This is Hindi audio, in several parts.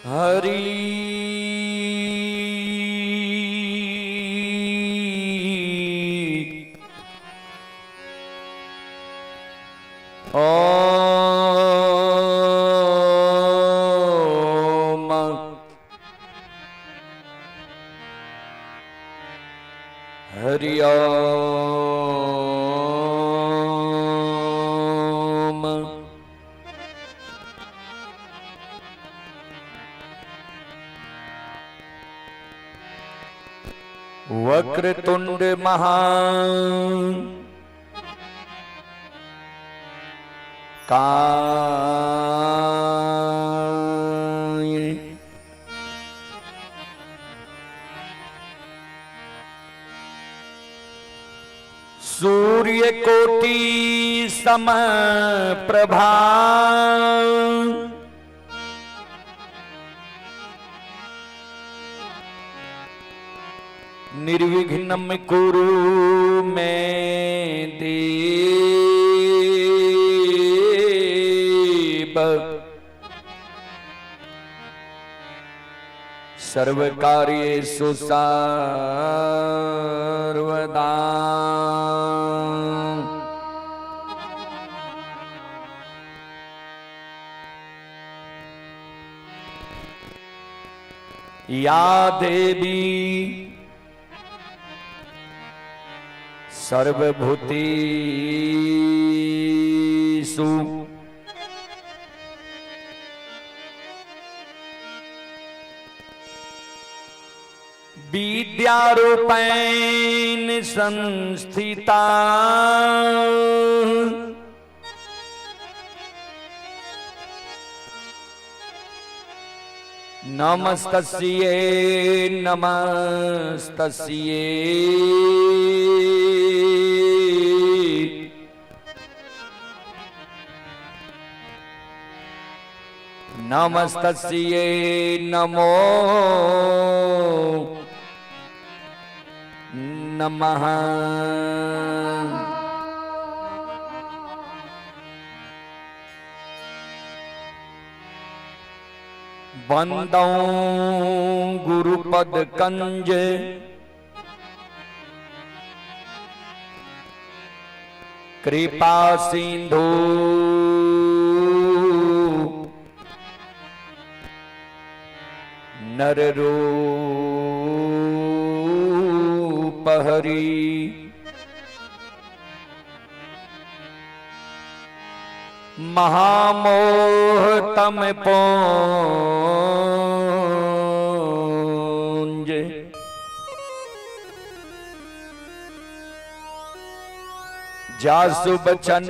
हरि ओम। हरि ओम। वक्रतुंड महाकाय सूर्यकोटि समप्रभा निर्विघ्नं कुरु मे देव। सर्वकार्येषु सर्वदा या देवी सर्वभूतेषु विद्यारूपेण संस्थिता नमस्तस्यै नमस्तस्यै नमस्तस्यै नमो नमः। वंदौ गुरुपद कंज कृपा सिंधु नर रूप हरि महामोह तम पोंज जासु बचन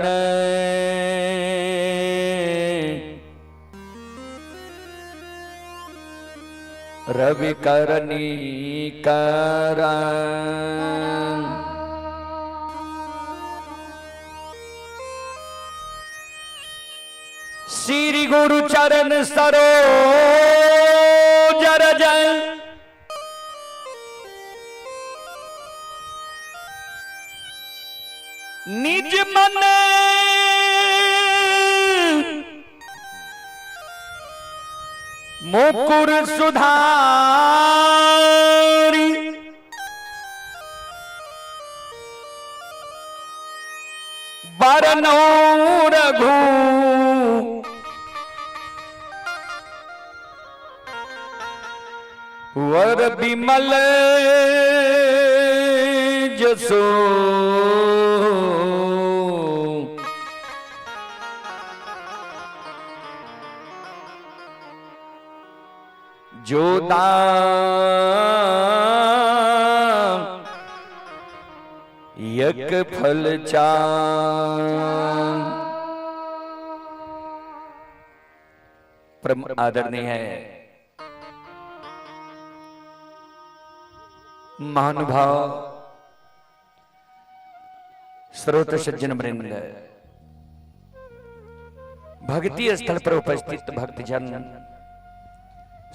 रवि करनी करन। श्री गुरु चरण सरोज रज निज मन मुकुर सुधारी बरनौ रघु वर बिमल जसो जो दान यक फल चान। परम आदरणीय है महानुभाव श्रोत सज्जन वृंद, भक्ति स्थल पर उपस्थित भक्तजन,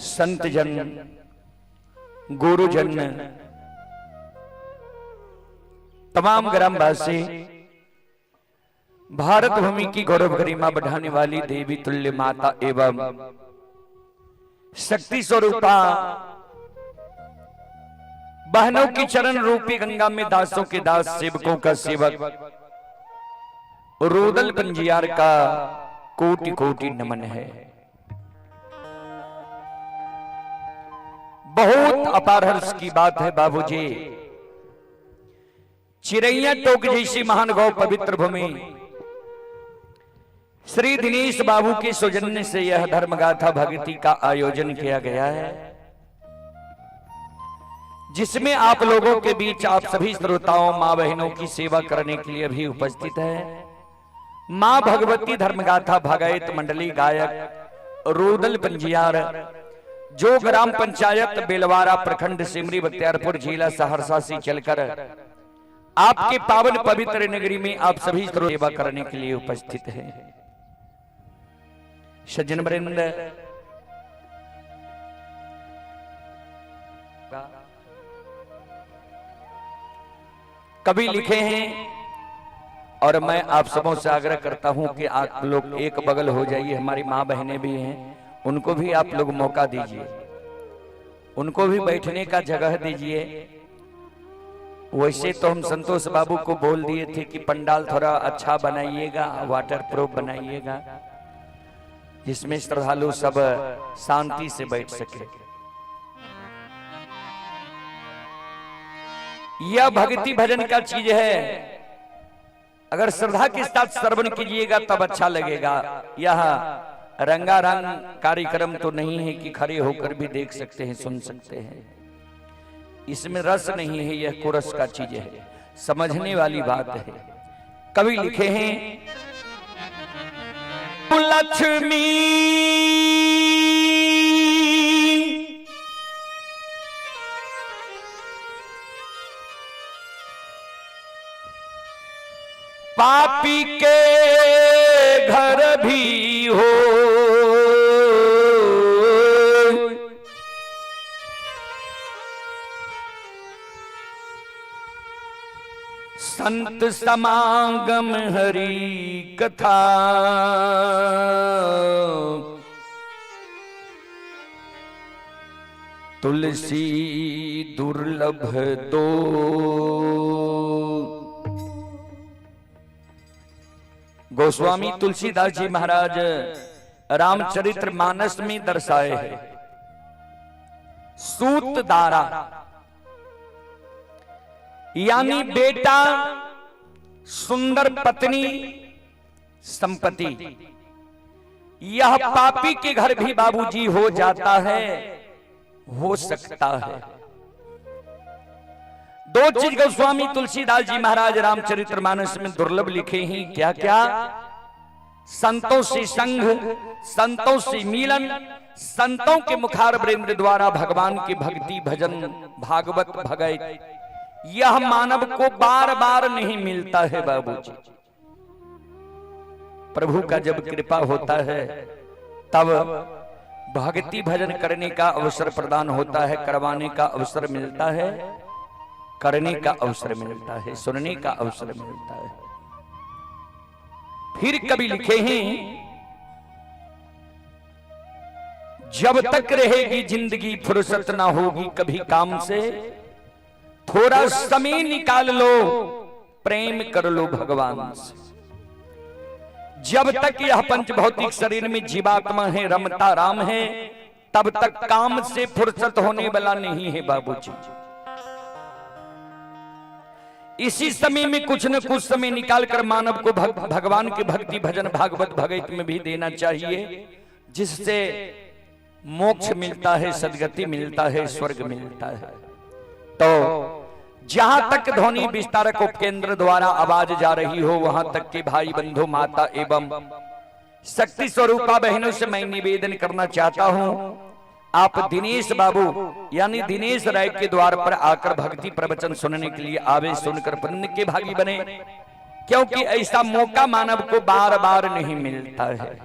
संत जन, गुरुजन, तमाम ग्रामवासी, भारत भूमि की गौरव गरिमा बढ़ाने वाली देवी तुल्य माता एवं शक्ति स्वरूपा बहनों की चरण रूपी गंगा में दासों के दास सेवकों का सेवक रोदल पंजियार का कोटि कोटि नमन है। बहुत अपार हर्ष की बात है बाबूजी। चिरैया टोक जैसी महान गौ पवित्र भूमि श्री दिनेश बाबू के सौजन्य से यह धर्मगाथा भक्ति का आयोजन किया गया है, जिसमें आप लोगों के बीच आप सभी श्रोताओं मां बहनों की सेवा करने के लिए भी उपस्थित है। मां भगवती धर्मगाथा भागायत मंडली गायक रोदल पंजियार, जो ग्राम पंचायत बेलवारा प्रखंड सिमरी बख्तियारपुर जिला सहरसा से चलकर आपके पावन पवित्र नगरी में आप सभी सेवा करने के लिए उपस्थित है। सज्जन वृंद, कवि लिखे हैं और मैं आप सबों से आग्रह करता हूं कि आप लोग एक बगल हो जाइए। हमारी मां बहनें भी हैं, उनको भी आप लोग मौका दीजिए, उनको भी बैठने का जगह दीजिए। वैसे तो हम संतोष बाबू को बोल दिए थे कि पंडाल थोड़ा अच्छा बनाइएगा, वाटर प्रूफ बनाइएगा, जिसमें श्रद्धालु सब शांति से बैठ सके। यह भक्ति भजन का चीज है, अगर श्रद्धा के साथ श्रवण कीजिएगा तब अच्छा लगेगा। यह रंगारंग कार्यक्रम तो नहीं है कि खड़े होकर भी देख सकते हैं, सुन सकते हैं। इसमें रस नहीं है, यह कोरस का चीज है, समझने वाली बात है। कवि लिखे हैं, लक्ष्मी पापी के घर भी हो, संत समागम हरि कथा, तुलसी दुर्लभ दो। गोस्वामी तुलसीदास जी महाराज रामचरित्र मानस में दर्शाए हैं। सूत दारा यानी बेटा, सुंदर पत्नी, संपत्ति, यह पापी के घर भी बाबूजी हो जाता है, हो सकता है। दो चीज गोस्वामी तुलसीदास जी महाराज रामचरित्र मानस में दुर्लभ लिखे हैं। क्या क्या? संतों से संग, संतों से मिलन, संतों के मुखार वृंद द्वारा भगवान की भक्ति भजन भागवत भगत, यह मानव को बार बार नहीं मिलता है बाबूजी। प्रभु का जब कृपा होता है तब भक्ति भजन करने का अवसर प्रदान होता है, करवाने का अवसर मिलता है, करने का अवसर मिलता है, सुनने का अवसर मिलता है। फिर कभी लिखे हैं, जब तक रहेगी जिंदगी फुर्सत ना होगी कभी काम से, थोड़ा समय निकाल लो प्रेम कर लो भगवान से। जब तक यह पंच भौतिक शरीर में जीवात्मा है, रमता राम है, तब तक काम से फुर्सत होने वाला नहीं है बाबूजी। इसी समय में कुछ न कुछ समय निकालकर मानव को भगवान की भक्ति भजन भागवत भगत में भी देना चाहिए, जिससे मोक्ष मिलता है, सदगति मिलता है, स्वर्ग मिलता है। तो जहां तक ध्वनि विस्तारक उपकेंद्र द्वारा आवाज जा रही हो, वहां तक के भाई बंधु माता एवं शक्ति स्वरूपा बहनों से मैं निवेदन करना चाहता हूं, आप दिनेश बाबू यानी दिनेश राय के द्वार पर आकर भक्ति प्रवचन सुनने के लिए आवे, सुनकर पुण्य के भागी बने, क्योंकि ऐसा मौका मानव को बार बार नहीं मिलता है।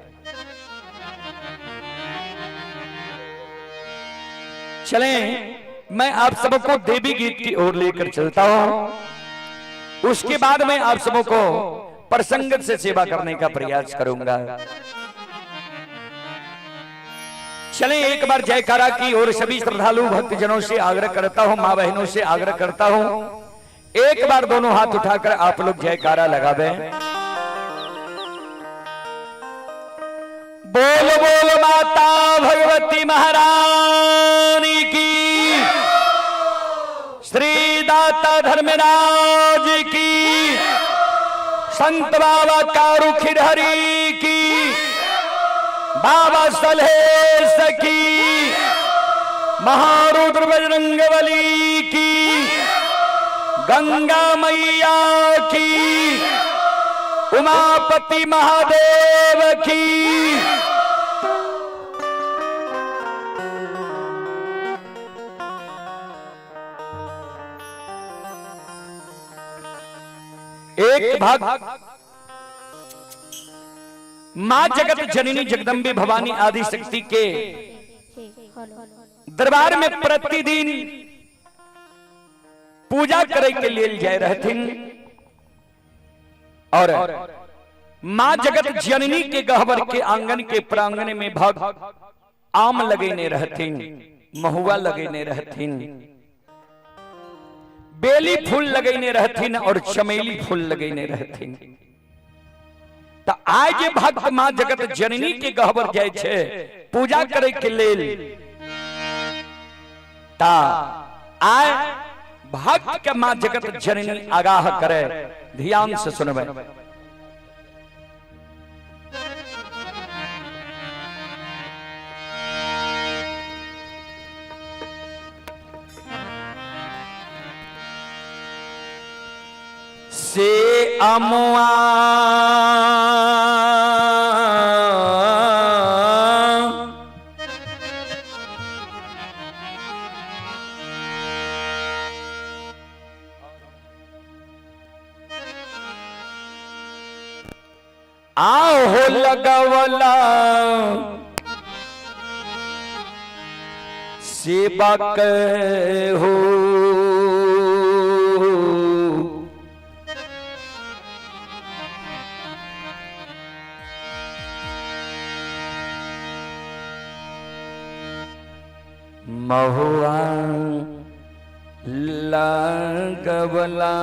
चलें, मैं आप सबको देवी गीत की ओर लेकर चलता हूं, उसके बाद मैं आप सबको प्रसंगत से सेवा करने का प्रयास करूंगा। चलें एक बार जयकारा की और सभी श्रद्धालु भक्तजनों से आग्रह करता हूं, मां बहनों से आग्रह करता हूं, एक बार दोनों हाथ उठाकर आप लोग जयकारा लगावे। बोल बोल माता भगवती महारानी की, श्री दाता धर्मराज की, संत बाबा कारू खिरहरी की, बाबा सलहेश की, महारुद्र बजरंगबली की, गंगा मैया की, उमापति महादेव की। एक भाग मां जगत जननी जगदम्बे भवानी आदि शक्ति के दरबार में प्रतिदिन पूजा करे के लिए जाए रहथिन और मां जगत जननी के गहवर के आंगन के प्रांगण में भाग आम लगेने रहथिन, महुआ लगेने रहथिन, बेली फूल लगेने रहथिन और चमेली फूल लगेने रहथिन। तो आज भक्त मां जगत जननी के गहवर जाय छे पूजा करे के लेल, ता आय भक्त के मां जगत जननी आगाह करे, ध्यान से सुनबे। से अमुआ आओ लगवला सेवक हो, महुआ लगवला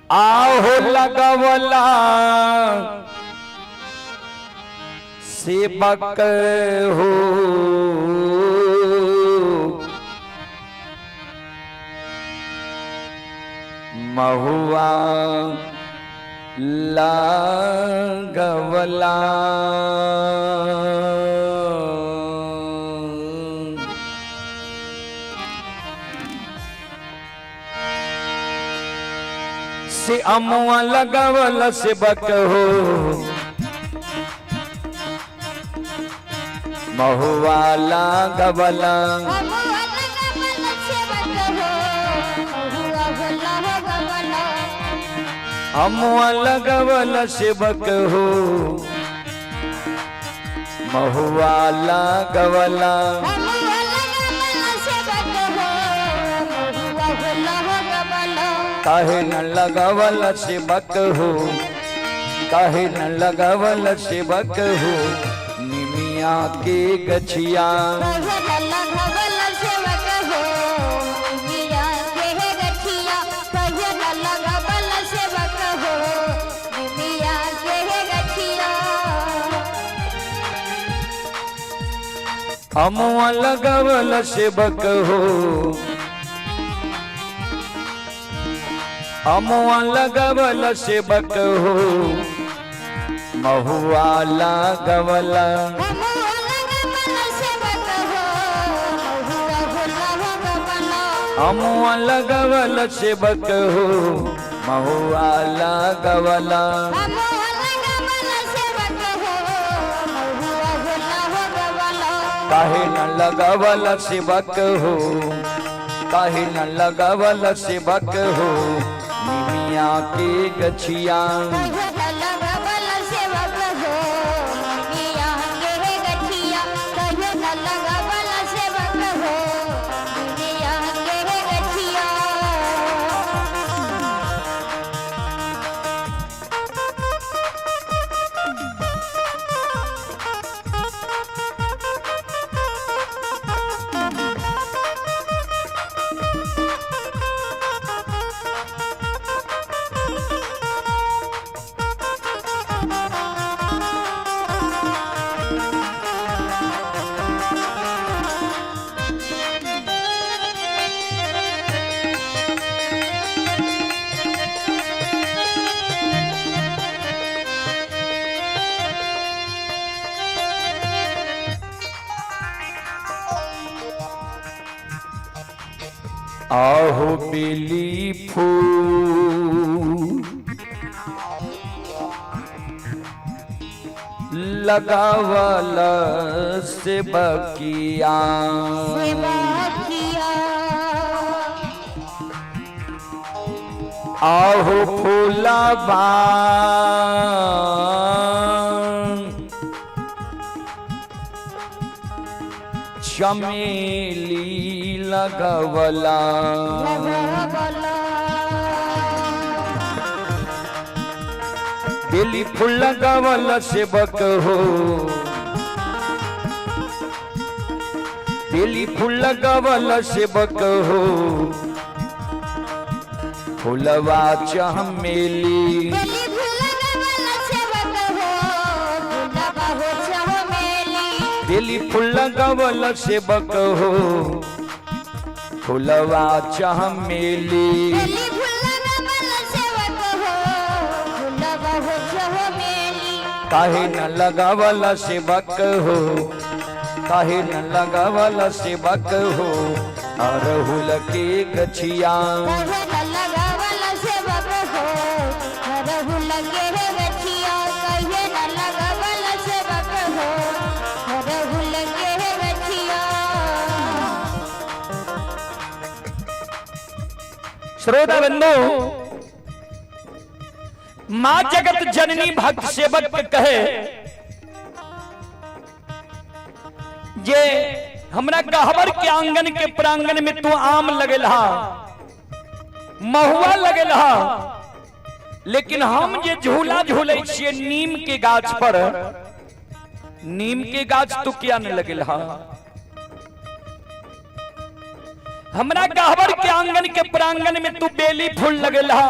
आओ लगवला सेवक हो, महुआ लगवला से अमुआ लगवला सेवक हो, महुआ लगवला अमुआ लगवला सेवक हो, महुआ लगवला काहे न लगवल सेवक हो, काहे न लगवल सेवक हो, निमिया के गछिया अमुआ लगवल सेवक हो, अमुआ लगवल सेवक हो, महुआ लगवला अमुआ लगवल सेवक हो, महुआ लगवला काहे न लगावल सेवक हो, काहे न लगावल सेवक हो निमिया के गछिया। आहो बेली फूल लगावल से बकिया, आहो फूलबा चमेली लगवला, बेली फूल लगवल सेवक हो, बेली फूल लगवल सेवक हो फूलवा चमेली, बेली फूल लगवल सेवक हो फूलवा चमेली। काहे न लगावल सेवक हो, काहे न लगावल सेवक हो अरहुल के गछिया, श्रोता बंधु मां जगत जननी भक्त सेवक कहे जे हमरा गहवर के आंगन के प्रांगण में तू आम लगेला, महुआ लगेला, लेकिन हम जे झूला झूले छिए नीम के गाछ पर, नीम के गाछ तू क्या न लगेला। हमरा गहवर के आंगन के प्रांगण में तू बेली फूल लगेला,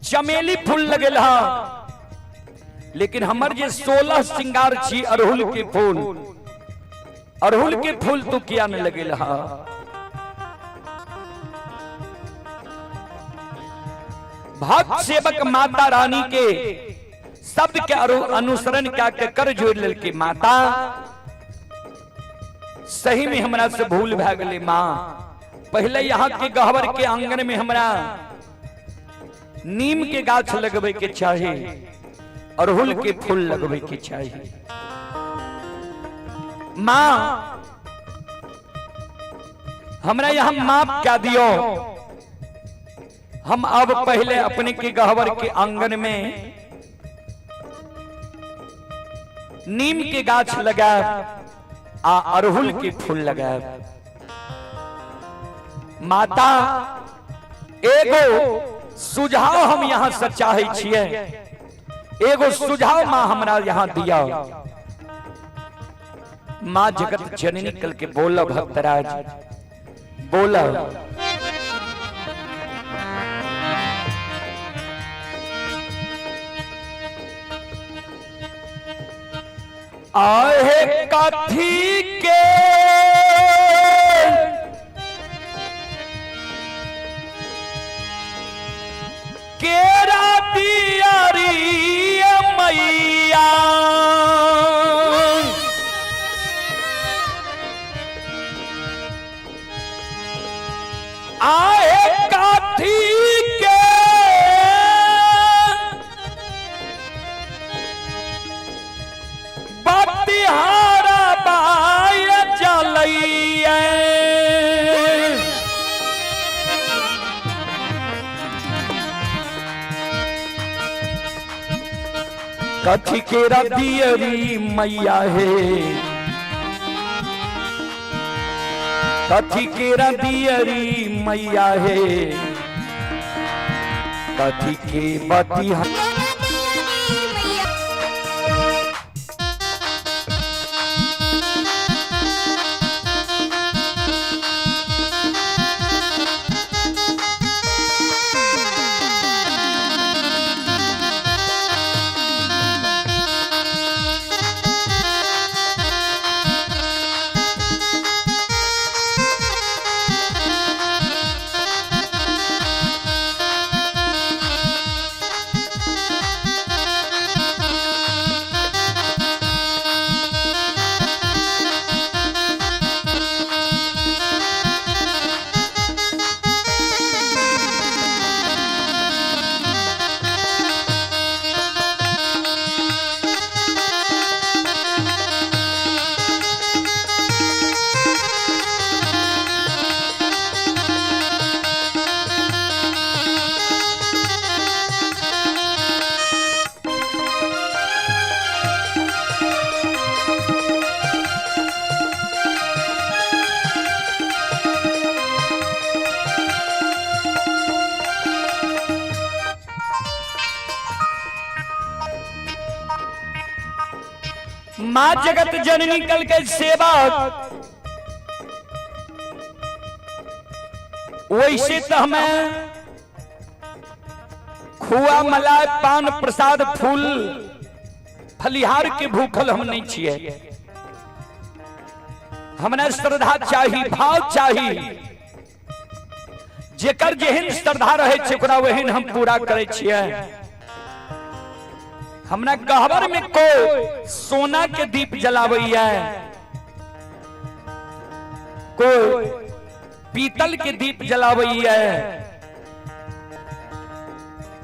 चमेली फूल लगेला, लेकिन हमर जे 16 श्रृंगार छी अरहुल के फूल, अरहुल के फूल तू क्या न लगेला। भक्त सेवक माता रानी के शब्द के अनुसरण क्या के कर जोड़ लेल के माता सही में हमरा से भूल भ गले। मां पहले यहाँ के गहवर के आंगन में हमरा नीम के गाछ लगबे के चाहिए, अरहुल के फूल लगबे के चाहिए। मां हमरा यहाँ माफ क्या दियो, हम अब पहले अपने के गहवर के आंगन में नीम के गाछ लगाए आ अरहुल के फूल लगाए। माता एगो सुझाव हम यहाँ से चाहे छिए, एगो सुझाव मां हमरा यहाँ दिया। मां जगत जननी कल के बोला भक्तराज बोला, आहे काठी के केरा दियारी मैया, आहे काठी के बतिहारा बाय कथी के दियरी मैया है, कथी के दियरी मैया है, कथी के बतिहा माँ जगत जननी कल के सेवक, वैसे तो हमें खुआ मलाई पान प्रसाद फूल फलिहार के भूखल हम नहीं छिए। हमने श्रद्धा चाहिए, भाव चाहिए, जेकर जेहन श्रद्धा रहे छै ओकरा वहन हम पूरा करे छिए। हमरा गहबर में कोई सोना के दीप जलावैया, कोई पीतल के दीप जलावैया,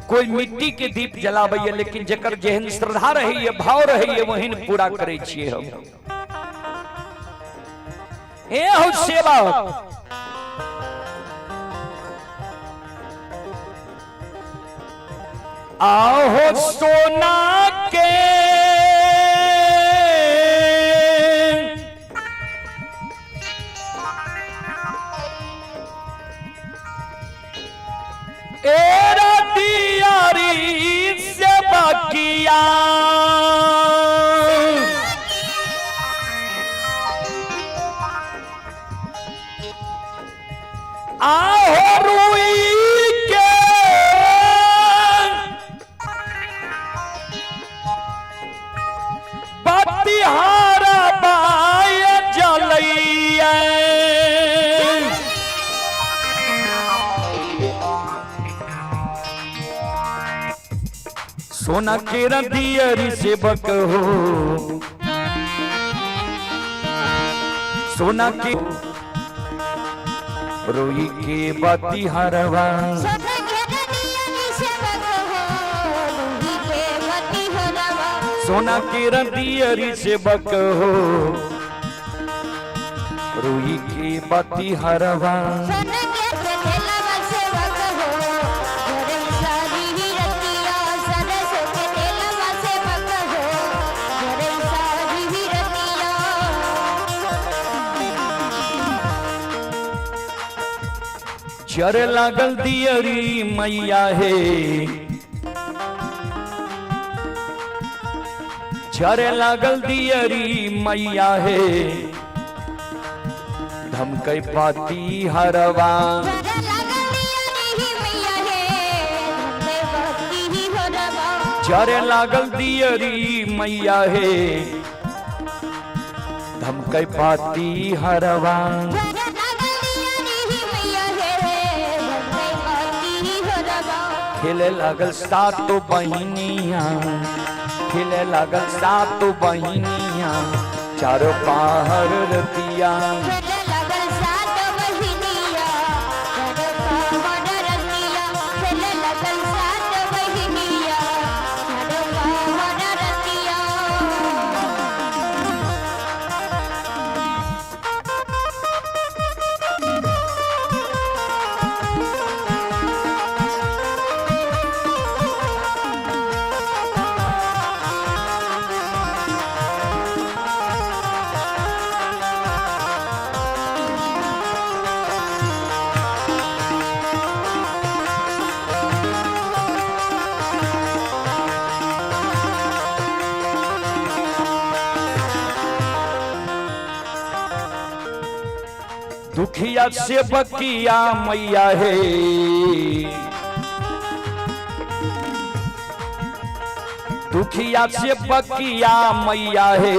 कोई मिट्टी के दीप जलावैया, लेकिन जेकर जेहन श्रद्धा रही है, भाव रही है, वही पूरा करे छिए हम। ए हो सेवा आहो सोना के एरा दियारी से बकिया आहो रुई के बतिहारा बाय जलैया सोना के दियरी से बक हो, सोना के रोई के बतिहारवा सोना के दियरी से बक हो, रोई के बतिहारवा चर लागल दियरी मैया है, चर लागल दियरी मैया है, धमकई पाती हरवा चर लागल दियरी मैया है, धमकई पाती हरवा खेले लागल सातो बहिनिया, खेले लागल सातो बहिनिया, चारों पहर रतिया दुखिया से बकिया मैया है, दुखिया से बकिया मैया है,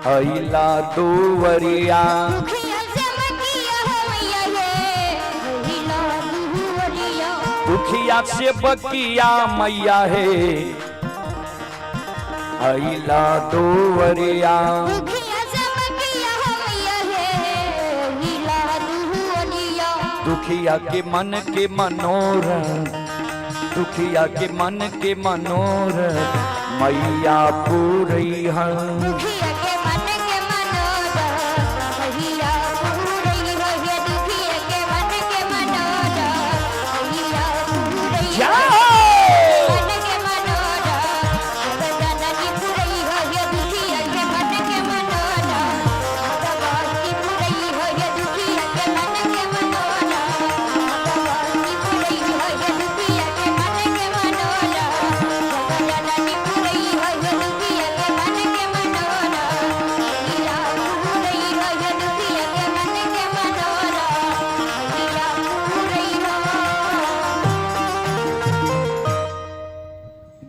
अइला दुवरिया। दुखिया से बकिया मैया है, अइला दुवरिया। दुखिया के मन के मनोरथ, दुखिया के मन के मनोरथ मैया पूरी है।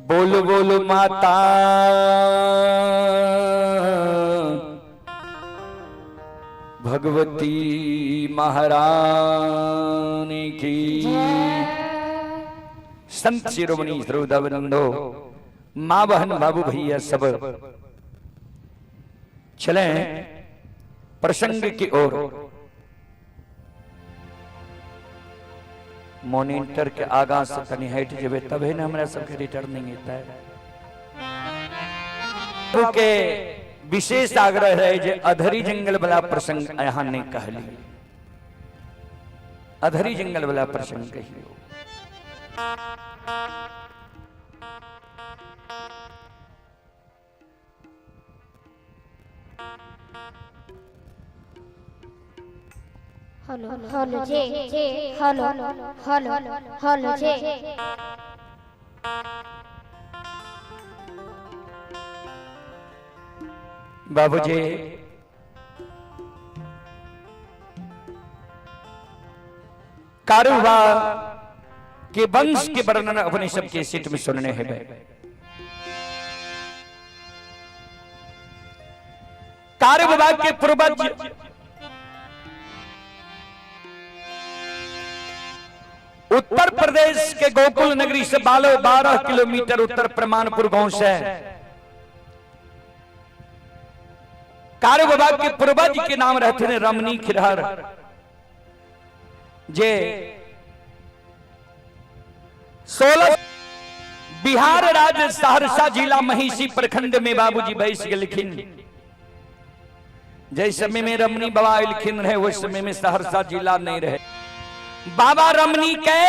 बोल बोल माता भगवती महारानी की। संत शिरोमणि श्रोतावृंदो, माँ बहन बाबू भैया सब चले प्रसंग की ओर। मॉनिटर के आगाज से तनी हट जेबे तबे न हमरा सबके रिटर्निंग होता है। के विशेष आग्रह है जे अधरी जंगल वाला प्रसंग यहाँ ने कहली, अधरी जंगल वाला प्रसंग कहियो। हेलो हेलो जे जे हेलो हेलो हेलो जे। बाबूजी कारुबा के वंश के वर्णन अपने सबके सीट में सुनने हैं। कारुबा के पूर्वज उत्तर प्रदेश के गोकुल नगरी से 12 किलोमीटर उत्तर प्रमाणपुर गांव से कारुबा के पूर्वज के नाम रहते हैं रमनी खिरहर, जे 16 बिहार राज्य सहरसा जिला महिषी प्रखंड में बाबूजी बैस गेलखिन। जैसे समय में रमनी बाबा अलिखिन रहे उस समय में सहरसा जिला नहीं रहे। बाबा रमनी के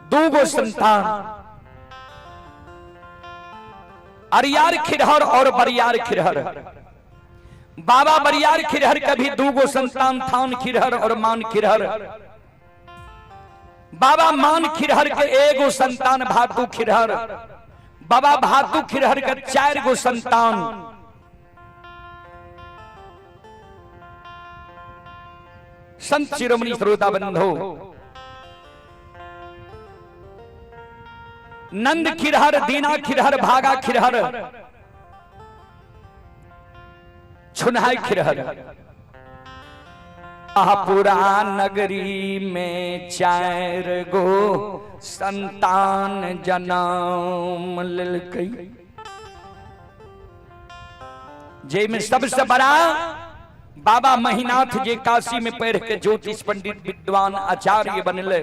2 संतान अरियार खिरहर और बरियार खिरहर। बाबा बरियार खिरहर का भी 2 संतान थान खिरहर और मान खिरहर। बाबा मान खिरहर के 1 संतान भातु खिरहर। बाबा भातु खिरहर का 4 संतान। संत शिरोमणि श्रोता बंधो, नंद खिरहर, दीना खिरहर, भागा खिरहर, छुनहाई खिरहर। पुरा नगरी में 4 संतान जन्म लेलकै। जे में सबसे बड़ा बाबा महीनाथ जे काशी में पढ़ के ज्योतिष पंडित विद्वान आचार्य बनले।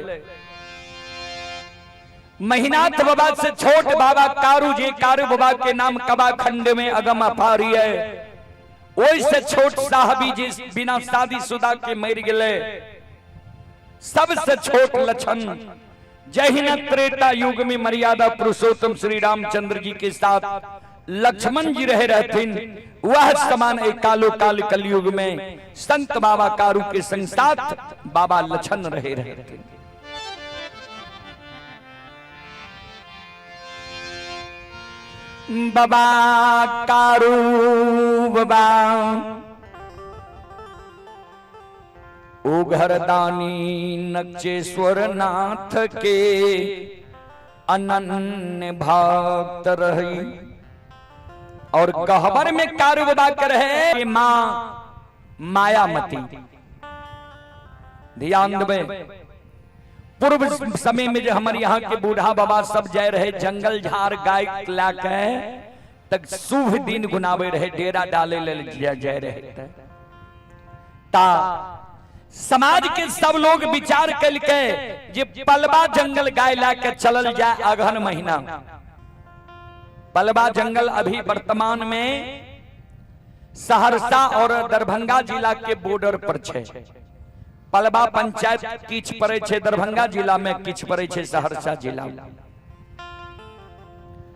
महीनाथ बाबा से छोट बाबा कारू जे कारू बाबा के नाम कबा खंड में अगम अपारी है। ओई से छोट साहबी जी बिना शादी शुदा के मर गए। सबसे छोट लक्षण जहिना त्रेता युग में मर्यादा पुरुषोत्तम श्री रामचंद्र जी के साथ लक्ष्मण जी रहे रहथिन, वह समान एक कालो काल कलयुग में संत बाबा कारू के संग साथ बाबा लक्षण रहे रहथिन। बाबा कारू बाबा ओ घरदानी नक्षेश्वर नाथ के अनन्य भक्त रही। और गहबर में कारुबा कर है मां मायामती। ध्यान देवे, पूर्व समय में जो हमारे यहाँ के बूढ़ा बाबा सब जाए रहे जंगल झाड़ गाय लाके तक शुभ दिन गुनावे रहे, डेरा डाले ले जाए रहे। ता समाज के सब लोग विचार करके जे पलबा जंगल गाय लाके चलल जाए अगहन महीना। पलबा जंगल अभी वर्तमान में सहरसा और दरभंगा जिला के बॉर्डर पर छे। पलबा पंचायत किछ पड़े छे दरभंगा जिला में, किछ पड़े छे सहरसा जिला में।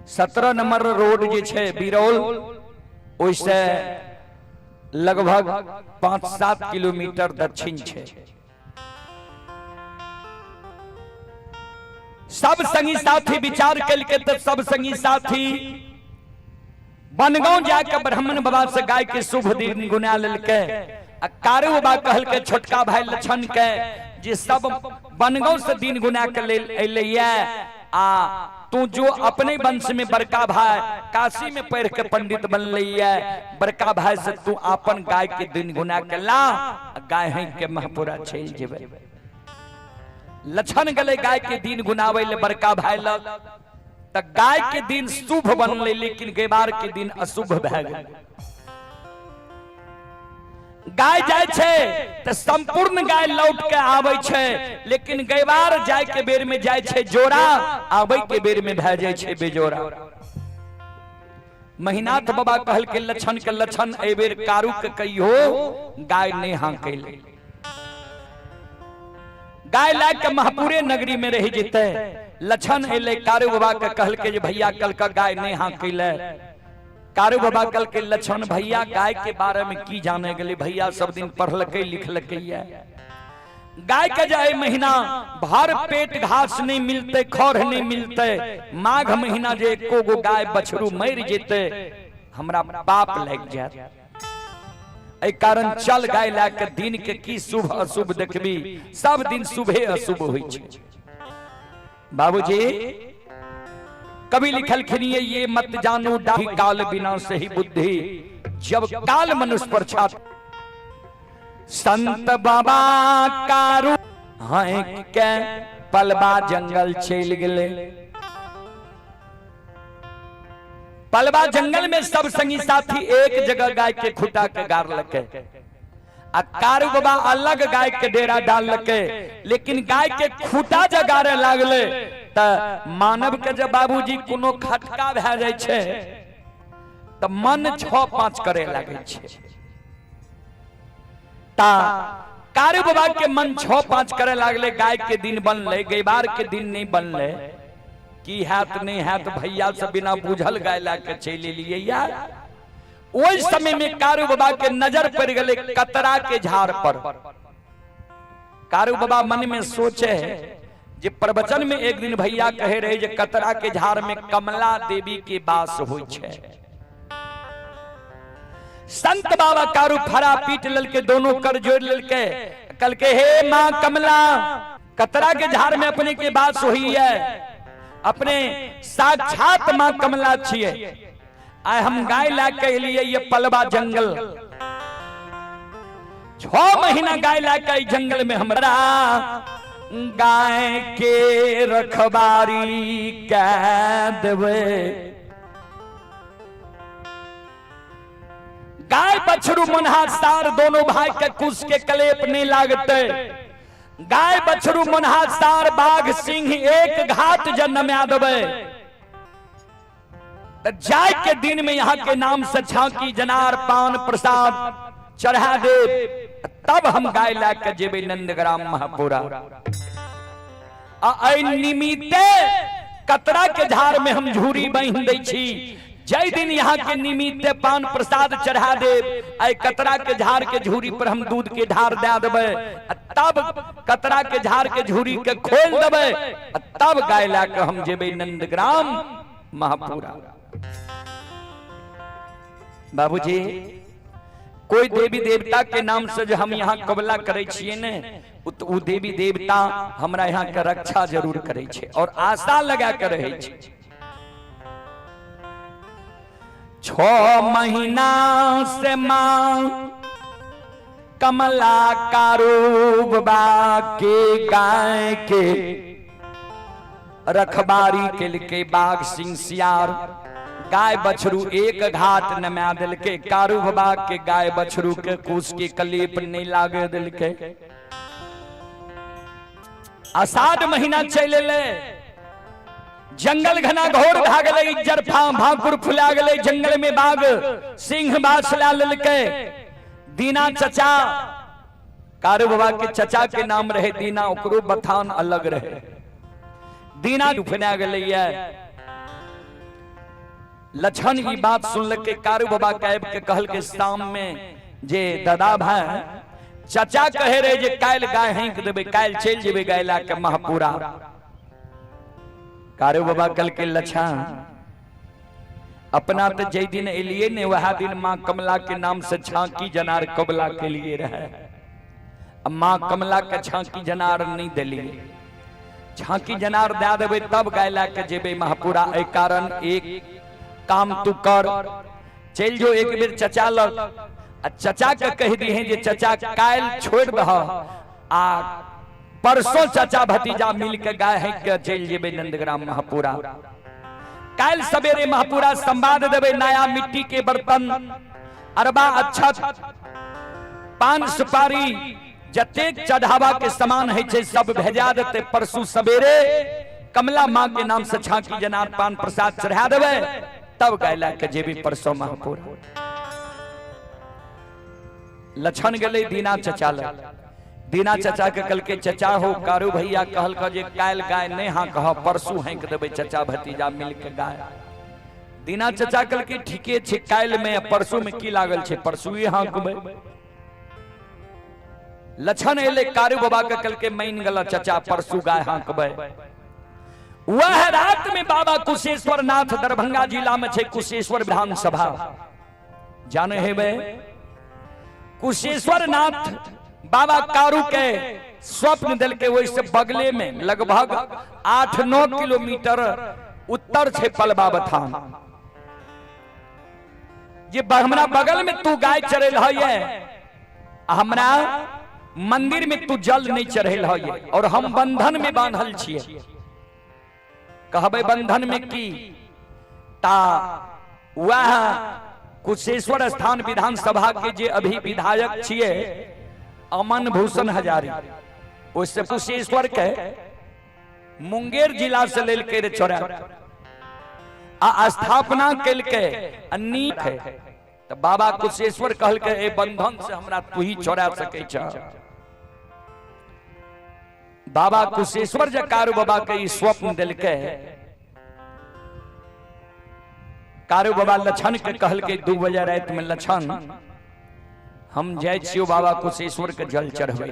17 नंबर रोड जे छे बिरौल, ओइसे लगभग 5-7 किलोमीटर दक्षिण छे। सब संगी साथी विचार करके तो सब संगी साथी बनगांव जाके ब्राह्मण बाबा से गाय के शुभ दिन गुना लेके। कारू बाबा कहल के छोटका भाई लछन के जे सब बनगांव से दिन गुना के ले अइले आ तू जो अपने वंश में बड़का भाई काशी में पढ़ के पंडित बनले बड़का भाई से तू अपन गाय के दिन गुना के ला, गाय है के महपुरा चल जेबे। लछन गले गाय के दिन गुनावे ले बड़का भाई लग, त गाय के दिन शुभ बनले लेकिन गेबार के दिन अशुभ भए गेल। गाय जाय छे त संपूर्ण गाय लौट के आवे छे, लेकिन गेबार जाय के बेर में जाय छे जोड़ा, आवे के बेर में भए जाय छे बेजोड़ा। महीनाथ बाबा कहल के लछन के लछन ए बेर कारू के कहियो गाय ने हां कैले। गाय ला के महपुरे नगरी में रह जेते। लछन एले कारू बाबा के कहल के जे भैया कल का गाय ने हां कैले। कारू बाबा कल के लछन भैया गाय के बारे में की जाने गले, भैया सब दिन पढ़लके लिखलके गाय के जाए महीना भर पेट घास नहीं मिलते, खौर नहीं मिलते। माघ महीना जे एको गो गाय बछरू मर जेते हमरा पाप लग जाए। ए कारण चल गाय ला के दिन के की शुभ अशुभ देखबी, सब दिन शुभे अशुभ होई छे। बाबूजी कभी लिखल खनिए ये मत जानो डाही काल बिना सही बुद्धि, जब काल मनुष्य पर छात। संत बाबा कारू हैं के पलबा जंगल चल गेले। पलबा जंगल में सब संगी साथी एक जगह गाय के खुटा के गार लके। आ कारू बाबा अलग गाय के डेरा डाल लके, लेकिन गाय के खुटा जगारे लागले त मानव के जब बाबूजी कोनो खटका भए जाय छे त मन 6-5 करे लागे छे। ता कारू बाबा के मन 6-5 करे लागले। गाय के दिन बनले, गेबार के दिन नहीं बनले। की हाथ नहीं हाथ भैया से बिना बुझल गाय ला के चले लिए यार। ओइ समय में कारू बाबा के नजर पड़ गले कतरा के झाड़ पर। कारू बाबा मन में सोचे जे प्रवचन में एक दिन भैया कहे रहे जे कतरा के झाड़ में कमला देवी के वास होय छे। संत बाबा कारू फरा पीट ललके, दोनों कर जोड़ ललके, कल के हे मां कमला, कतरा के झाड़ में अपने के वास हुई है, अपने साक्षात मां कमला छिए। आय हम गाय ला के लिए ये पलबा जंगल 6 महीना गाय ला के जंगल में हमरा गाय के रखबारी कह देवे। गाय बछरू मुनहा सार दोनों भाई के कुश के कलेप नहीं लागते। गाय बछरू मुनहा सार बाघ सिंह एक घाट जन्म देवे। जाय के दिन में यहाँ के नाम से झांकी जनार पान प्रसाद चढ़ा दे, तब हम गाय ला के जेबे नंदग्राम महापुरा। निमित्ते कतरा के झाड़ में हम झूरी बांध दै छी। जय दिन यहाँ के निमित्ते पान प्रसाद चढ़ा दे, आई कतरा के झाड़ के झूरी पर हम दूध के ढार दे देबे। तब कतरा के झाड़ के झूरी के खोल देबे, तब गाय ला के हम जेबे नंदग्राम महापुरा। बाबूजी कोई देवी देवता के नाम से जो हम यहाँ कबला करे छिए ने, उ देवी देवता हमरा यहाँ के रक्षा जरूर करे छे और आशा लगा कर रहे छे। 6 महीना से मां कमला कारूबा के गाय के रखबारी के लिखे बाघ सिंह सियार गाय बछरू एक घाट नमा दिल के कारू बाबा के गाय बछरू के कुश के कलेप नहीं लागे दिल के। आषाढ़ महीना चले ले, जंगल घना घोर भा गले, जरफा भाकुर फुला गले, जंगल में बाघ सिंह बाछला ललके। दीना चचा कारू बाबा के चचा के नाम रहे दीना, ओकरो बथान अलग रहे। दीना फुला गले। लछन की बात सुन के कारू बाबा कैब के कहल के शाम में जे दादा भाई चचा कहे रहे जे काल गाय हेंक देबे, काल चल जेबे गायला के महपुरा। कारू बाबा कल के लछन अपना तो जय दिन एलिए ने वह दिन मां कमला के नाम से झांकी जनार कबला के लिए रहे। अब मां कमला के झांकी जनार नहीं दिलिए, झांकी जनार दे देबे तब गायला के जेबे महपुरा। ए कारण एक काम तू कर, चल जो एक बेर चचा लग, चचा के कह दी है जे चचा काल छोड़ दह, आ परसों चचा भतीजा मिल के गाय है के चल जेबे नंदग्राम महपुरा। काल सवेरे महपुरा संवाद देवे, नया मिट्टी के बर्तन, अरबा अच्छा पान सुपारी जतेक चढ़ावा के समान है छे सब भेजा देते। परसों सवेरे कमला मां के नाम से झांकी जनार पान प्रसाद चढ़ा देवे, तब गायला के जेबी परसों महपुरा। लछन गले दीना चचा ल, दीना चचा के कल के चचा हो कारू भैया कहल का जे काल गाय नहीं हाँ कह, परसू हेंक देबे चचा भतीजा मिल के गाय। दीना चचा कल के ठीके छे, काल में परसू में की लागल छे, परसू ही हाँकबे। लछन एले कारू बाबा के कल के मान गला चचा परसू गाय हाँकबे। वह रात में बाबा कुशेश्वर नाथ दरभंगा जिला में छे कुशेश्वर विधानसभा जाने हेबे। कुशेश्वर नाथ बाबा कारू के स्वप्न दिल के वैसे बगले में लगभग 8-9 किलोमीटर उत्तर छे पलबा बथान। ये हमरा बगल में तू गाय चरेल है, हमरा मंदिर में तू जल नहीं चढ़ेल है, और हम बंधन में बांधल छिए। कहबे बंधन में की ता वह कुशेश्वर स्थान विधानसभा के जे अभी विधायक छिए अमन भूषण हजारी, उससे कुशेश्वर के मुंगेर जिला से लेल के चोरा आ स्थापना केल के नीक है। तो बाबा कुशेश्वर कहल के ए बंधन से हमरा तू ही चोरा सके छ। बाबा कुशेश्वर जे कारू बाबा के स्वप्न दिल के, कारू बाबा लछन के कहल के 2 बजे रात में लछन हम जाय छियो बाबा कुशेश्वर के जल चढ़बै।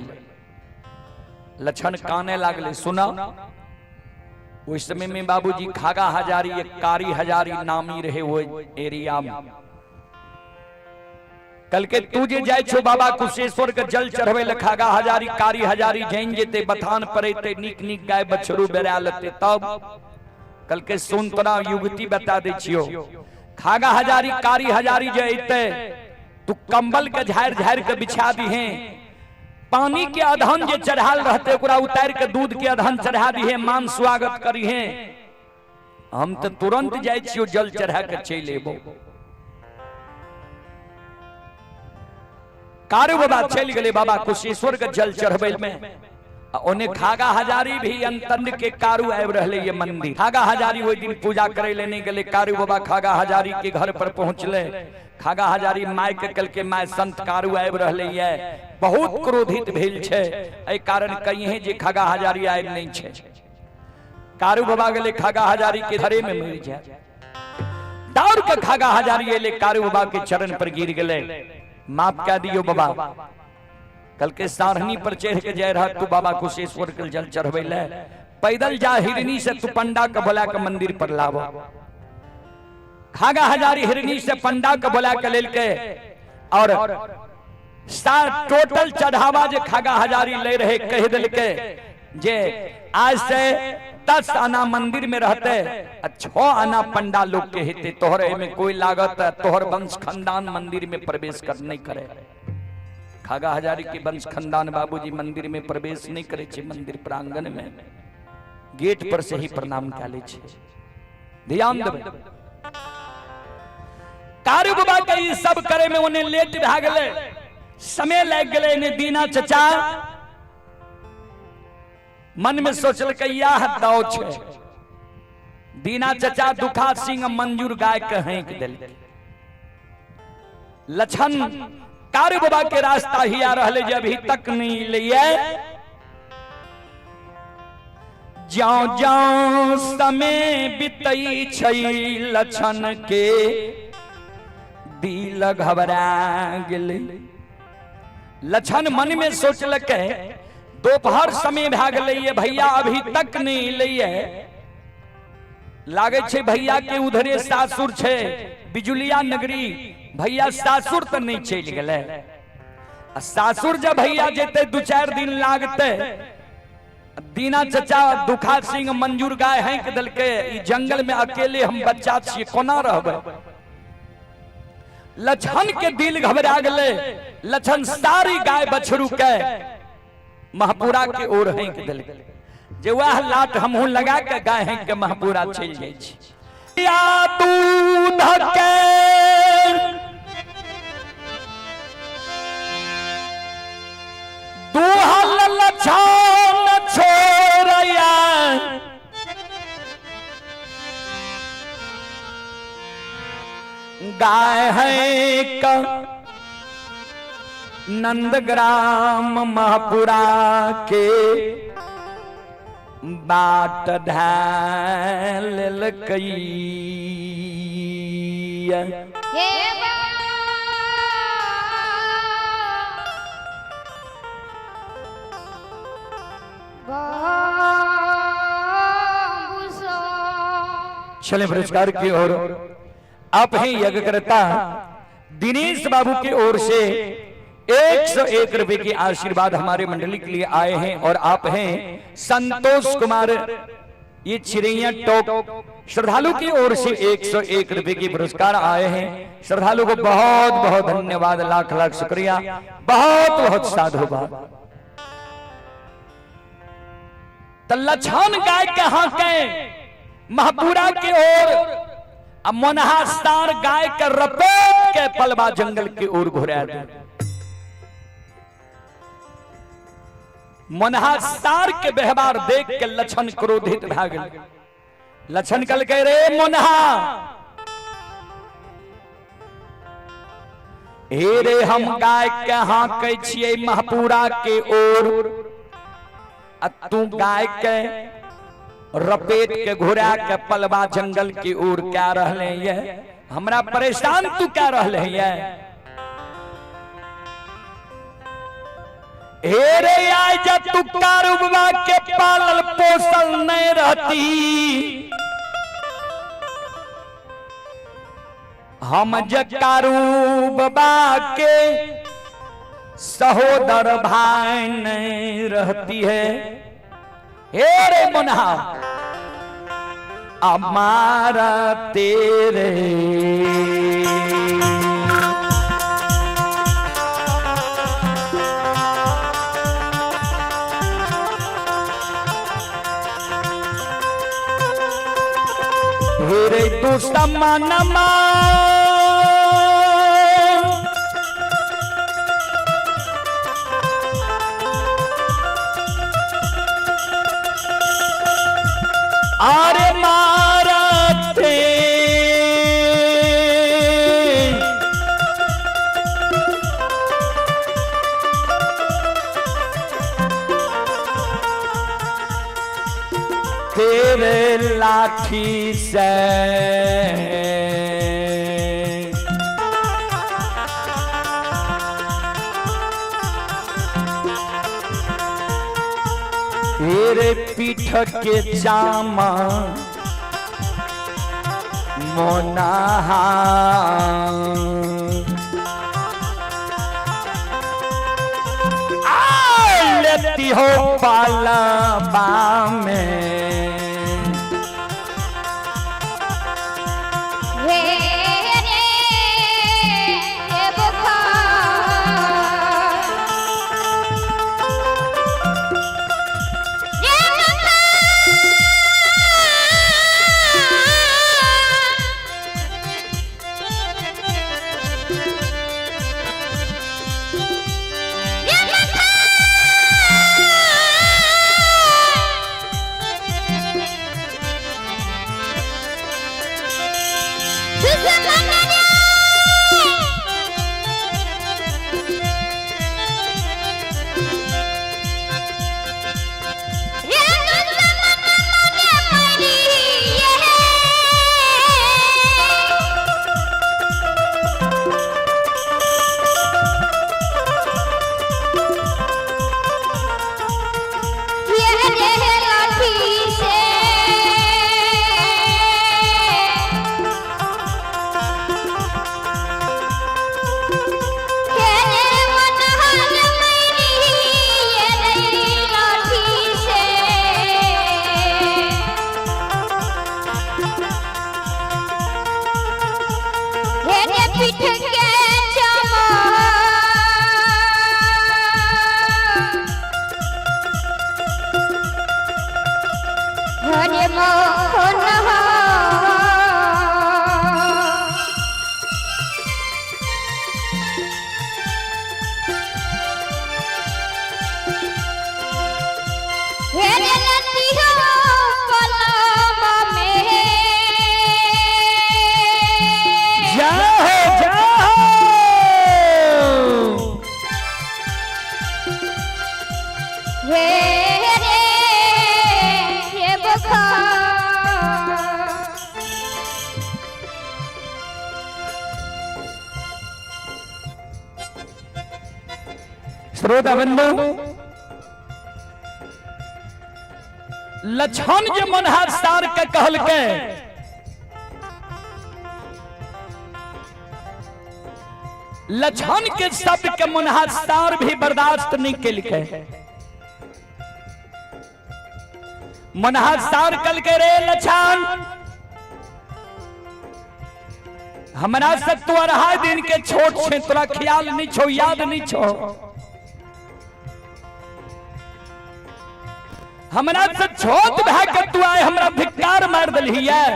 लछन काने लागले, सुना उस समय में बाबूजी खागा हजारी एक कारी हजारी नामी रहे वो एरिया में। कल के तू जे जाय छो बाबा कुशेश्वर के जल चढ़बै ले खागा हजारी कारी हजारी जैन जेते बथान पड़ेते नीक नीक गाय बछरू बेरा लेते, तब कल के सुन तोरा युगति बता दे छियो। खागा हजारी कारी हजारी जे अइते तू कंबल के झाड़ झाड़ के बिछा दी है, पानी के अधन जे चढ़ाल रहते ओकरा उतार के दूध के अधन चढ़ा दी है, मान स्वागत करी है। हम तो तुरंत जाय छियो जल चढ़ा के चल एबो। कारू बाबा चल गए बाबा कुशेश्वर के जल चढ़बै में। ओने खागा हजारी भी अंतन के कारू आब रहे ये मंदिर। खागा हजारी वो दिन पूजा करे ले नहीं गले, कारू बाबा खागा हजारी के घर पर पहुंचले। खागा हजारी माय के कल के माय संत कारू आब रहे ये, बहुत क्रोधित भेल छे, एहि कारण कहिए जे खागा हजारी आब नहीं छे। कारू बाबा गले खागा हजारी के घरे में मर जाए, दौड़ के खागा हजारी एले कारू बाबा के चरण पर गिर गले, माफ कह दियो बाबा। कल के सारहनी पर चढ़ के जाए रहा तू बाबा कुशेश्वर के जल चढ़बै ले, पैदल जा हिरनी से तू पंडा के बोला के मंदिर पर लावो। खागा हजारी हिरनी से पंडा के बोला के लेल के और टोटल चढ़ावा जे खागा हजारी ले रहे कह दिल के जे आज से 10 आना मंदिर में रहते 6 आना पंडा लोग के हेते तोहरे में कोई लागत तोहर वंश खानदान मंदिर में प्रवेश कर नहीं करे। खागा हजारी के वंश खानदान बाबूजी मंदिर में प्रवेश नहीं करे छे, मंदिर प्रांगण में गेट पर से ही प्रणाम काले छे। ध्यान देबे कारु बाबा के ई सब करे में उन्हें लेट भ गेले, समय लग गेले। ने दीना चचा मन में सोचल के यह दाव छे। दीना चचा दुखा सिंह मंजूर गाय के हेंक दिल। लछन कारु बाबा के रास्ता ही आ रहले जे अभी तक नहीं लिए। जाओ जाओ समय बितई छई लछन के दिल घबरा गेले। लछन मन में सोचल के दोपहर समय भाग लिए भैया अभी तक नहीं लिए। लागे छे भैया के उधरे सासुर छे बिजुलिया नगरी, भैया सासुर तो नहीं चल गए। सासुर जब भैया जेते 2-4 दिन लागते। दीना चचा दुखा सिंह मंजूर गाय हेंक दल के ई जंगल में अकेले हम बच्चा छिए कोना रहबे। लछन के दिल घबरा गले। लछन सारी गाय बछरू के महपुरा के ओर हेंक दिल जे वह लाट हमहू लगा के गाय हेंक के महपुरा चल जाय छी। या दूध के दूहल लछन छोड़या गाय है का नंदग्राम महपुरा के बाट ढाल कई। चले पुरस्कार की ओर आप हैं यज्ञकर्ता दिनेश बाबू की ओर से 101 रुपए की आशीर्वाद हमारे मंडली के लिए आए हैं। और आप हैं संतोष कुमार, ये चिड़ैया टोक श्रद्धालु की ओर से 101 रुपए की पुरस्कार आए हैं। श्रद्धालु को बहुत बहुत धन्यवाद, लाख लाख शुक्रिया, बहुत बहुत साधुवाद। लछन गाय कहां के महपुरा की ओर मोनहा स्टार गाय के रपेट के पलवा जंगल की ओर घुरा दे। मोनहा स्टार के व्यवहार देख के लछन क्रोधित भ गेल। लछन कल कह रे मोनहा हे रे हम गाय के हाकै छियै महपुरा के ओर, तू गाय के रपेट के घुरा के पलवा जंगल की ओर क्या रहले ये, हमरा परेशान तू क्या रहले ये। हे रे आय जब तू कारु बाबा के पालल पोसल नहीं रहती, हम जकारू बाबा के सहोदर भाई नहीं रहती है। हे रे मुन्हा हमारा तेरे हे रे तू समानमा आरे मारते तेरे लाठी से तेरे पीठ के जामा मोनहा लेती हो पालबा में। श्रोता बंधु, लछन जे मनहार सार के कहल के लछन के शब्द के मनहार सार भी बर्दाश्त नहीं के लिखे। मनहार सार कल के रे लछन हमारा से तू अढ़ाई दिन के छोट छे, तोरा ख्याल नहीं छो, याद नहीं छो। हमरा से छोट भै के तू आए हमरा धिक्कार मार दलही है।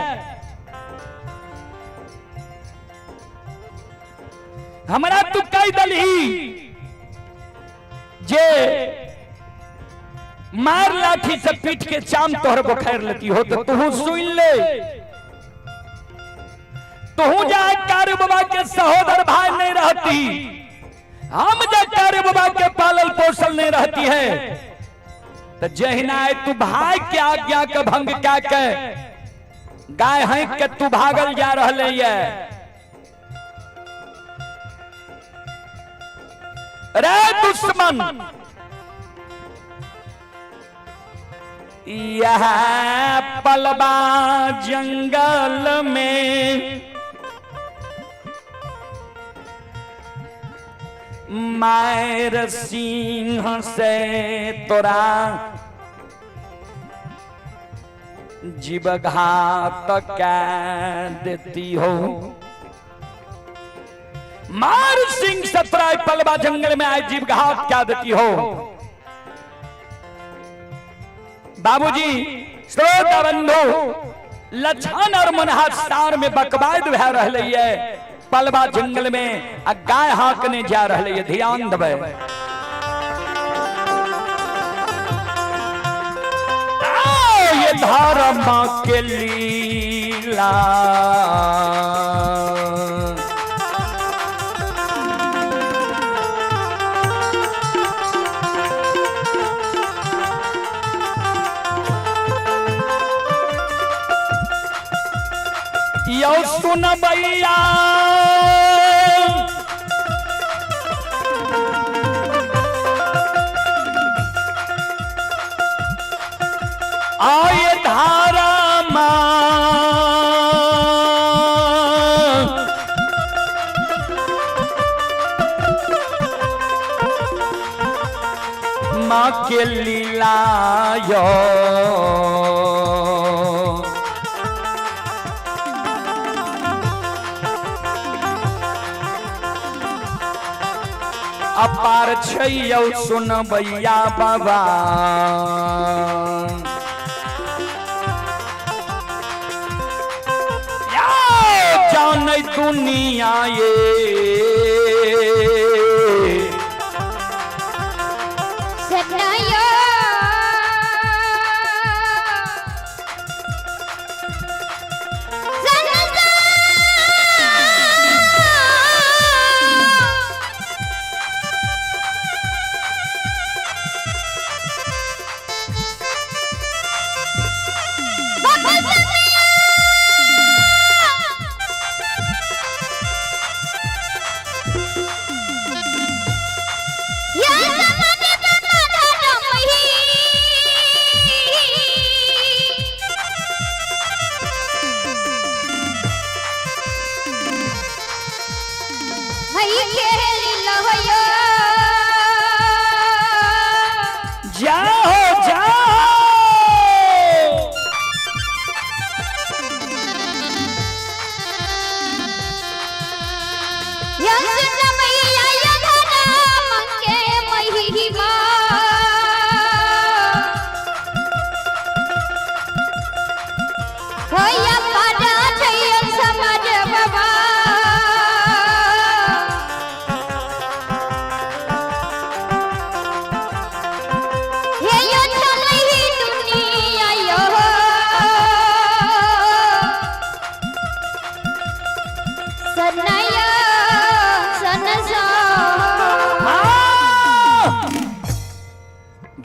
हमरा तू कह दलही जे मार लाठी से पीट के चाम तोहर बुखार लेती हो, तो तू सुन ले। तू जाए कार्य बाबा के सहोदर भाई नहीं रहती, हम जा कार्य बाबा के पालल पोषण नहीं रहती है, तो जहिना तू भाई के आज्ञा के भंग क्या के गाय है के तू भागल जा रहे है। रे दुश्मन, यह पलबा जंगल में मायर सिंह से तोरा जीव घात क्या देती हो। मार सिंह से तोरा पलबा जंगल में आए जीव घात क्या देती हो। बाबूजी, श्रोता बंधु, लछन और मनहार सार में बकवाद भै रही है। पलबा जंगल में गाय हाकने जा रहे है, ध्यान देवे। ये धर्म के लीला यो सुन भैया, आए धारा माँ के लीला यो अपार छैयौ सुनबैया बाबा जानै दुनिया ये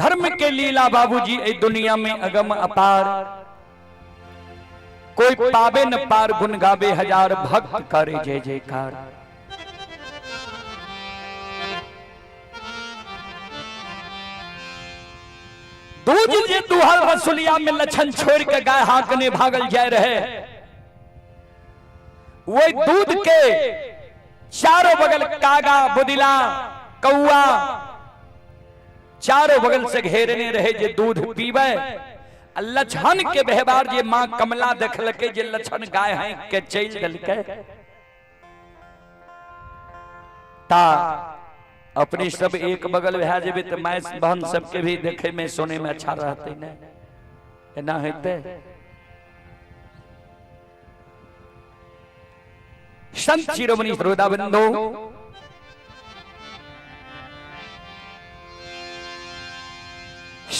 धर्म के लीला बाबूजी ए दुनिया में अगम अपार कोई पावे न पार गुन गावे हजार भक्त करे जय जयकार दूज जे दुहल वसुलिया में लछन छोड़ के गाय हाकने भागल जाए रहे वो दूध के चारों बगल कागा बुदिला कौआ चारों बगल से घेरने रहे जे दूध पीवे लछन के व्यवहार जे मां कमला देखल के जे लछन गाय है के चल गल के ता अपनी सब एक बगल भे जेबे त माय बहन सबके भी देखे में सुने में अच्छा रहते न एना हेते संत शिरोमणि श्रोताबिंदो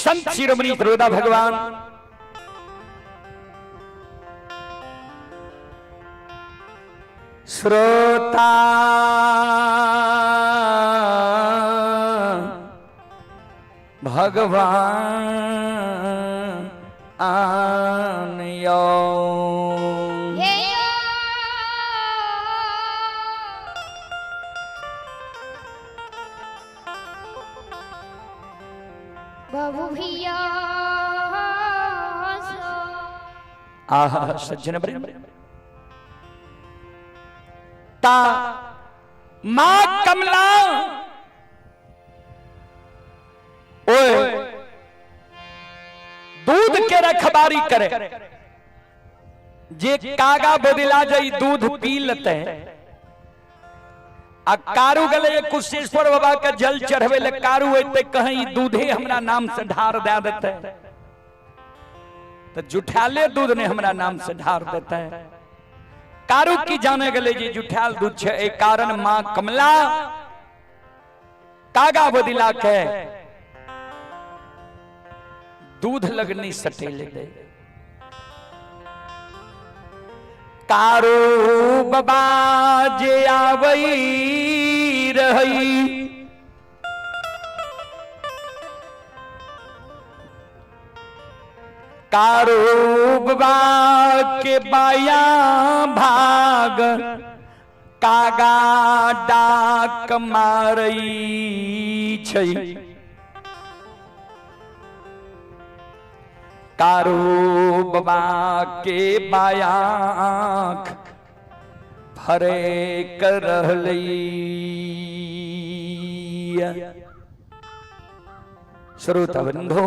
संत शिरोमणि श्रोता भगवान श्रोता भगवान आनयो आहा सज्जन ता मां कमला ओए दूध के रखबारी करे जे कागा बदिला जाई दूध पी लेते आ कारू गले कुशेश्वर बाबा के जल चढ़वे ले कारू अते कहीं दूधे हमरा नाम से ढार दे देते तो जुठाले दूध ने हमरा नाम से ढार देता है कारू की जाने गले जी जुठाल दूध छे ए कारण मां कमला कागा बदिला के दूध लगनी सटेले दे कारू बाबा जे आवई रही कारू बाबा के बाया भाग कागा डाक मारई छै कारू बाबा के बायाख फरे कर रहलई श्रोता बंधु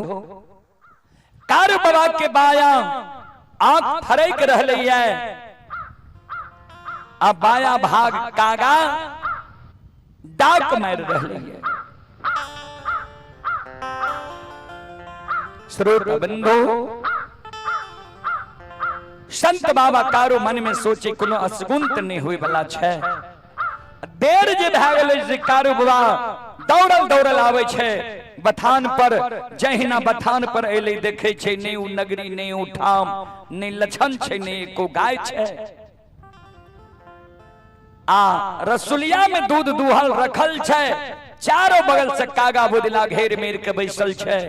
कार बाबा के बाया आंख फरेक रही है, अब बाया भाग कागा डाक मार रही है। श्रोता बंधु संत बाबा कारो मन में सोचे कोनो असगुंत नहीं हुई वाला छे। देर जे भए गेलै से कारो बाबा दौड़ल दौड़ल आवे छे बथान पर। जहिना बथान पर एले देखे छे नहीं उ नगरी नहीं उ ठाम नहीं लछन छे नहीं को गाय छे। आ रसुलिया में दूध दुहल रखल छे, चारों बगल से कागा बुदला घेर मेर के बैसल छे।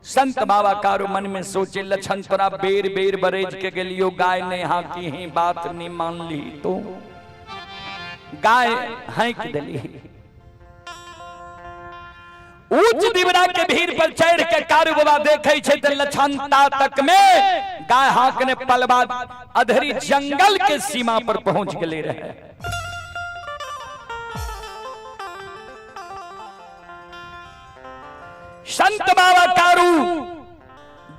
संत बाबा कारो मन में सोचे लछन तोरा बेर बेर बरेज के गेलियो, गाय ने हाँ की ही बात नहीं मान ली तो गाय हैंक दिली। ऊंच दिवरा के भीड़ पर चढ़ के कारू बाबा देखे छे त लछनता तक में गाय हांकने पलवा अधरी जंगल के सीमा पर पहुंच गए रहे। संत बाबा कारू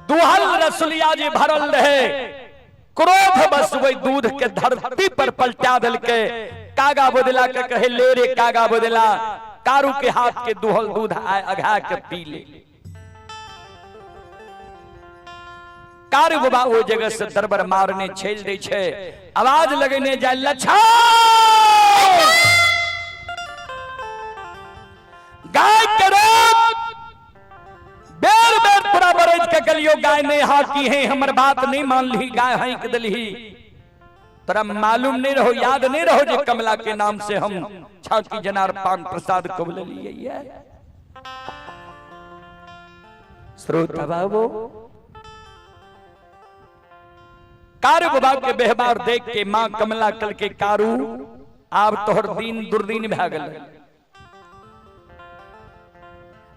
दुहल रसुलिया जे भरल रहे, क्रोध बस वही दूध के धरती पर पलटा दिल के कागा बदला के कहे ले रे कागा बदला। कारू के हाथ के दुहल दूध अघा के पी ले। कारू बाबा वो जगह से दरबार मारने छेल दे छे, आवाज लगने जाए लछा गाय करो बेर बेर पूरा बरेज के गलियो गाय ने हाँ की है हमर बात नहीं मान ली, गाय हैंक दिली। तोरा मालूम नहीं रहो याद नहीं रहो जे कमला के नाम से हम छाकी जनार पान प्रसाद कबूल लिए। श्रोता बाबू कारू बाबा के व्यवहार देख के मां कमला कल के कारू आप तोहर दिन दुर्दीन भए गेल।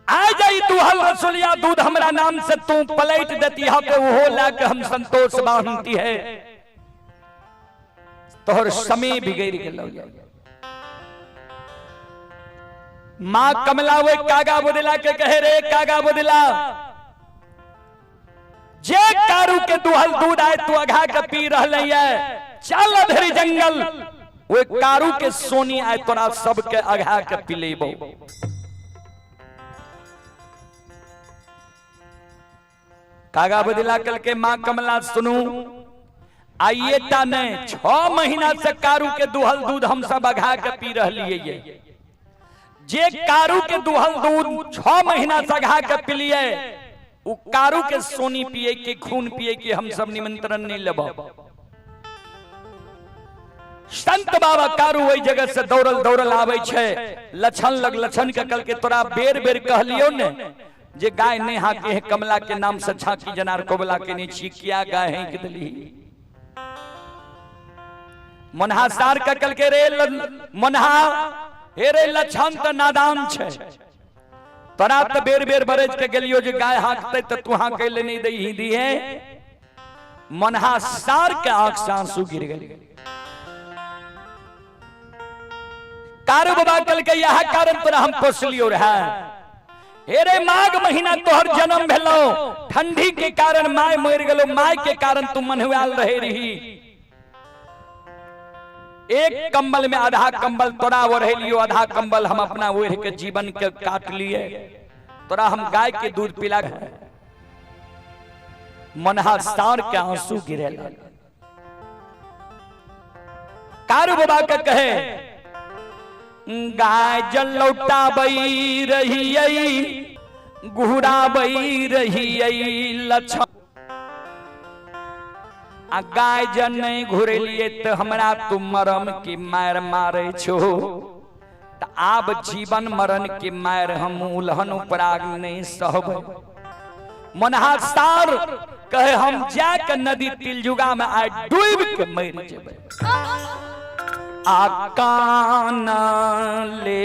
आ जाई तू हल रसुलिया दूध हमरा नाम से तू पलट देती हा के वो लाके हम संतोष बांधती है। तोहर समय बिगड़ गेलो। मां कमला वो कागा बदला के कहे रे कागा बदला जे कारू के दुहल दूध आए तू अघा के पी रहले है, चल अधरी जंगल वो कारू के सोनी आए तोरा सबके अघा के पी लेबो। कागा बदला कल के मां कमला सुनू आइए ता ने 6 महीना से कारू के दुहल दूध हम सब अघा के पी रहलिए ये। जे कारू के दुहल दूध 6 महीना से अघा के पी लिए उ कारू के सोनी पिए के खून पिए के हम सब निमंत्रण नहीं लेबो। संत बाबा कारू वही जगह से दौड़ल दौड़ल आवे छे। लछन लग लछन के कल के तोरा बेर बेर कहलियो ने जे गाय ने हाके है कमला के नाम से छाकी जनार कोबला के ने छिकिया गाय है कितली। मनहा सार का कल के रे मनहा हे रे लछन त नादान छे, तोरा त बेर बेर बरेज के गेलियो जे गाय हाकते त तू हाके ले नहीं दई ही दी है। मनहा सार के आंख से आंसू गिर गए। कारू बाबा कल के यह कारण पर हम पोसलियो रहा। हेरे माघ महीना तोहर जन्म भेलो, ठंडी के कारण माय मर गेलो, माय के कारण तू मनहुआल रहे रही। एक कंबल में आधा कंबल तोरा ओढ़ लियो, आधा कंबल हम अपना ओढ़ के जीवन के काट लिए। तोरा हम गाय के दूध पिला मनहा सार के आंसू गिरे। कारू बाबा के कहे गाय जल लौटा बई रही गुहरा बई रही लछन। आ गाय जन नहीं घुरे लिए तो हमरा तू मरम की मार मारे छो। तो आब जीवन मरण के मार हम उल्हन उपराग नहीं सहब। मनहा सार कहे हम जाके नदी तिलजुगा में आए डूब के मर जेबे। आकान ले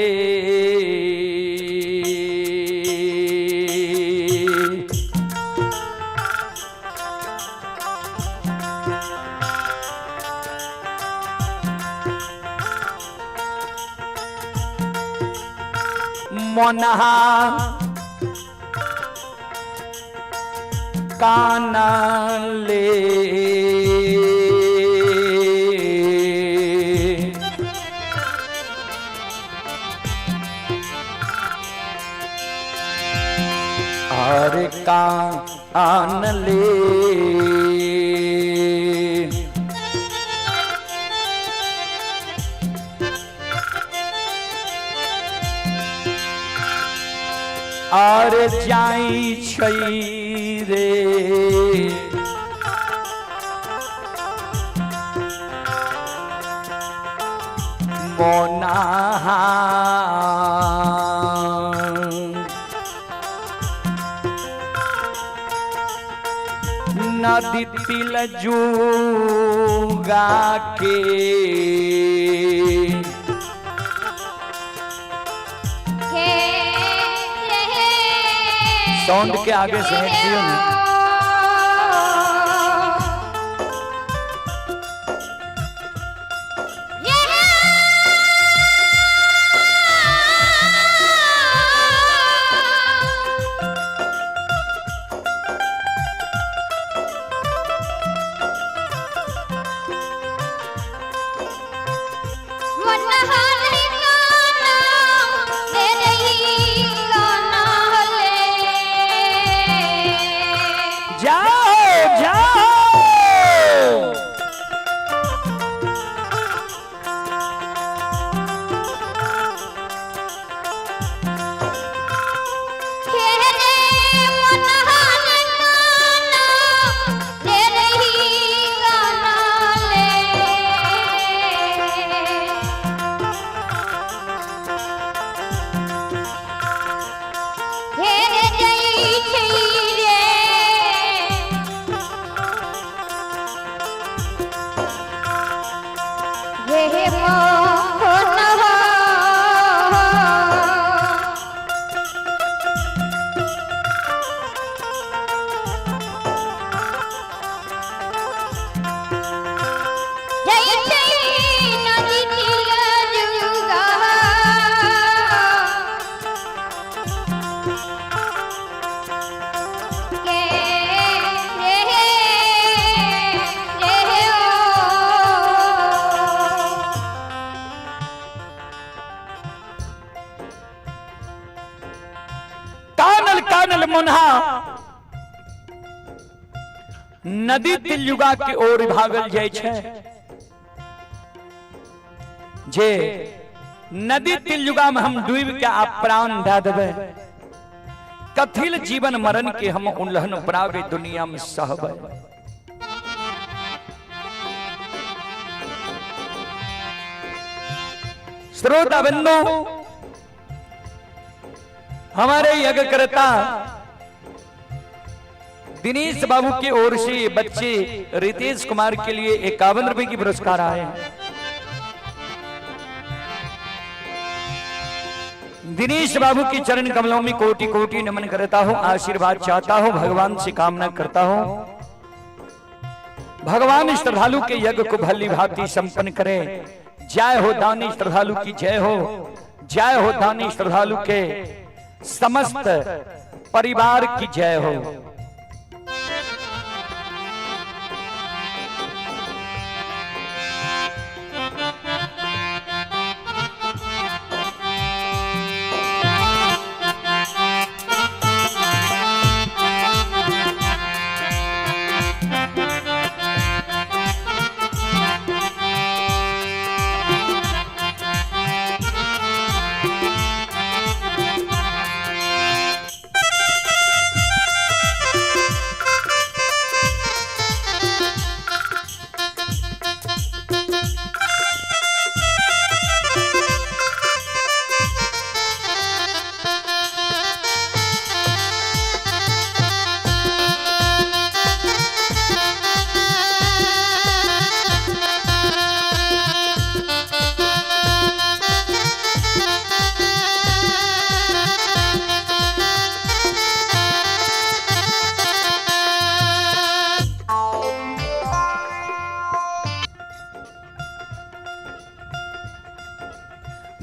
मनहा काना ले और कान ले और जाई छई रे मोना नदी तिल जुगा के साउंड के आगे से हट दियो ना। नदी तिलयुगा के ओर भागल जाय छै जे नदी तिलयुगा में हम डूब के आप प्राण दे देबे कथिल जीवन मरण के हम उल्लहन प्रागे दुनिया में सहबे। श्रोता बंधु हमारे यज्ञ करता दिनेश बाबू की ओर से बच्चे रितेश कुमार के लिए 51 रुपए की पुरस्कार आए हैं। दिनेश बाबू की चरण कमलों में कोटि कोटि नमन करता हूं, आशीर्वाद चाहता हूं, भगवान से कामना करता हूं भगवान श्रद्धालु के यज्ञ को भली भांति संपन्न करे। जय हो दानी श्रद्धालु की जय हो, जय हो दानी श्रद्धालु के समस्त परिवार की जय हो।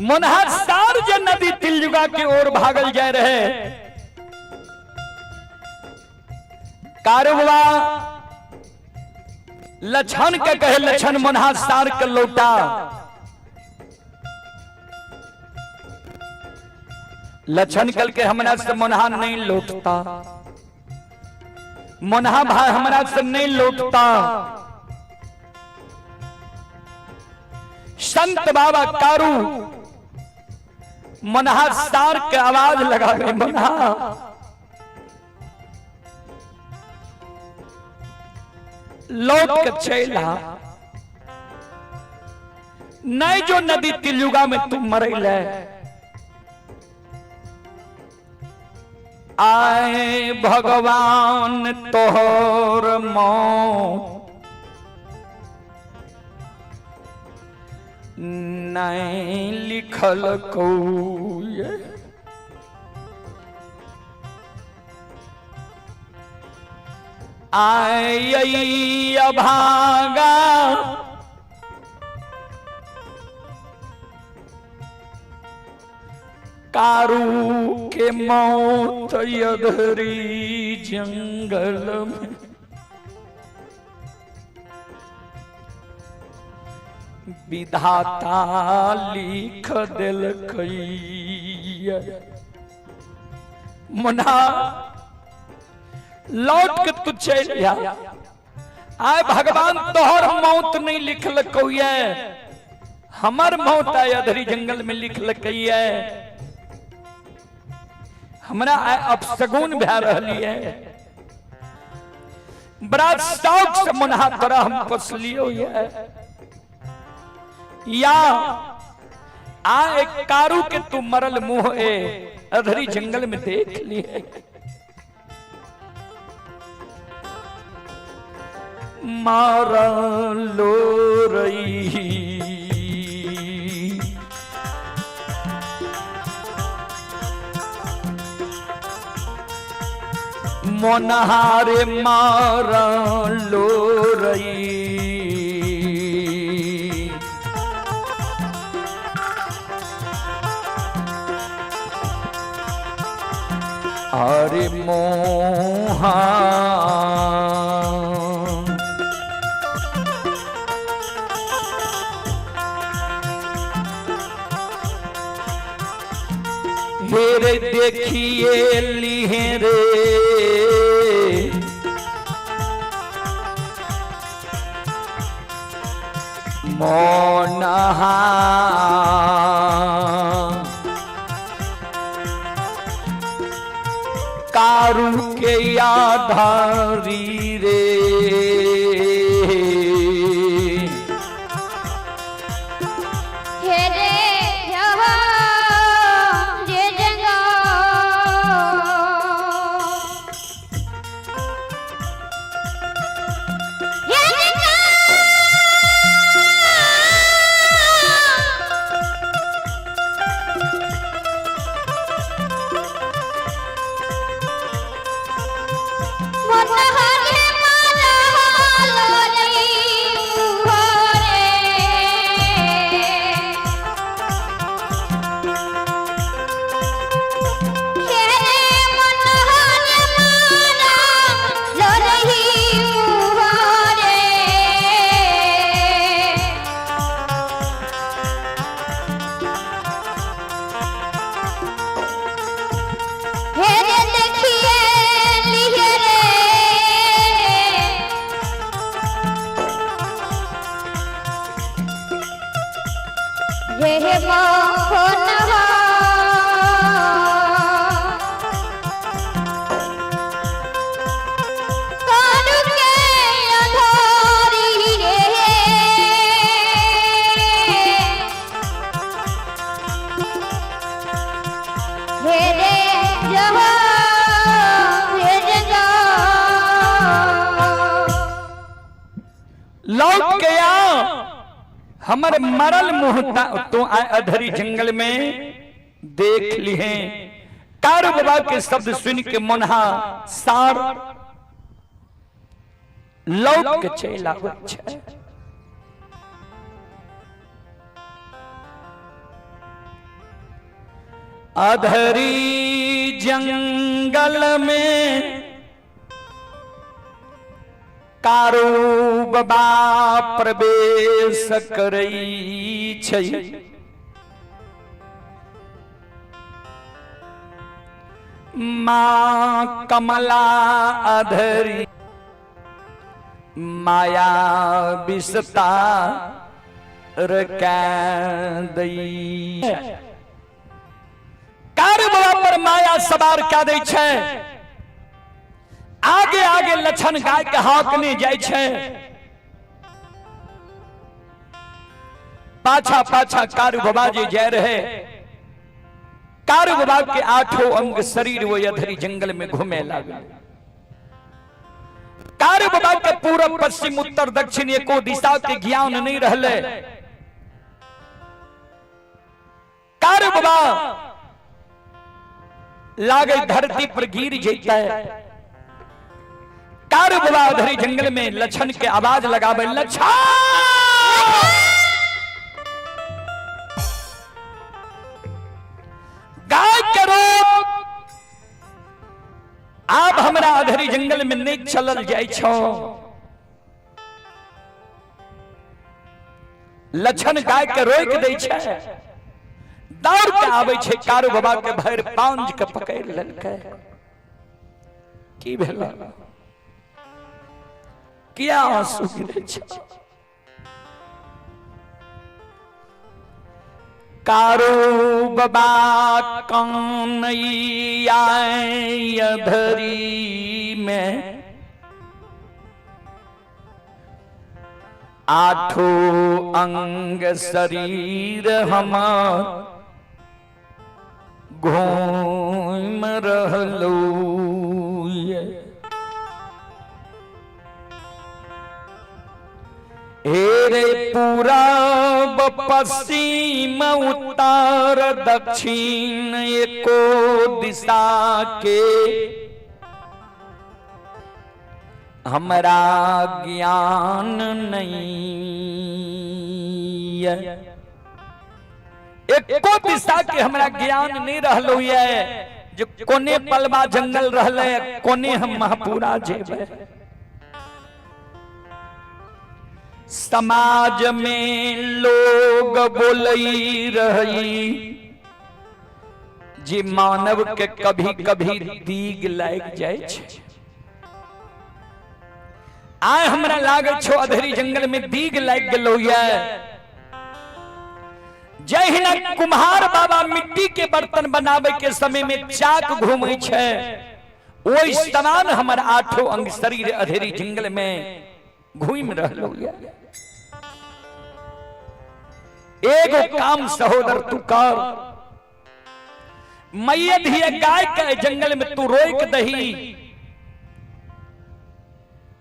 मनहर सार जे नदी तिलयुगा की ओर भागल जाए रहे कारुबा लछन के कहे लछन मोनहा सार के लौटा। लछन कल के हमरा से मोनहा नहीं लौटता, मोनहा भाई हमरा से नहीं लौटता। संत बाबा कारू मोनहा सार के आवाज लगा रहे, मोनहा लौट के चला नहीं जो नदी तिलयुगा में तुम मरैल। आए भगवान तोहर मौत नहीं लिखल कोई। आए अभागा कारू के मौत अधरी जंगल में। विधाता लिख दिल मुन्ना लौट के तू चल आए भगवान तोहर मौत नहीं लिखल कोई हमर मौत आए अधरी जंगल में लिखल है। हमरा अपसगुन भै रही है, बड़ा शौक से मुन्हा तोरा हम पोसलियो या आ एक कारू के तू मरल मुंह अधरी जंगल में देख लिए। मारा लो रही मोनहारे मारा लो रही। अरे मोहा हेरे देखिए लिहेरे मोनहा कारू के आधारी रे। लौट गया हमर मरल मुहता तो अधरी जंगल में देख लिए। कारू बाबा के शब्द सुन के मुन्हा सार लौट के चला। अधरी जंगल में कारो बाबा प्रवेश करई छै, माँ कमला अधरी माया विस्तार दई। कारो बाबा पर माया सवार क्या दै छै, आगे आगे लछन गाय के हाकने जाय छै, पाछा पाछा कारू बाबा जी जाय रहे। कारू बाबा के 8 अंग शरीर वो अधरी जंगल में घूमे लगे। कारू बाबा के पूरब पश्चिम उत्तर दक्षिण एको दिशा के ज्ञान नहीं रहले। कारू बाबा लागे धरती पर गिर जाता है। कारू बाबा अधरी जंगल में लछन के आवाज लगावे, लछन गाय करो, आप हमरा अधरी जंगल में नहीं चलल जाय छो। लछन गाय के रोक दै छै, दौड़ के आवे छै। कारू बाबा के भैर पांज के पकड़ लेलकै। की भेला, क्या आंसू गिरे छै? कारू बाबा कन्हैया अधरी में 8 अंग शरीर हमार घूम रहलो। हेरे पूरब पश्चिम उत्तर दक्षिण एको दिशा के हमरा ज्ञान नहीं है। एको दिशा के हमरा ज्ञान नहीं रहलो है। जो कोने पलवा जंगल रहले, कोने हम महापुरा जेबे। समाज में लोग बोलई रही जी मानव के कभी कभी दीग लाग जाए छे। आय हमरा लागे छो अधरी जंगल में दीग लाग गेलो ये। जय हिना कुम्हार बाबा मिट्टी के बर्तन बनावे के समय में चाक घूमे छे, ओई समान हमर 8 अंग शरीर अधरी जंगल में घूम रहलो ये। एगो काम सहोदर तू कर, मैयत ही गाय के जंगल में तू रोक दही,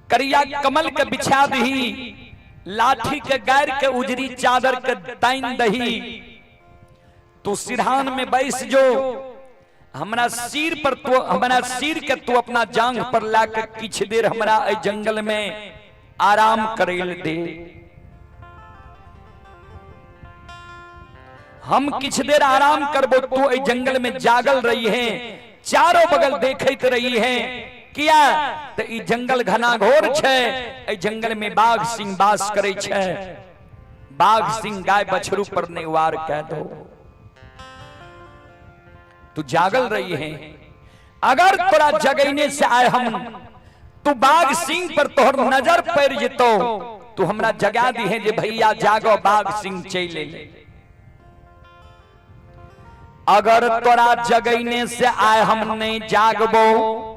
करिया कमल के बिछा दही, लाठी के गैर के उजरी चादर के ताइन दही। तू सिरहान में बैस जो, हमरा सिर पर तू, हमरा सिर के तू अपना जांग पर लाके किछ देर हमरा ए जंगल में आराम करेल दे। हम किछ देर आराम करबो, तू ए जंगल में जागल रही है, चारों बगल देखत रही है। किया तो ई जंगल घनाघोर छे, ए जंगल में बाघ सिंह वास करे छे। बाघ सिंह गाय बछरू पर ने वार कह दो। तू जागल रही है, अगर तोरा जगैने से आए हम, तू बाघ सिंह पर तोहर नजर पड़ जेतो, तू हमरा जगा दी है जे भैया जागो, बाघ सिंह चले। अगर तोरा जगैने से आए हम नहीं जागबो,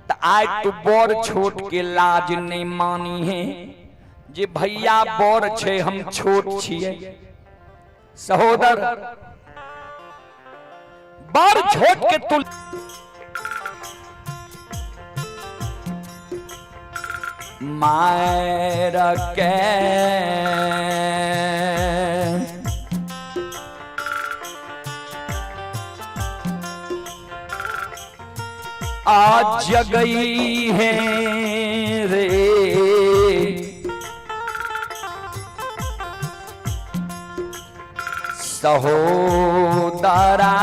तो आय तू बोर छोट के लाज नहीं मानी है जे भैया बोर छे, हम छोट छिए। सहोदर बोर छोट के तू मायर के आज जगई है रे, सहोदरा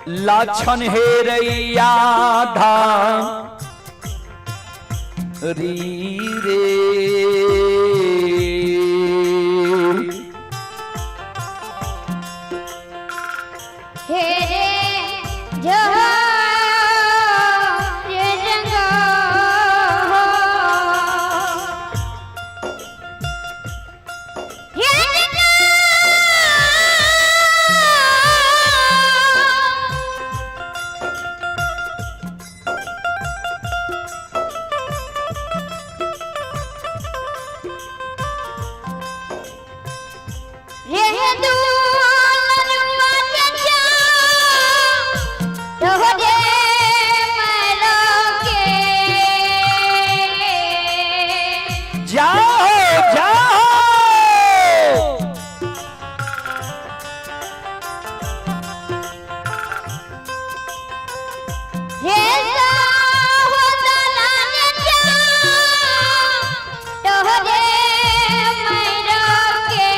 लाछन हे रैया री रे हे रे जहाँ रे जंगा हे जंगा रे दुआलवा जंगा रहो दे मैलो के जाओ जाओ हे साहो दलाल जा रहो दे मैलो के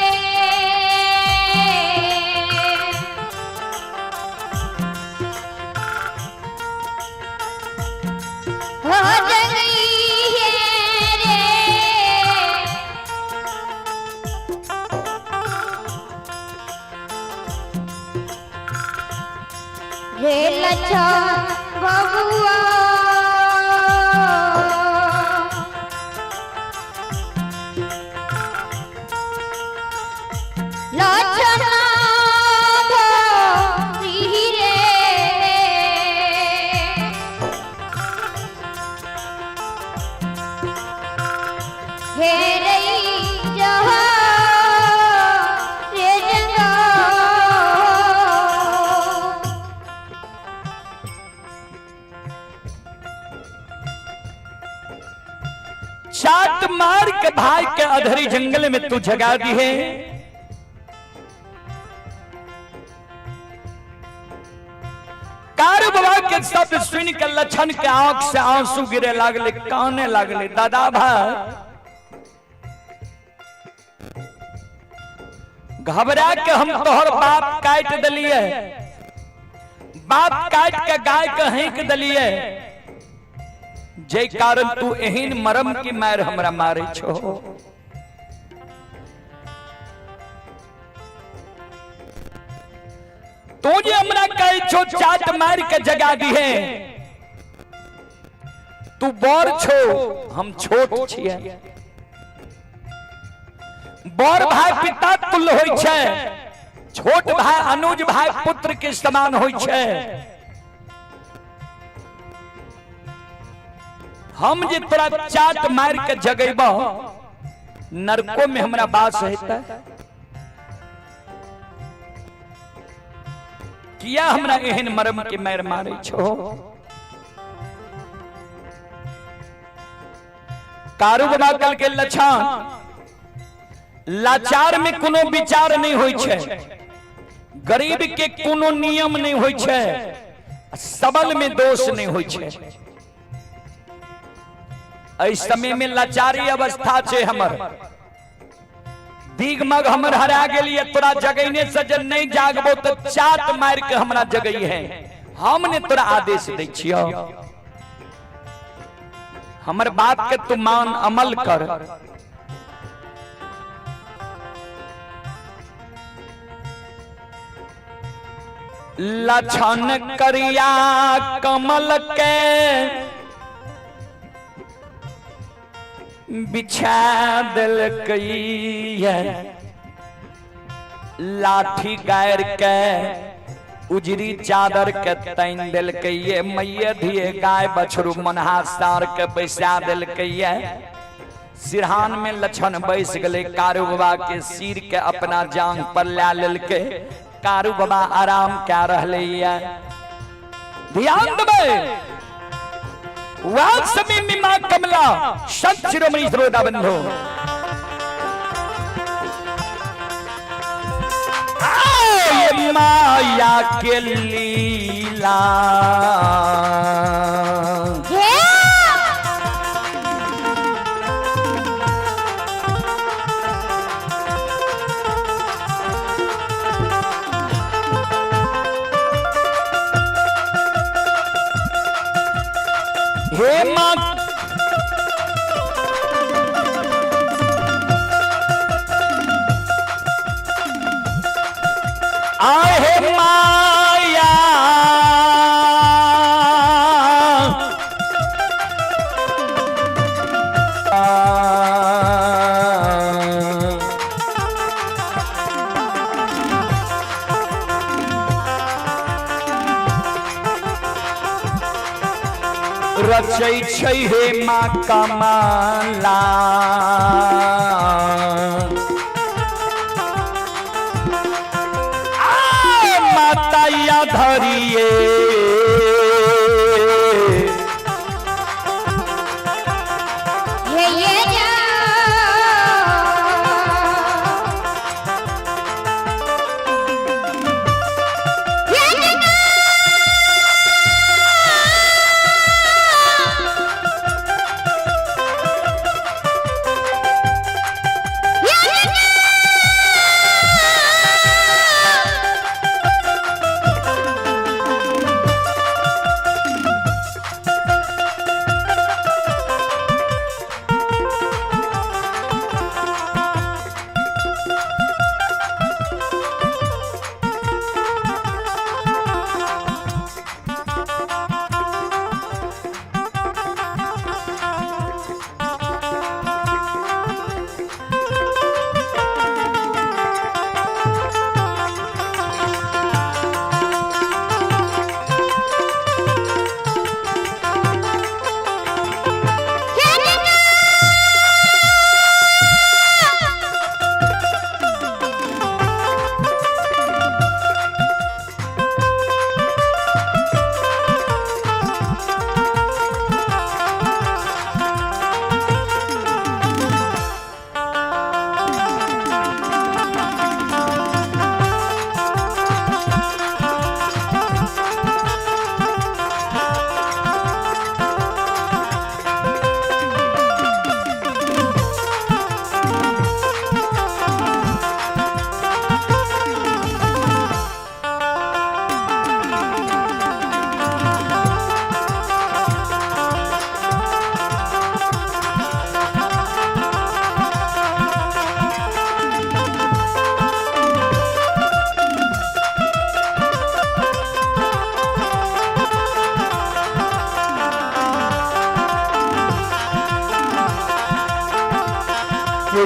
हो जगी है रे रे लच्छा बबुआ लच्छना भरी रे हे रई जहाँ रे जंगा चाट मार के भाई के अधरी जंगल में तू जगा दी है। कारू बाबा के शब्द सुन के लछन के आंख से आंसू गिरे लागले, काने लागले। दादा भाई घबरा के हम तोहर बाप काट दलिए, बाप काट के गाय के हेंक दलिए, जय कारण तू एहन मरम की मार हमरा मारे छो। तू जे हमरा कहे छो चाट मार के जगा दी है, तू बड़ छो हम छोट छिए। बड़ भाई पिता तुल्य होय छै, छोट भाई अनुज भाई पुत्र के समान होय छै। हम जे तोरा चाट मार के जगेबो नरको में हमरा बास हेता। किया हमरा एहन मरम के मार मारे छो। कारू बाबा कल के लछन लाचार में कोनो विचार नहीं होय छै, गरीब के कोनो नियम नहीं होय छै, सबल में दोष नहीं होय छै। इस समय में लाचारी अवस्था छे हमर, दिगमग हमर हरा गेलिए। तोरा जगैने से जब नहीं जागबो तो चाट मार के हमरा जगई है। हमने तोरा आदेश दै छियो, हमर बात के तू मान अमल कर। लछन करिया कमल के बिछा दिलकई है, लाठी गायर के उजरी चादर के तैन दिलकई है। मैये धिये गाय बछरू मनहा सार के बैसा दिलकई है। सिरहान में लछन बैस गले, कारू बाबा के सिर के अपना जांग पर ला लेलके। कारू बाबा आराम क्या रहले है। ध्यान देबे वाद समय में मां कमला संत शिरोमणि श्रोता बंधु ये माया के लीला हे माँ आहे माया रचै छै हे माँ कमला माता धरिए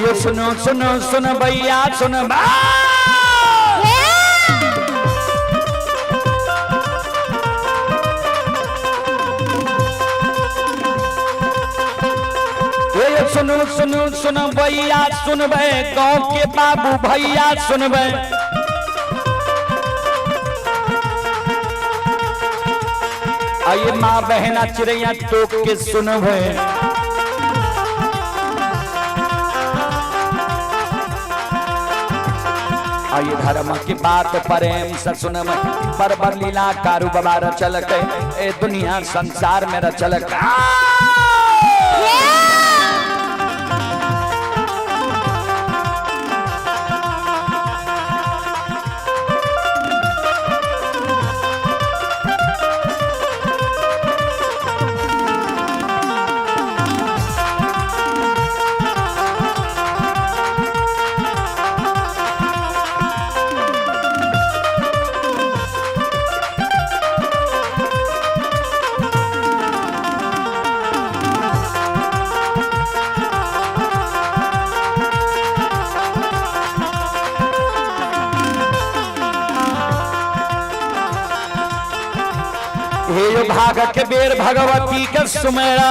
ये सुनो सुनो सुन भैया सुन ये सुनो सुनो सुन भैया सुनबे गाँव के बाबू भैया सुनबे आइए माँ बहना चिड़ैया टोक के सुनबे आइए धर्म की बात प्रेम से सुन पर लीला कारू बाबा रचल के ए दुनिया संसार में रचल हे भाग के बेर भगवती के सुमेरा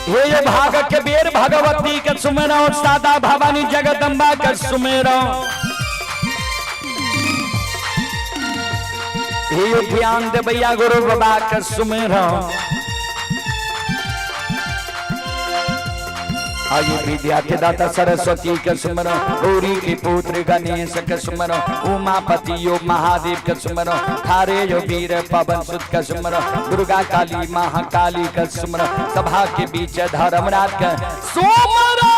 हे भाग के बेर भगवती के सुमेरा सादा भवानी जगदम्बा के सुमेरा हे ध्यान दे भैया गुरु बाबा के सुमेरा आइए विद्या के दाता सरस्वती के सुमरो गौरी के पुत्र गणेश के सुमरो उमापति योग महादेव के सुमरो थारे जो वीर पवन सुत के सुमरो दुर्गा काली महाकाली के सुमरो सभा के बीच धर्मराज के सुमरो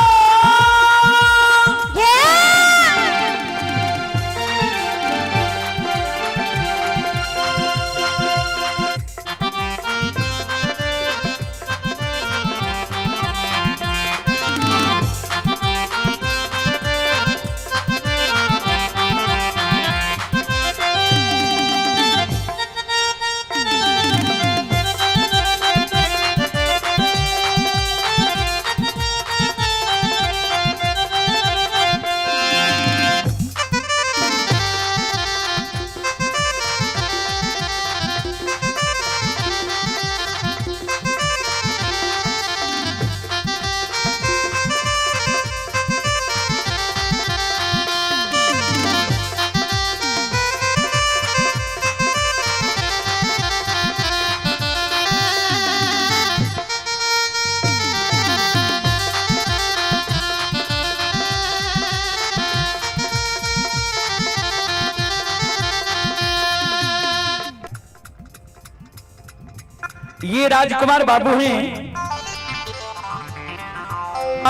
ये राजकुमार बाबू हैं,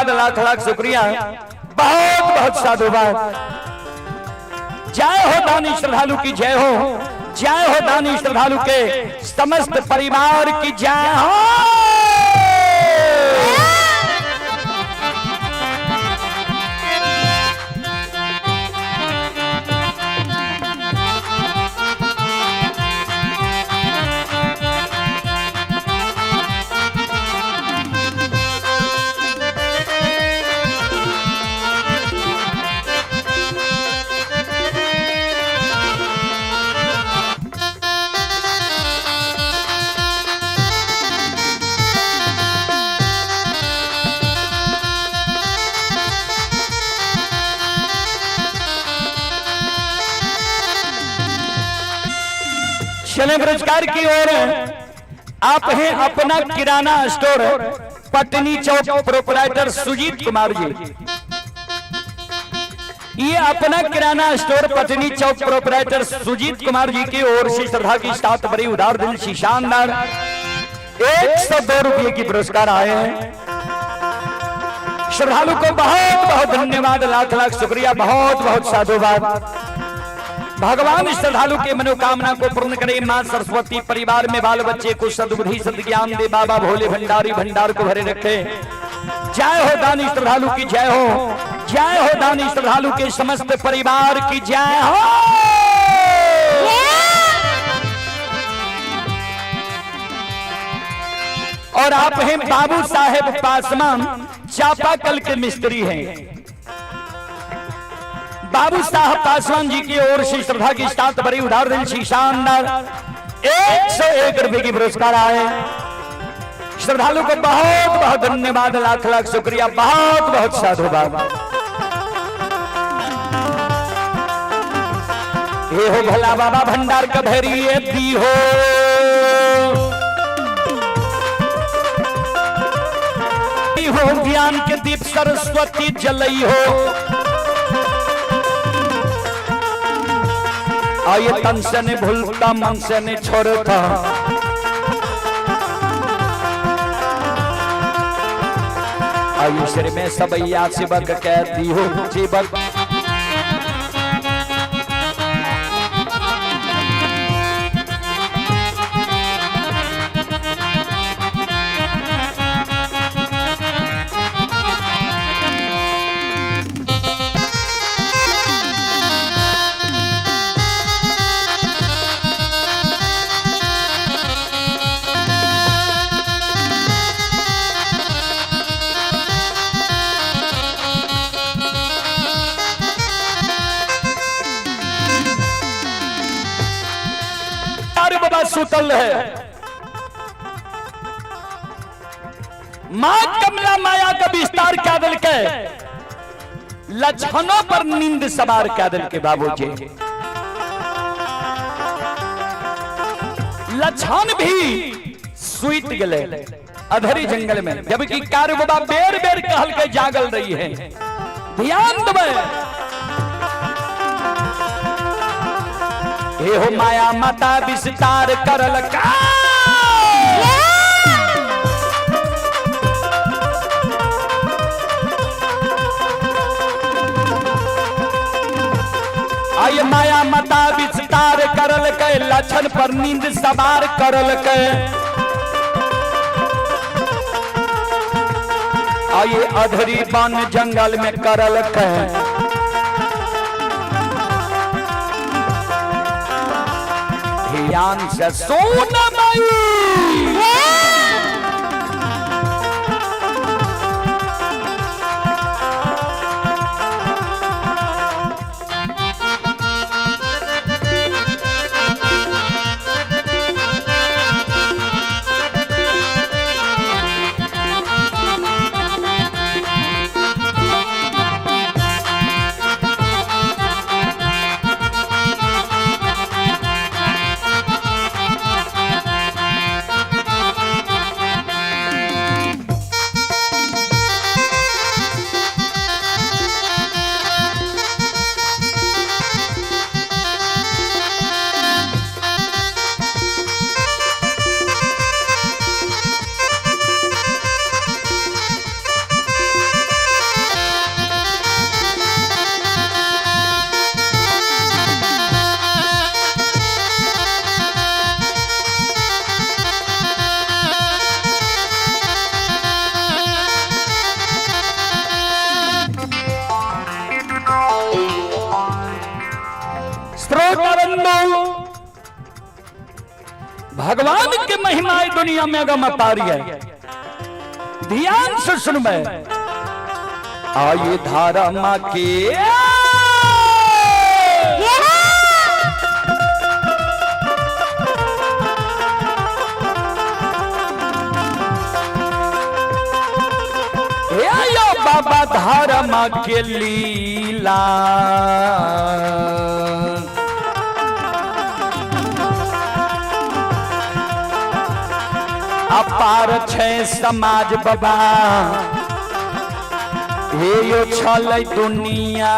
लाख लाख शुक्रिया, बहुत बहुत साधुवाद। जय हो दानी श्रद्धालु की जय हो, जय हो दानी श्रद्धालु के समस्त परिवार की जय हो। चले पुरस्कार की ओर। आप हैं अपना किराना स्टोर पटनी चौक प्रोपराइटर सुजीत कुमार जी। ये अपना किराना स्टोर पटनी चौक प्रोपराइटर सुजीत कुमार जी की ओर से श्रद्धा की 7 बड़ी उदार दिल से शानदार 102 रुपये की पुरस्कार आए हैं। श्रद्धालु को बहुत बहुत धन्यवाद, लाख लाख शुक्रिया, बहुत बहुत साधुवाद। भगवान श्रद्धालु के मनोकामना को पूर्ण करे। मां सरस्वती परिवार में बाल बच्चे को सद्बुद्धि सद्ज्ञान दे। बाबा भोले भंडारी भंडार को भरे रखे। जय हो दानी श्रद्धालु की जय हो, जय हो दानी श्रद्धालु के समस्त परिवार की जय हो। और आप हैं बाबू साहेब पासवान, चापाकल के मिस्त्री हैं। बाबू साहब पासवान जी की ओर से श्रद्धा की 7 बड़ी उदार दिल से शानदार 101 रुपये की पुरस्कार आए। श्रद्धालु को बहुत बहुत धन्यवाद, लाख लाख शुक्रिया, बहुत बहुत साधुवाद। ये हो भला बाबा भंडार का भैरी दी हो। ज्ञान के दीप सरस्वती जलई हो। आइए तन से ने भूलता मन से ने छोड़ता। आयु सिर में सबैया शिवक कहती हो जीवक। सुतल है मां कमला माया का विस्तार क्या दिल के लक्षणों पर नींद सवार क्या दिल के बाबूजी। लक्षण भी सुइत गले अधरी जंगल में, जबकि कार बाबा बेर बेर कहल के जागल रही है। ध्यान दबे हे हो माया माता विस्तार करल का। आये माया माता विस्तार करल के लक्षण पर नींद सवार करल के। आये अधरी वन जंगल में करल के। ध्यान से सोना माई भगवान के महिमा दुनिया में अगम अपारी है। ध्यान से सुनबे, आये धारा माँ के बाबा धारा माँ के लीला अपार छे समाज बाबा हे यो छलै दुनिया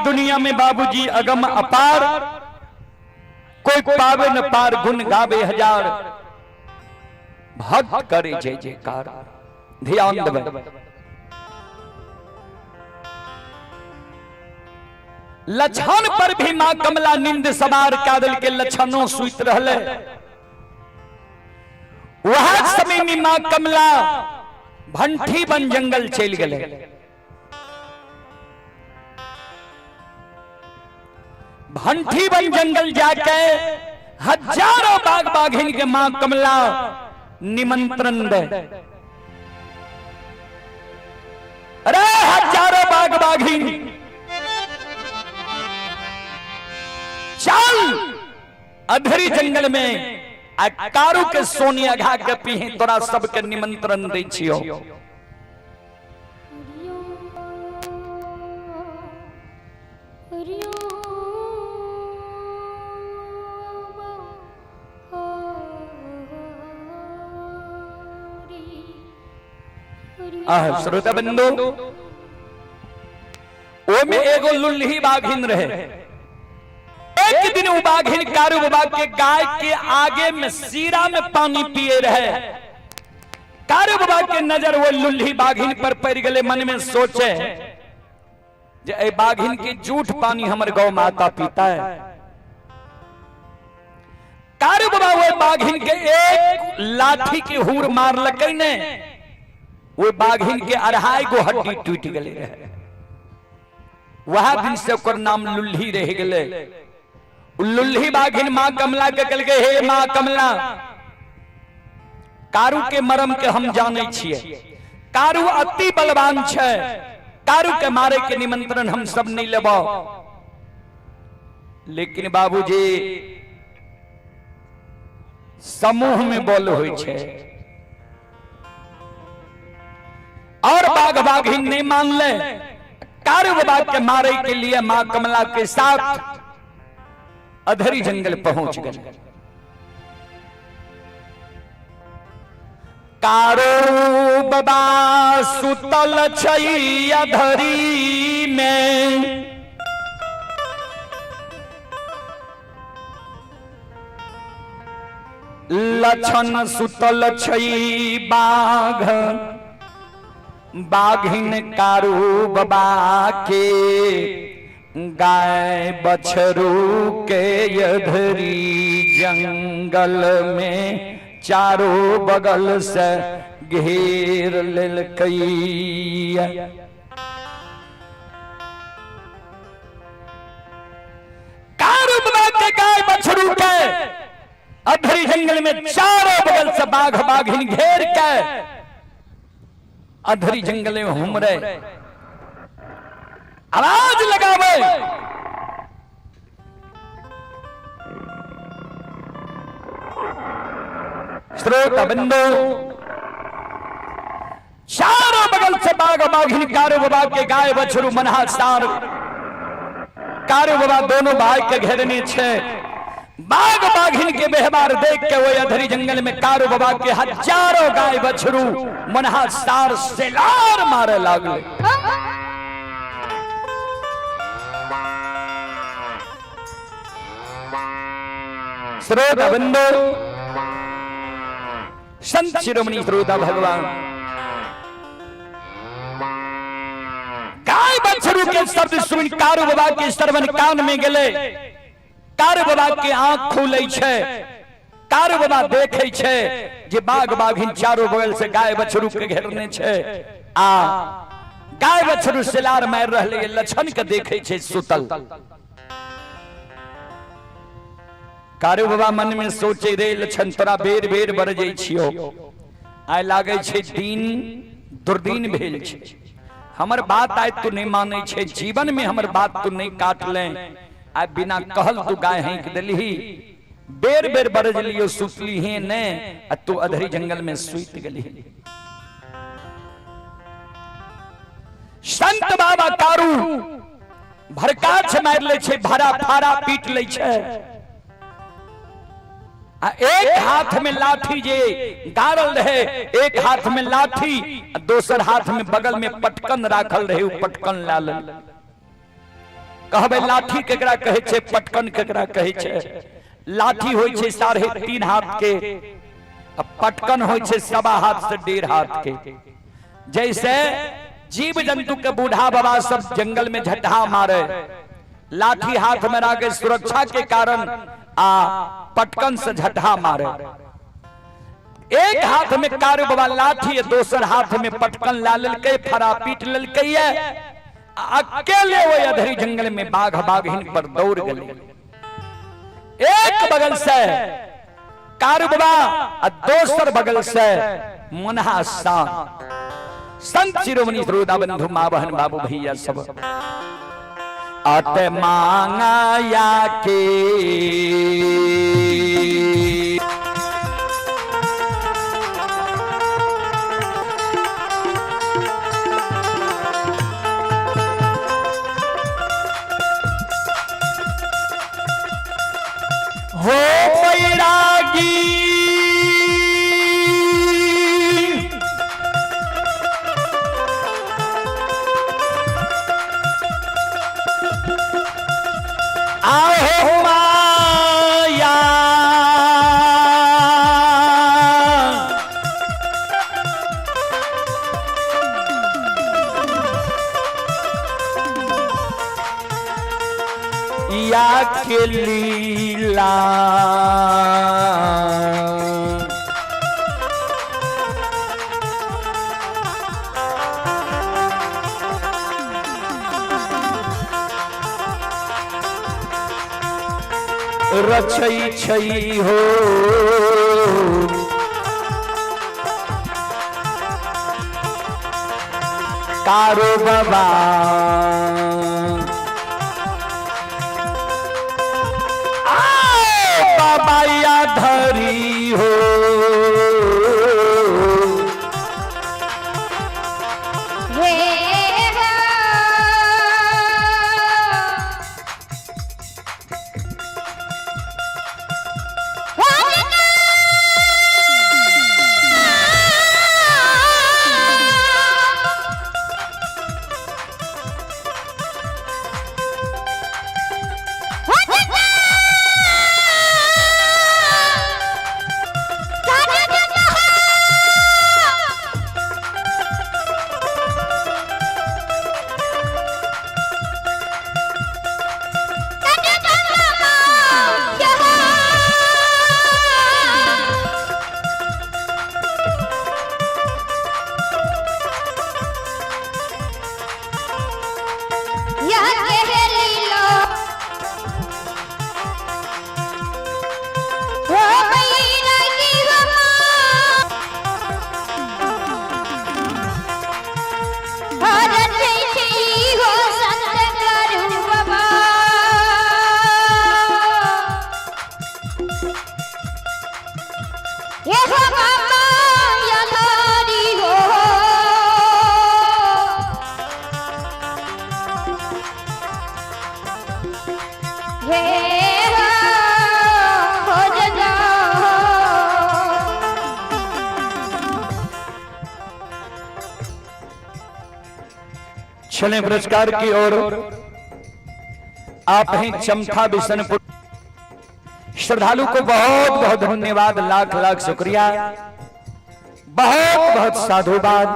दुनिया में बाबूजी अगम अपार, कोई पावे न पार, गुण गावे हजार, भक्त करे जय जयकार। ध्यान देवे, लछन पर भी मां कमला निंद सवार कादल के लछनों सुइत रहले। वह समय में मां कमला भंठी बन जंगल चल गए। भंठी बन जंगल जाके हजारों बाघ बाघिन के मां कमला निमंत्रण दे। अरे हजारों बाघ बाघिन चल अधरी जंगल में कारू के सोनिया घा के पीही, तोरा सबके निमंत्रण दै छियो। श्रोता बंधु, ओ में एगो लुल्ही बाघिन रहे। एक दिन वो बाघिन कारू बाबा के गाय के आगे में सीरा में पानी पिए रहे। कारू बाबा के नजर वो लुल्ही बाघिन पर पड़ गए। मन में सोचे जे ए बाघिन के झूठ पानी हमर गौ माता पीता है। कारू बाबा वो बाघिन के एक लाठी के हूर मार लगे ने, वो बाघिन के 2.5 गो हड्डी टूट गए रहे। वह दिन से ओकर नाम लुल्ही रह गए। लुल्ही बाघिन मां कमला के कल गए, हे मां कमला, कारू के मरम के हम जाने छिए। कारू अति बलवान छे, कारू के मारे के निमंत्रण हम सब नहीं लेबो। लेकिन बाबूजी समूह में बोल होई छे और बाघ बाघिन नहीं मान ले। कारू बाबा के मारे के लिए मां कमला के साथ अधरी जंगल पहुंच गए। कारू बाबा सुतल छई अधरी में, लछन सुतल छई बाघ बाघिन कारू बाबा के, गाय बछरू के अधरी जंगल में चारों बगल से घेर लेलकैया। कारू बाबा के गाय बछरू के अधरी जंगल में चारों बगल से बाघ बाघिन घेर के अधरी जंगल में घूम रहे, आवाज लगावे। श्रोता बिंदु, चारों बगल से बाघ बाघिन कारो बाबा के गाय बछरू मनहा सार कारो बाबा दोनों भाई के घेरने छे। बाघ बाघिन के व्यवहार देख के वो अधरी जंगल में कारो बाबा के हजारों गाय बछरू मनहा सार सेलार मारे लागले। श्रोता बिंदु, संत शिरोमणि श्रोता भगवान गाय बछरू के शब्द सुन कारू बाबा के श्रवण कान में गेले। कारू बाबा के आंख खुले छे। कारू बाबा देखे छे जे बाघ बाघिन चारों बगल से गाय बछरू के घेरने छे। आ गाय बछरू सिलार मार रहले लक्षण के देखे छे सुतल। कारू बाबा मन में सोचे रे लक्षण तोरा बेर बेर बरजै छियो। आय लागे छे दिन दुर्दिन भेल छे। हमर बात आय तू नहीं माने छे। जीवन में हमर बात तू नहीं काट ले। आय बिना कहल तू गाय हैंक देली। बेर बेर बरज लियो सुतली है ने आ तू अधरी जंगल में सुत गेली। संत बाबा कारू भरकाछ मार ले छे, भरा फारा पीट ले छे। एक हाथ में लाठी जे गाड़ल रहे, एक हाथ में लाठी, दोसर हाथ में बगल में पटकन राखल रहे। पटकन लाल कहबे लाठी केकरा कहे छे, पटकन केकरा कहे छे। लाठी होय छे 3.5 हाथ के, पटकन होय छे 1.25 हाथ से 1.5 हाथ के। जैसे जीव जंतु के बूढ़ा बाबा सब जंगल में झटहा मारे, लाठी हाथ में राखे सुरक्षा के कारण, आ पटकन से झटहा मारे। एक हाथ में कारू बाबा लाठी, दोसर हाथ में पटकन ला ललके, फरा पीट ललके। अकेले वो अधरी जंगल में बाघ बाघिन पर दौड़ गए। एक बगल से कारू बाबा, दोसर बगल से मनहा सार। संत शिरोमणि श्रोता बंधु मां बहन बाबू भैया सब अत मांगाया के हो बैरागी आओ माया या के लीला रचई छई हो कारो बाबा बाबा या धरी हो चले पुरस्कार की ओर। आप हैं चमथा बिशनपुर। श्रद्धालु को बहुत बहुत धन्यवाद, लाख लाख शुक्रिया, बहुत बहुत साधुवाद।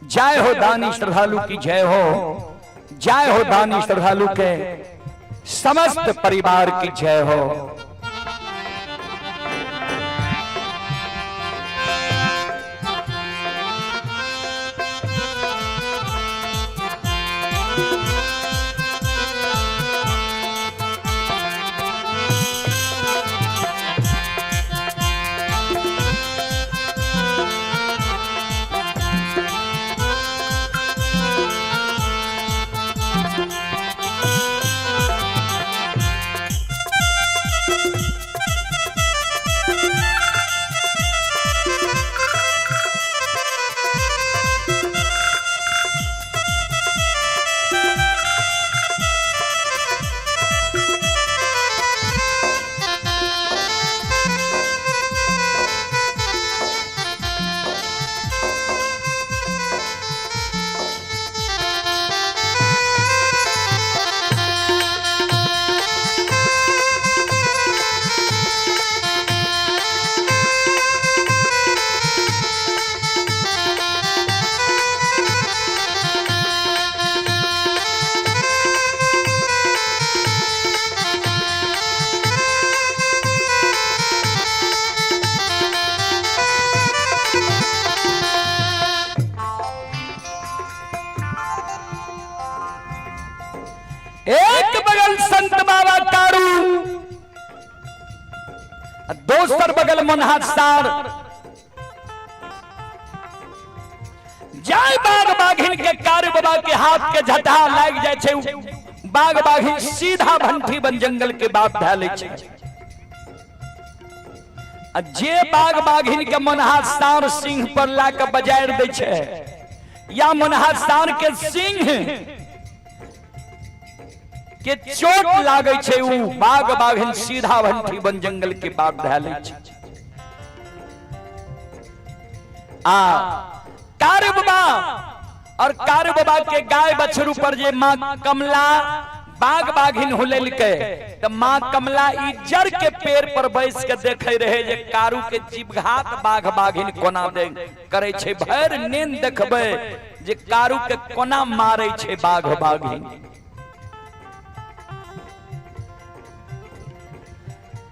जय हो दानी श्रद्धालु की जय हो, जय हो दानी श्रद्धालु के समस्त परिवार की जय हो। एक बगल संत बाबा कारू, दोसर बगल मनहार सार। जाय बाग बाघिन के कारू बाबा के हाथ के झटा लाग जाय छे, बाग बाघिन सीधा भंठी बन जंगल के बाप ढाले छे। जे बाग बाघिन के मनहार सार सिंह पर ला के बजायर दे छे, या मनहार सार के सिंह के चोट लागे छे, उ बाग बाघिन सीधा भंठी बन जंगल के बाप ढाले छे। कारू बाबा और कारू बाबा के गाय बछरू पर जे माँ कमला बाग बाघिन हुलेल के, तो माँ कमला ई जर के पेड़ पर बैस के देखे रहे जे कारू के जीवघात बाघ बाघिन कोना दे करे छे। भर नींद देखबे जे कारू के कोना मारे छे बाघ बाघिन।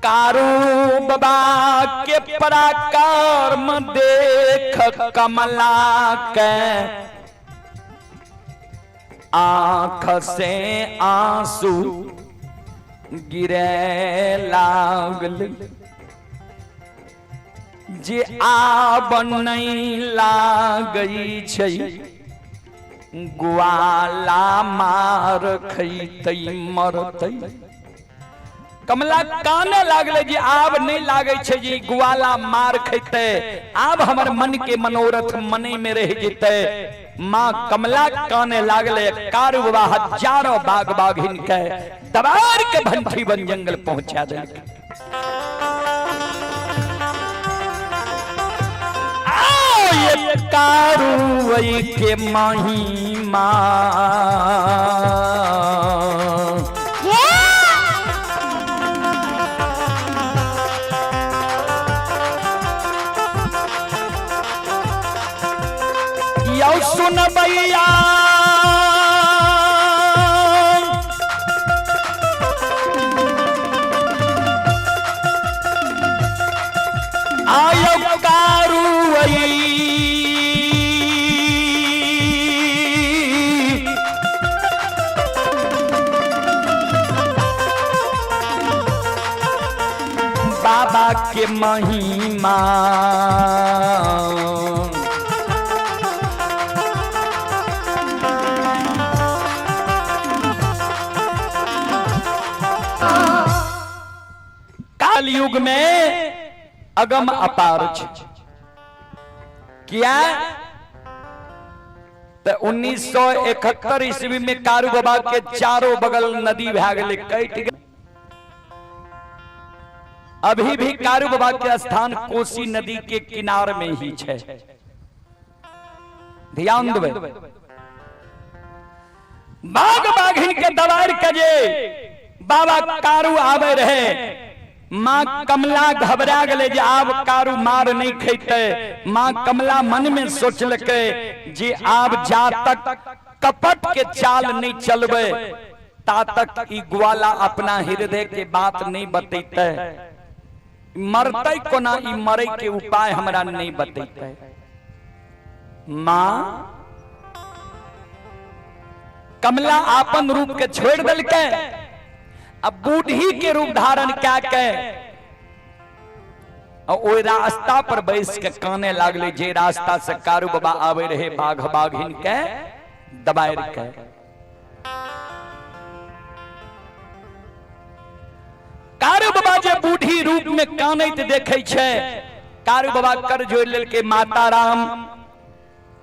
कारू बाबा के पराक्रम देख कमला के आंख से आंसू गिरे लागल। जे आब नहीं लागई छै, ग्वाला मार खैतै मरतै। कमला काने लागले जे आब नहीं लागे छे जे ग्वाला मार खैते, आब हमर मन के मनोरथ मने में रह जेते। माँ कमला काने लागले, कारू बाबा हजारों बाग बाघिन के दबार के भंठी बन जंगल पहुंचा दे। ये कारू वही के महिमा सुन भैया। आयो कारू बाबा के महिमा युग में अगम अपार किया। तो 1971 ईस्वी में कारू बाबा के चारों बगल नदी भाग गए, कट गए। अभी भी कारू बाबा के स्थान कोसी नदी के किनारे में ही है। ध्यान देवे बाघ बाघिन के दवार के जे बाबा कारू आवे रहे, माँ कमला घबरा गले जे आब कारू मार नहीं खेते। माँ कमला मन में सोचलके जे आब जा तक कपट के चाल नहीं चलबे ता तक ई ग्वाला अपना हृदय के बात नहीं बतैते। मरते कोना, ई मरे के उपाय हमरा नहीं बतैते। माँ कमला आपन रूप के छोड़ दिल के अब बूढ़ी के रूप धारण क्या के और रास्ता पर बैस के काने लागले, जे रास्ता से कारू बाबा आवे रहे बाघ बाघिन के दबाएर के। कारू बाबा जे बूढ़ी रूप में कानैत देखे छे, कारू बाबा कर जोड़ लेल के माता राम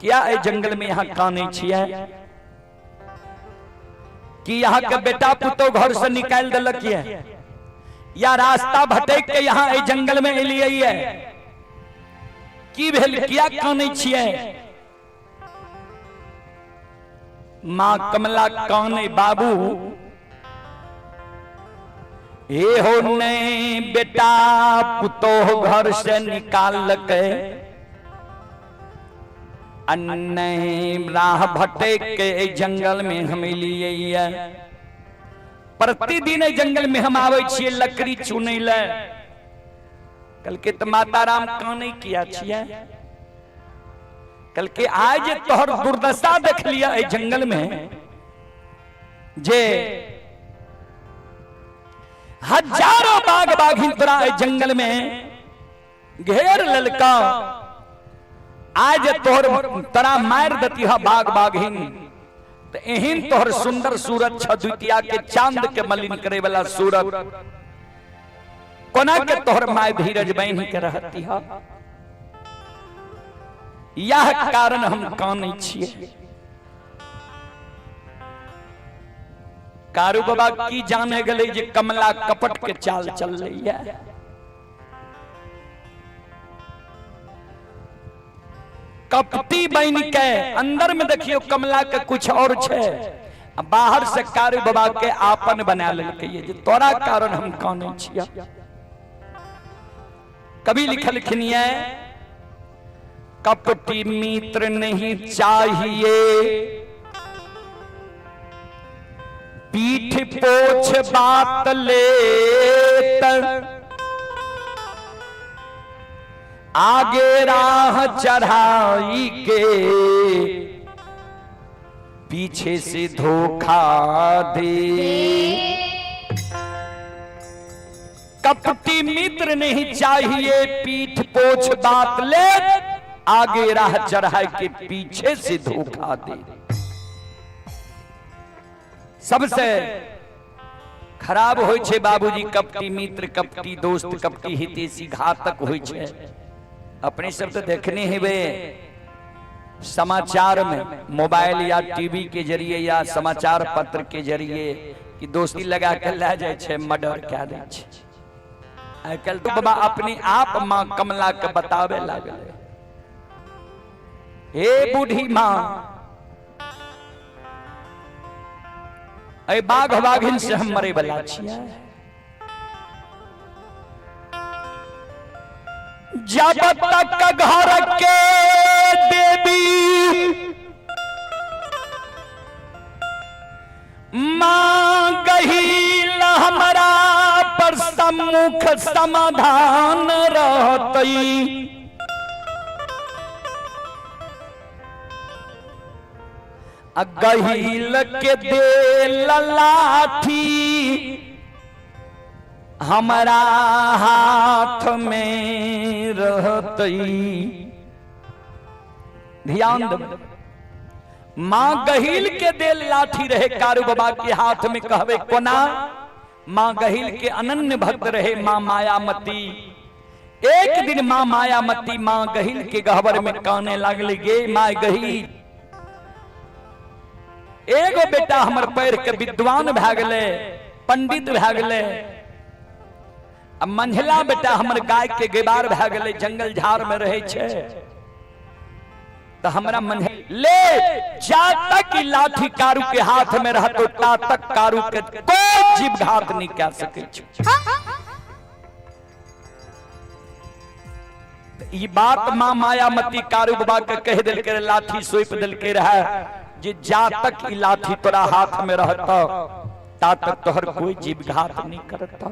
क्या ए जंगल में यहाँ काने छिए कि यहाँ के बेटा पुतो घर से निकाल दिलक या रास्ता भटक के यहाँ ए जंगल में एलिए की भेल, किया काने छिए। माँ कमला काने, बाबू ए हो ने बेटा पुतो घर से निकाल के अन्य राह भटक के जंगल में हम लिए। प्रतिदिन जंगल में हम आवे छिए लकड़ी चुनै ले। कल के तो माता राम काने किया छिए, कल के आज तोहर दुर्दशा देख लिया ए जंगल में जे हजारों बाघ बाघिन तोरा ए जंगल में घेर ललका। आज तोहर तरा मार देती है बाघ बाघिन तो एहन तोहर सुंदर सूरत छद्वितीया के चांद के मलिन करे वाला सूरत कोना के तोहर माय धीरज बहन के रहती है। यह कारण हम कानै छिए। कारू बाबा की जाने गले जे कमला कपट के चाल चल रही है। कपटी बन के अंदर में देखियो कमला के कुछ और छे, बाहर से कारू बाबा के आपन बना लेलकै जे तोरा कारण हम कानै छिया। कभी लिखलखिनिए कपटी मित्र नहीं चाहिए, पीठ पोछ बात लेत, आगे राह चढ़ाई के पीछे से धोखा दे। कपटी मित्र नहीं चाहिए, पीठ पोछ बात ले, आगे राह चढ़ाई के पीछे से धोखा दे। सबसे खराब होय छे बाबूजी कपटी मित्र, कपटी दोस्त, कपटी हितैषी, घातक होय छे। अपने सब तो देखने ही वे समाचार में मोबाइल या टीवी के जरिए या समाचार पत्र के जरिए कि दोस्ती लगा के ले जाए छे, मर्डर क्या दे छे। आजकल तो बाबा अपने आप माँ कमला के बतावे लागले, हे बूढ़ी माँ ए बाघ बाघिन से हम मरे वाला छियै। जब तक घर के देवी मां गहिल हमरा पर सम्मुख समाधान रहतई। गहिल के दे लाठी हमारा हाथ में रहतई। ध्यान दो, मां गहिल के दे लाठी रहे कारू बाबा के हाथ में, कहवे कोना मां गहिल के अनन्य भक्त रहे मां मायामती। एक दिन मां मायामती मां गहिल के गहवर में काने लागले, गे मां गहिल एगो बेटा हमर पैर के विद्वान भए गेले, पंडित भए गेले, अब मंझला बेटा हमर गाय के गेबार भए गेले, जंगल झाड़ में रहे छे, तो हमरा मंझल ले जा तक लाठी कारू के हाथ में रह तो ता तक कारू के कोई जीव घात नहीं कर सके। ये बात मां मायामती कारू बाबा के कह दिल के लाठी सोप दिल के रहा जे जा तक लाठी तोरा हाथ में रहता ता तक तोहर कोई जीव घात नहीं करता।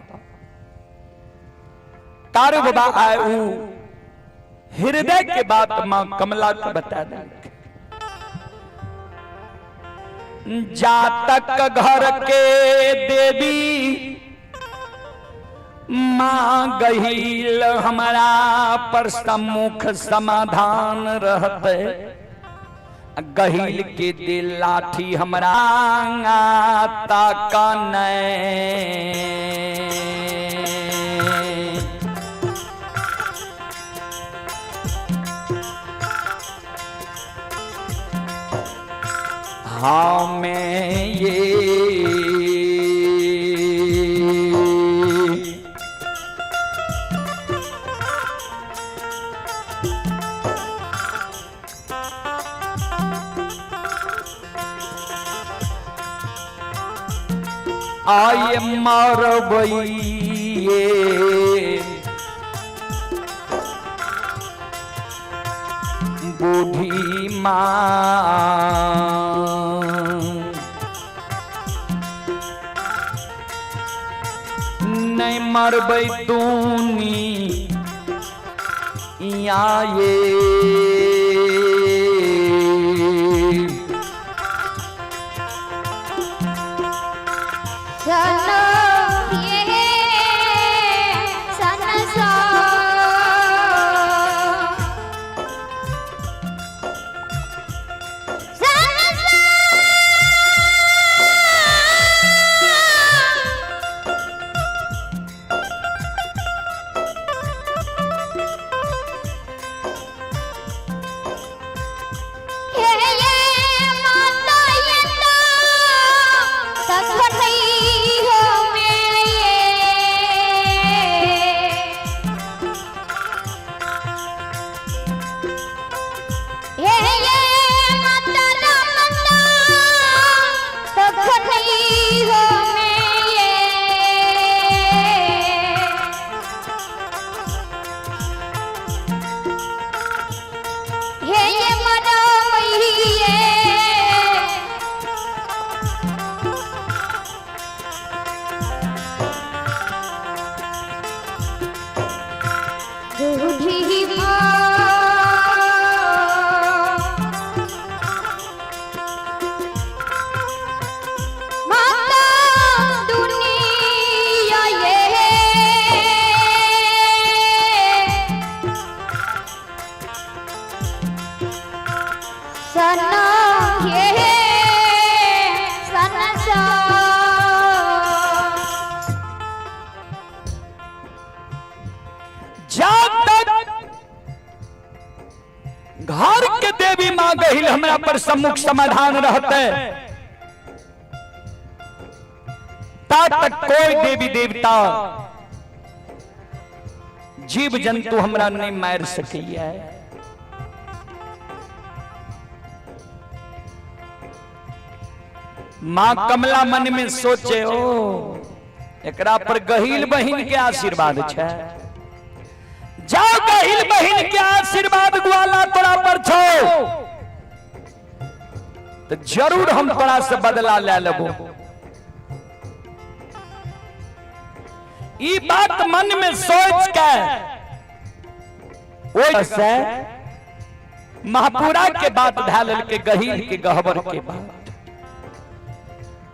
कारू बाबा आए हृदय के बात मां कमला को बता दे। जा तक घर के देवी मां गहील हमारा पर सम्मुख समाधान रहते गहील के दिल लाठी हमारा ताका हाँ मैं ये आये मरबइये बूढ़ी माँ नहीं मरबई तूनी ये घर के देवी मां गहिल हमरा पर सम्मुख समाधान रहते ता तक कोई देवी देवता जीव जंतु हमरा नहीं मार सकिए। मां कमला मन में सोचे ओ एकरा पर गहिल बहिन के आशीर्वाद छे जाओ गहिल बहिन के आशीर्वाद ग्वाला तोरा पर छो तो जरूर हम तोरा से बदला ले लेबो। ई बात मन में सोच के ओसे महापुरा के बात ढालल के गहिल के गहबर के बात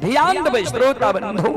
ध्यान देबै श्रोता बंधु।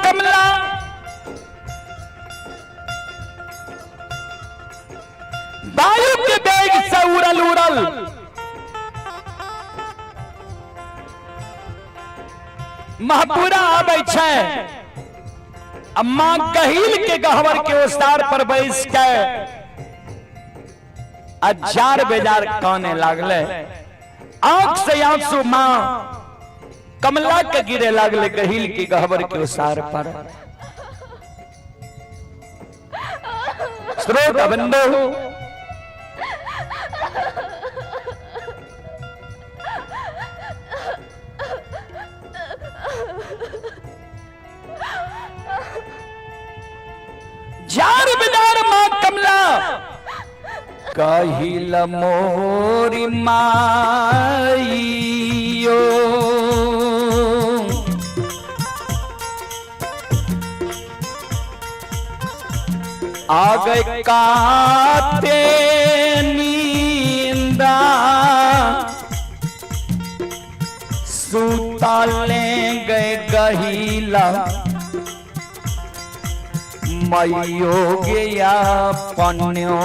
कमला वायु के वेग से उड़ल उड़ल महापुरा आबै छै। अम्मा गहील के गहवर के ओसार पर बैस के हजार बेजार काने लागले। आंख से आंसू मां कमला के गिरे लागले गहील के गहवर के ओसार पर। श्रोता बंधु जार बिजार मां कमला कहिल मोरी माइयो आ गए काते नींदा सूता ले गए गहीला मयो गया पन्यो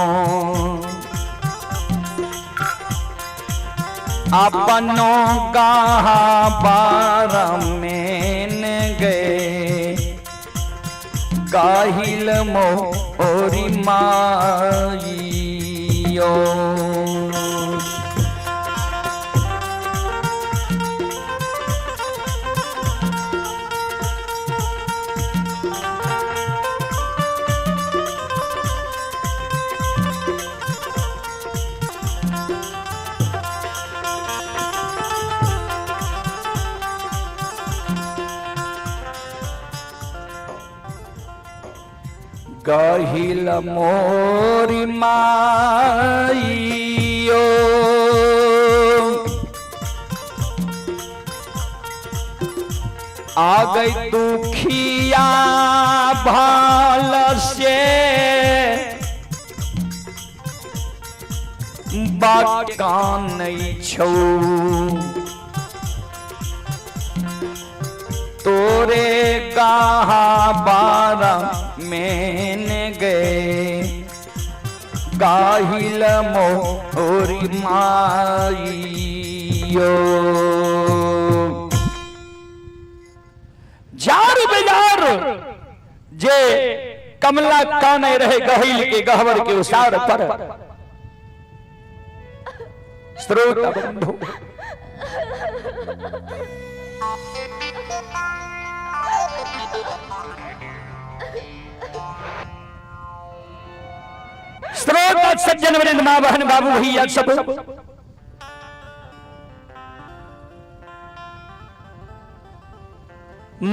अपनों कहा बार में गए काहिल मोरी माइयो। कहिल मोरी माइयो आ गई दुखिया भाल से बाकान नहीं छौ तोरे कहा बारा मैंने गए काहिल मोरी माइयो। जार बेजार जे कमला काने रहे गहील के गहवर के उसार पर। श्रोता बंधु श्रोता सज्जन वृंद मां बहन बाबू भैया सब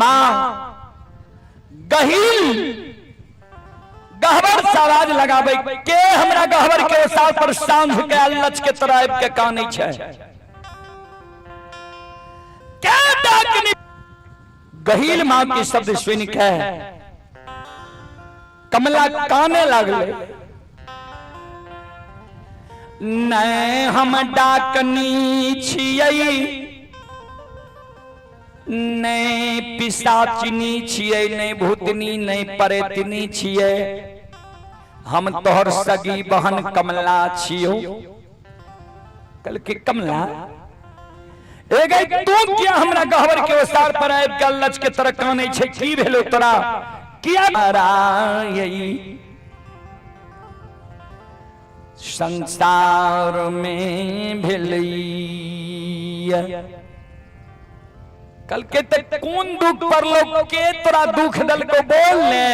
मां गहील गहवर से आवाज लगाबै के हमरा गहवर के ओसार पर सांझ के लच के तराइब के कानै छै क्या डाकनी। गहील मां के शब्द सुन के कमला काने लागले। नहीं हम डाकनी छियै नहीं पिशाचिनी छियै नहीं भूतनी नहीं परेतनी छियै हम तोहर सगी बहन कमला छियो। कल के कमला तू क्या हमरा गहवर के ओसार पर आबि के लच के तरह कानै छै की भेलो तोरा किया राई संसार में भेलैया। कल के तक कौन दुख पड़लो के तोरा दुख दल को बोल ले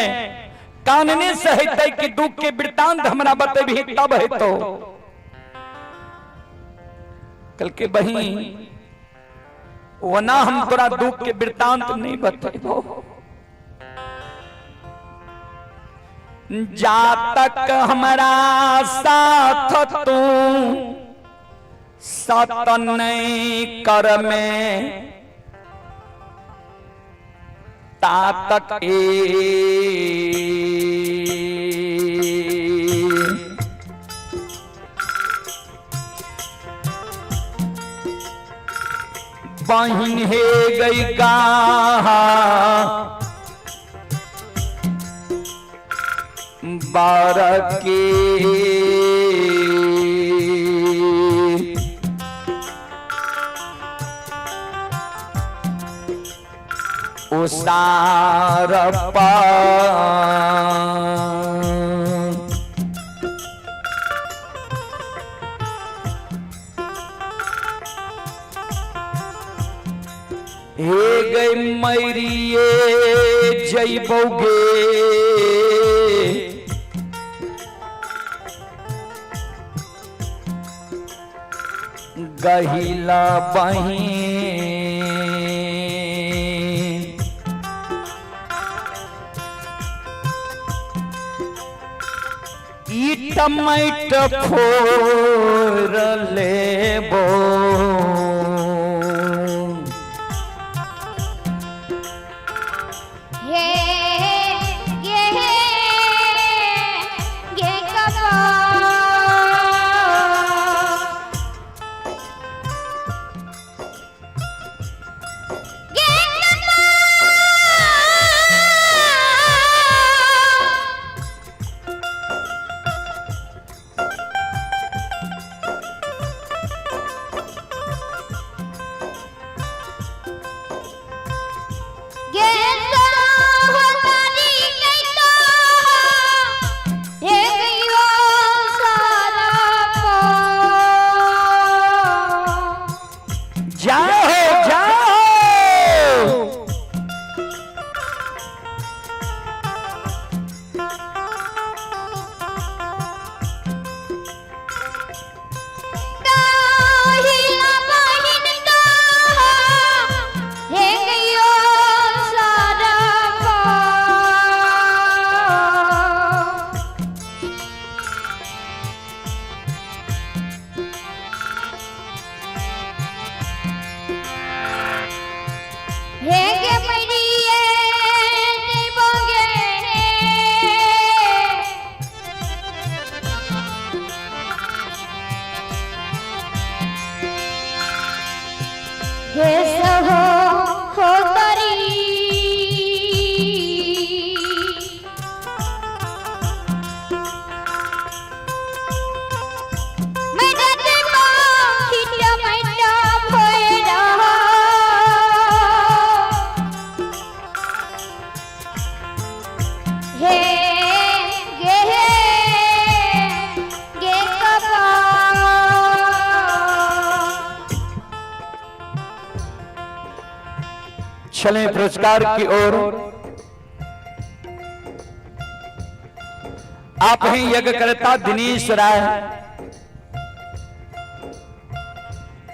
कानने से हेतै कि दुख के वृतांत हमरा बतेबही तब हेतो। कल के बहिन वना हम तोरा दुख के वृतांत नहीं बतेबो। जा तक हमारा साथ तू सत नहीं कर में ता तक बहिन हे गई गा बार के उसार हे गई मैरिए जैबोगे गहिला बहिन ई टमाट फोर लेबो चलें पुरस्कार की ओर। आप हैं यज्ञकर्ता दिनेश राय।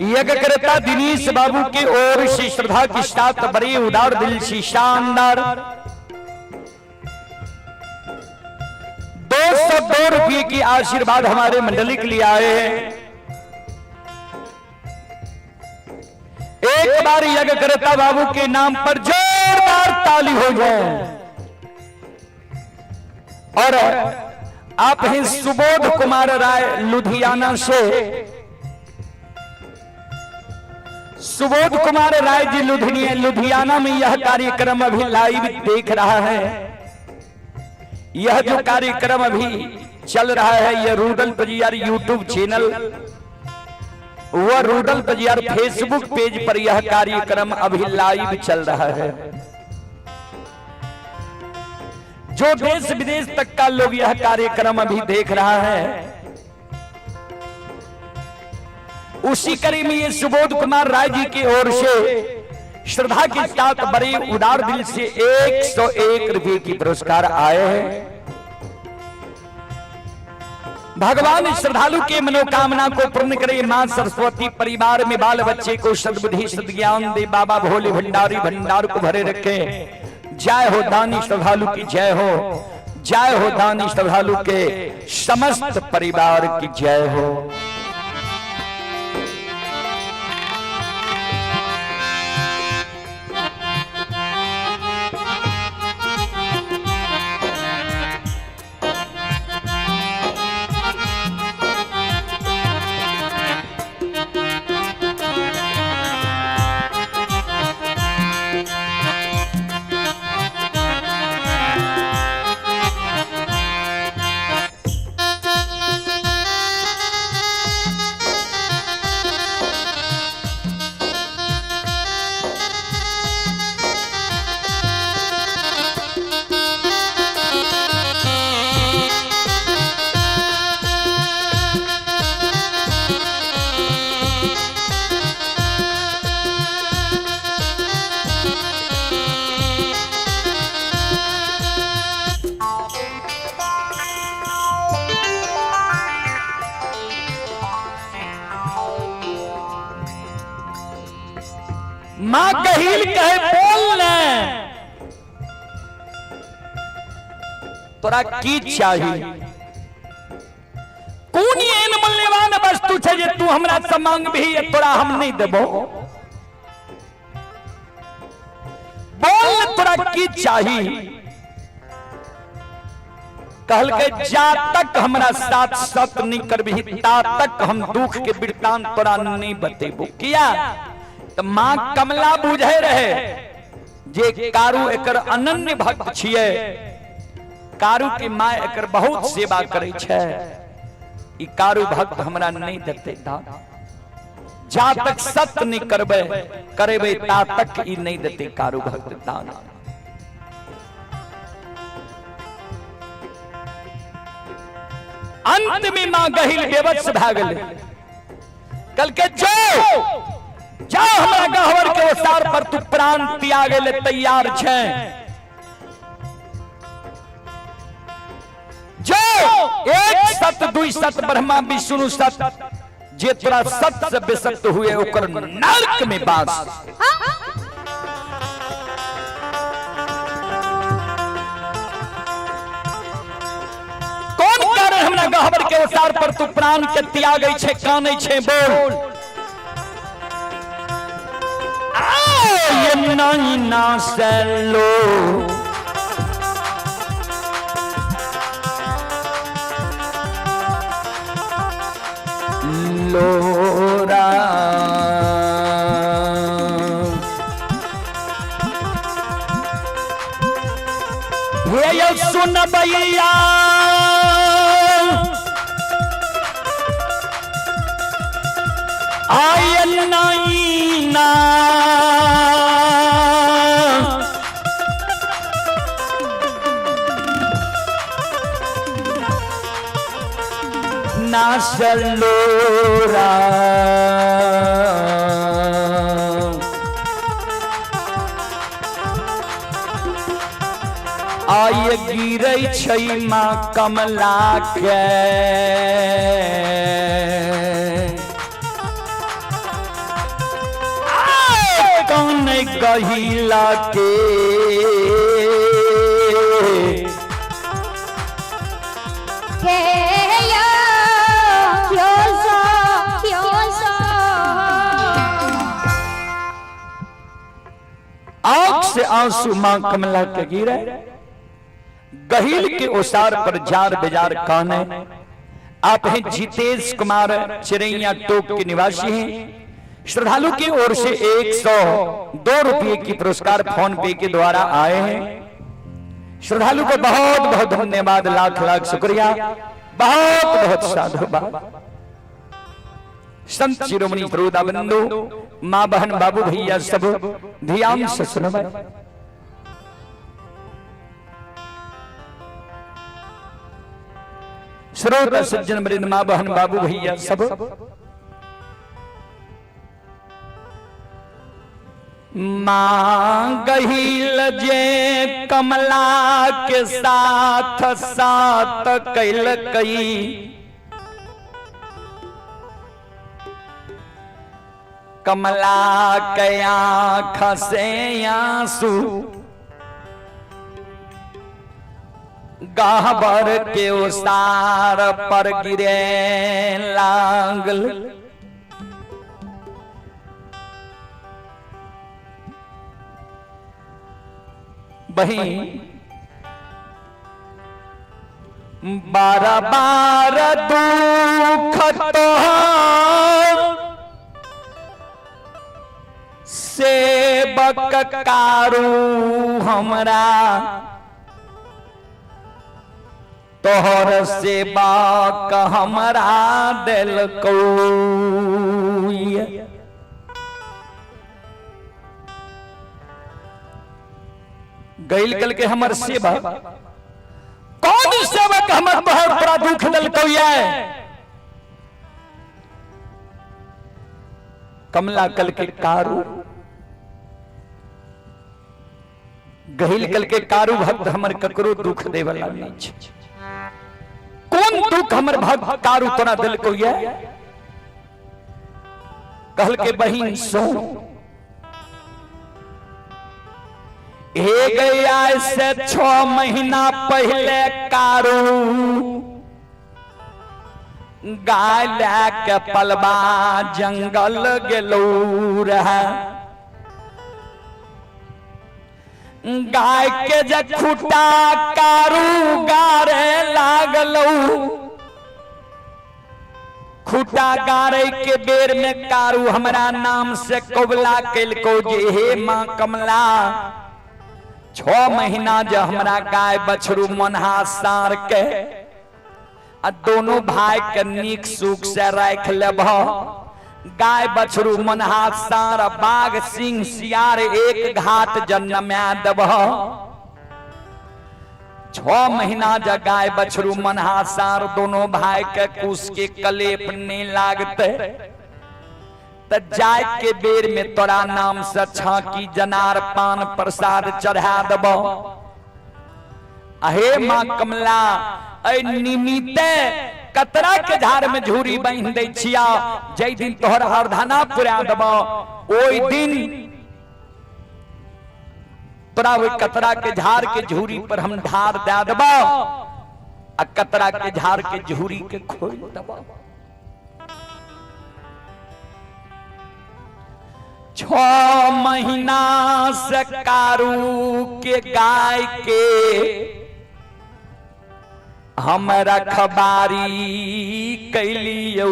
यज्ञकर्ता दिनेश बाबू की ओर से श्रद्धा की साथ बड़े उदार दिल से शानदार 202 रुपये की आशीर्वाद हमारे मंडली के लिए आए हैं। एक बार यज्ञकर्ता बाबू के नाम पर जोरदार ताली हो जाए। और आप हैं सुबोध कुमार राय लुधियाना से। सुबोध कुमार राय जी लुधियाना में यह कार्यक्रम अभी लाइव देख रहा है। यह जो कार्यक्रम अभी चल रहा है यह रूडल बाजार यूट्यूब चैनल वह रूडल बाजार फेसबुक पेज पर यह कार्यक्रम अभी लाइव चल रहा है। जो देश विदेश तक का लोग यह कार्यक्रम अभी देख रहा है उसी कड़ी में ये सुबोध कुमार राय जी की ओर से श्रद्धा के साथ बड़े उदार दिल से 101 रुपये की पुरस्कार आए हैं। भगवान श्रद्धालु के मनोकामना को पूर्ण करे। मां सरस्वती परिवार में बाल बच्चे को सद्बुद्धि सद्ज्ञान दे। बाबा भोले भंडारी भंडार को भरे रखे। जय हो दानी श्रद्धालु की जय हो। जय हो दानी श्रद्धालु के समस्त परिवार की जय हो। मां गहील कहे बोल न तोरा की चाहिए कौन एन मूल्यवान वस्तु छे जे तू हमरा से मांग भी तोरा हम नहीं देबो बोल तोरा की चाहिए कहल के जा तक हमरा साथ सत नहीं करबी ता तक हम दुख के वृत्तांत तोरा नहीं बतेबो किया तो मां कमला बुझे रहे जे कारू एकर अनन्य भक्त छिए कारू की मां एकर बहुत सेवा करे छे ई कारू भक्त हमरा नहीं देते दान जा तक सत्य नहीं करबे करेबे ता तक ई नहीं देते कारू भक्त दान अंत में मां गहिल बेबस भ गेल कल के जा हमरा गहवर के ओसार पर तू प्राण त्यागे ले तैयार छे जो एक सत दुई सत ब्रह्मा विष्णु सत जे तोरा सत से बेसत हुए ओकर नरक में बास कौन कारण हमरा गहवर के ओसार पर तू प्राण के त्यागे छे काने छे बोल ये नहीं ना सेलो लोरा ये सुन भैया आयल नहीं ना नासलोरा आय गिरै छै मां कमला के कौन गहिला के आंख से आंसू मां कमला के गिरे गहील के ओसार पर जार बेजार कहने आप हैं जितेश कुमार चिरैया टोक के निवासी हैं श्रद्धालु की ओर से 102 रुपये की पुरस्कार फोन पे के द्वारा आए हैं श्रद्धालु को बहुत बहुत धन्यवाद लाख लाख शुक्रिया बहुत बहुत साधुवाद संत शिरोमणि प्रभुदा बंधु मां बहन बाबू भैया सब ध्यान से सुनवे श्रोता सज्जन वृंद मां बहन बाबू भैया सब मां गहिल जे कमला के साथ साथ कैल कई कमला के आँख से आंसू गहवर के ओसार पर गिरे लागल बही बार बार दुख तो सेवक कारू हमरा तोहर सेवा का हमरा दिल को गैल कल के हमर सेवा कौन सेवक हमर बहुत बड़ा दुख दिल को कमला कल के कारू गहिल कल के कारू भक्त हमर ककरो दुख दे वाला नहीं छै कौन दुख हमर भक्त कारू तोरा दिल को कहल के बहिन सो हे गया से 6 महीना पहले कारू गाय के पलवा जंगल गेलू रहा। गाय के जे खूटा कारू गारे लागलू। खूटा गारे के बेर में कारू हमरा नाम से कोबला कैलको जे हे माँ कमला 6 महीना जो हमरा गाय बछरू मनहा सार के आ दोनों भाई के नीक सुख से राख लेब। गाय बछरू मनहा सार बाघ सिंह सियार एक घाट जन्मा देब। 6 महीना जा गाय बछरू मनहा सार दोनों भाई के कुश के कलेप नहीं लागते। त जाय के बेर में तोरा नाम से छाकी जनार पान प्रसाद चढ़ा देब। अहे माँ कमला निमिते कतरा के झाड़ में झूरी बांध दै छिया। जै दिन तोहर हरधना पुरा देब ओई दिन तोरा ओई कतरा के झाड़ के झूरी पर हम ढार दे देब आ कतरा के झाड़ के झूरी के खोल देब। 6 महीना से कारू के गाय के हम रखबारी कैलियौ।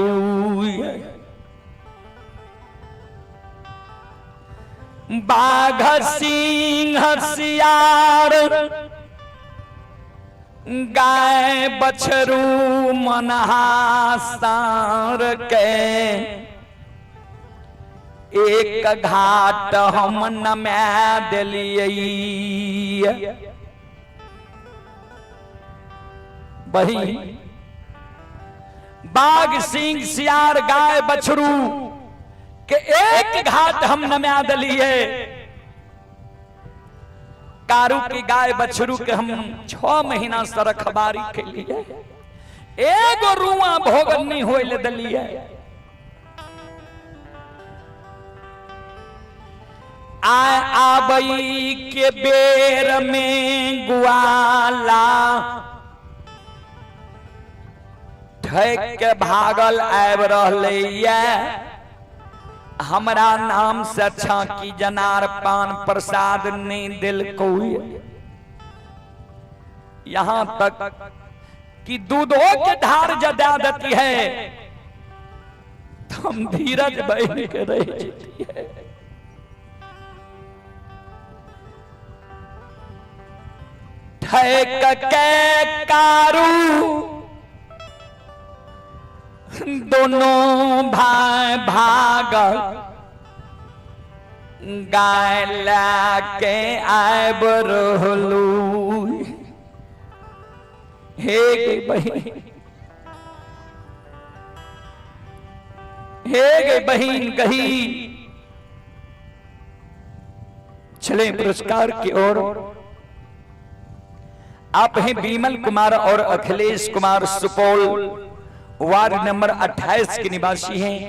बाघ सिंह सियार गाय बछरू मनहा सार के एक घाट हम नमा देलियै। बही बाघ सिंह सियार गाय बछरू के एक घाट हम नमा दिलिए। कारू की गाय बछरू के हम 6 महीना से रखबारी के लिए एगो रुआ भोगन नहीं होइल दिलिए। आबई के बेर में गुआला ठैक के भागल आब रहले। हमरा नाम से छाकी जनार पान प्रसाद नहीं दिल कोई। यहां तक कि दूधों के धार जदा देती है तो हम धीरज बहन के रह जाती है। ठैक के कारू दोनों भाई भाग गाय लाके आब रहलू। हे गे बहिन कही चले पुरस्कार की ओर। आप हैं विमल कुमार और अखिलेश कुमार सुपौल वार्ड नंबर 28 के निवासी हैं।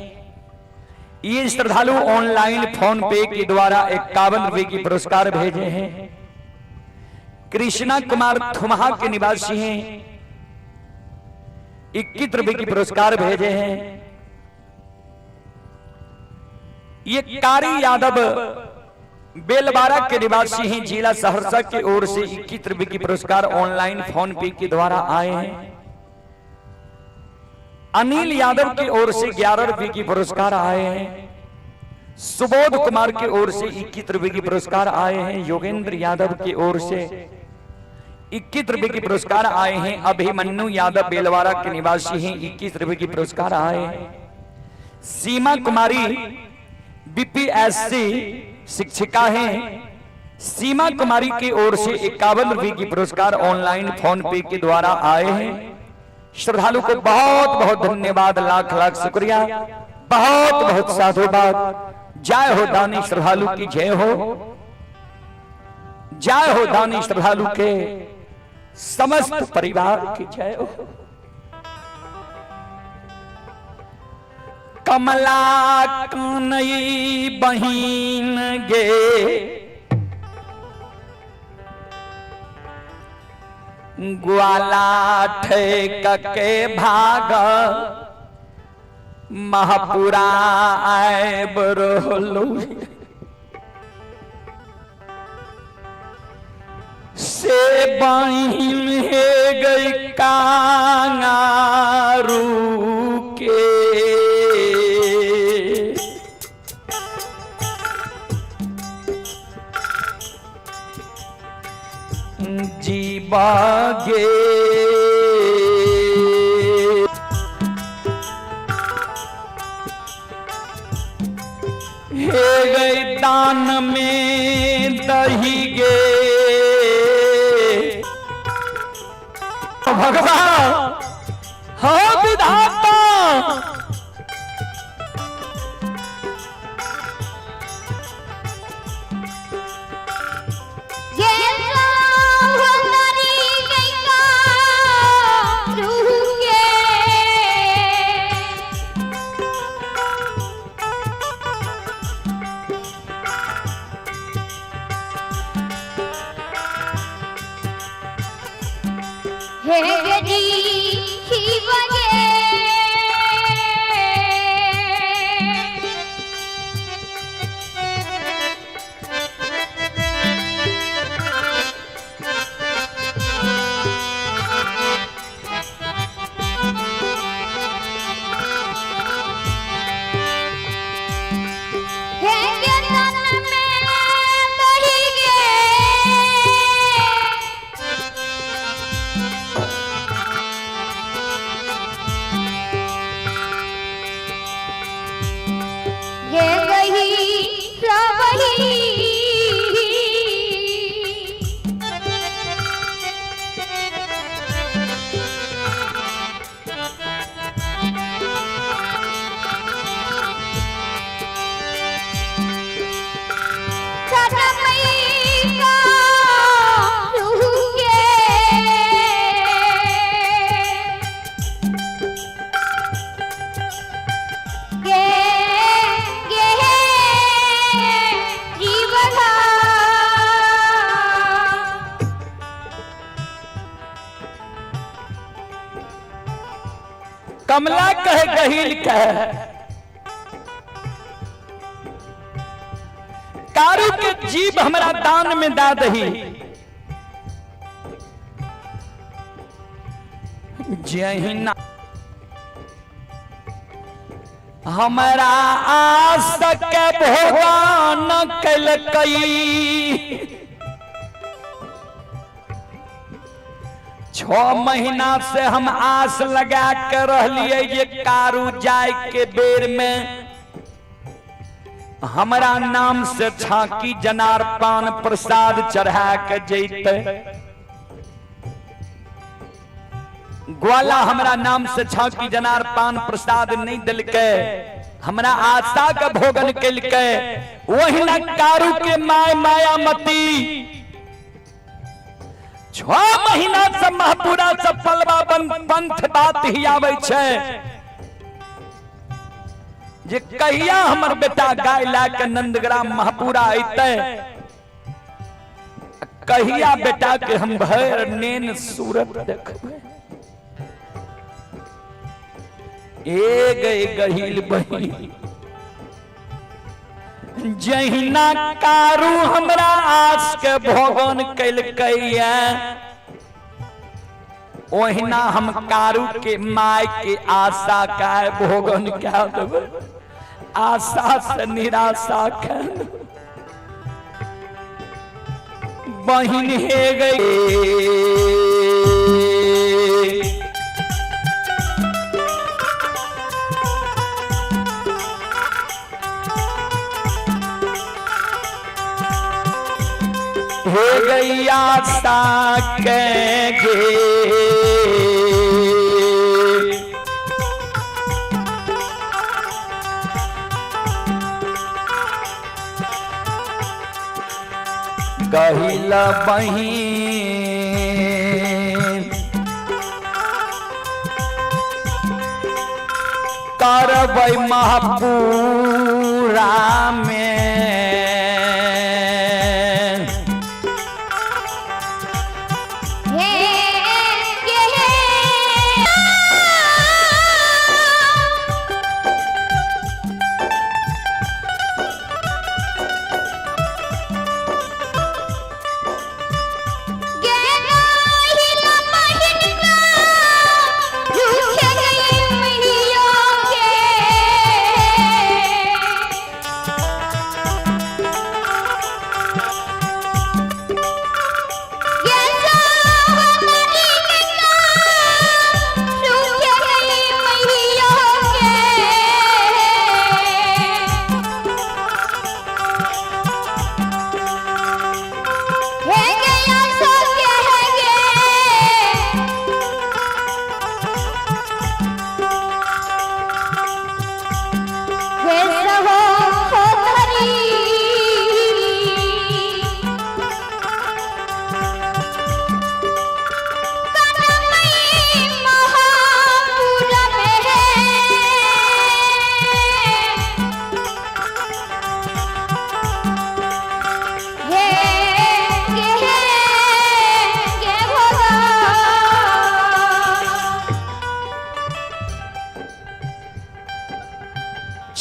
ये श्रद्धालु ऑनलाइन फोन पे के द्वारा 51 रुपए की पुरस्कार भेजे हैं। कृष्णा कुमार थुमहा के निवासी हैं, 21 रुपए की पुरस्कार भेजे हैं। ये कारी यादव बेलबारा के निवासी हैं, जिला सहरसा की ओर से 21 रुपए की पुरस्कार ऑनलाइन फोन पे के द्वारा आए हैं। अनिल यादव की ओर से 11 रुपए की पुरस्कार आए हैं। सुबोध कुमार की ओर से 21 रुपए की पुरस्कार आए हैं। योगेंद्र यादव की ओर से 21 रुपए की पुरस्कार आए हैं। अभिमन्यु यादव बेलवाड़ा के निवासी हैं, 21 रुपए की पुरस्कार आए हैं। सीमा कुमारी बीपीएससी शिक्षिका हैं, सीमा कुमारी की ओर से 51 रुपए की पुरस्कार ऑनलाइन फोन पे के द्वारा आए हैं। श्रद्धालु को बहुत बहुत धन्यवाद, लाख लाख शुक्रिया, बहुत बहुत साधुवाद। जय हो दानी श्रद्धालु की जय हो, जय हो दानी श्रद्धालु के समस्त परिवार की जय हो। कमला कनई बहिन गे ग्वाला ठेक के भाग महापुरा आए बरोलू से बहिन हे गई कांगारू के जीवागे हे गई दान में दही गे भगवान हो विधाता हे गजी ही बगे हे गन में बही गे ये गही रवही कमला कह गहील कह कारू के जीव हमरा दान में दा दही जहिना हमारा आस के भगवान कल कई 6 महीना से हम आस लगा के रहलिए ये कारू जाए के बेर में हमारा नाम से छाकी जनार पान प्रसाद चढ़ा के जैते ग्वाला हमरा नाम से छाकी जनार पान प्रसाद नहीं दिल के हमरा आशा का भोगन कल के वही न कारू के माय मायामती 6 महीना से महापुरा से पलवा पंथ बात ही आवे छे जे कहिया हमर बेटा गाय ला के नंदग्राम महापुरा अइते कहिया बेटा के हम भर नेन सूरत देखबे ए गए गहील बही जहिना कारू हमरा आस के भोगन कल कैया ओहिना हम कारू के माय के आशा का भोगन क्या देबे आशा से निराशा के बहिन हे गई हो गई आशा के गे गहिल बहिन करबै महापुरा में हे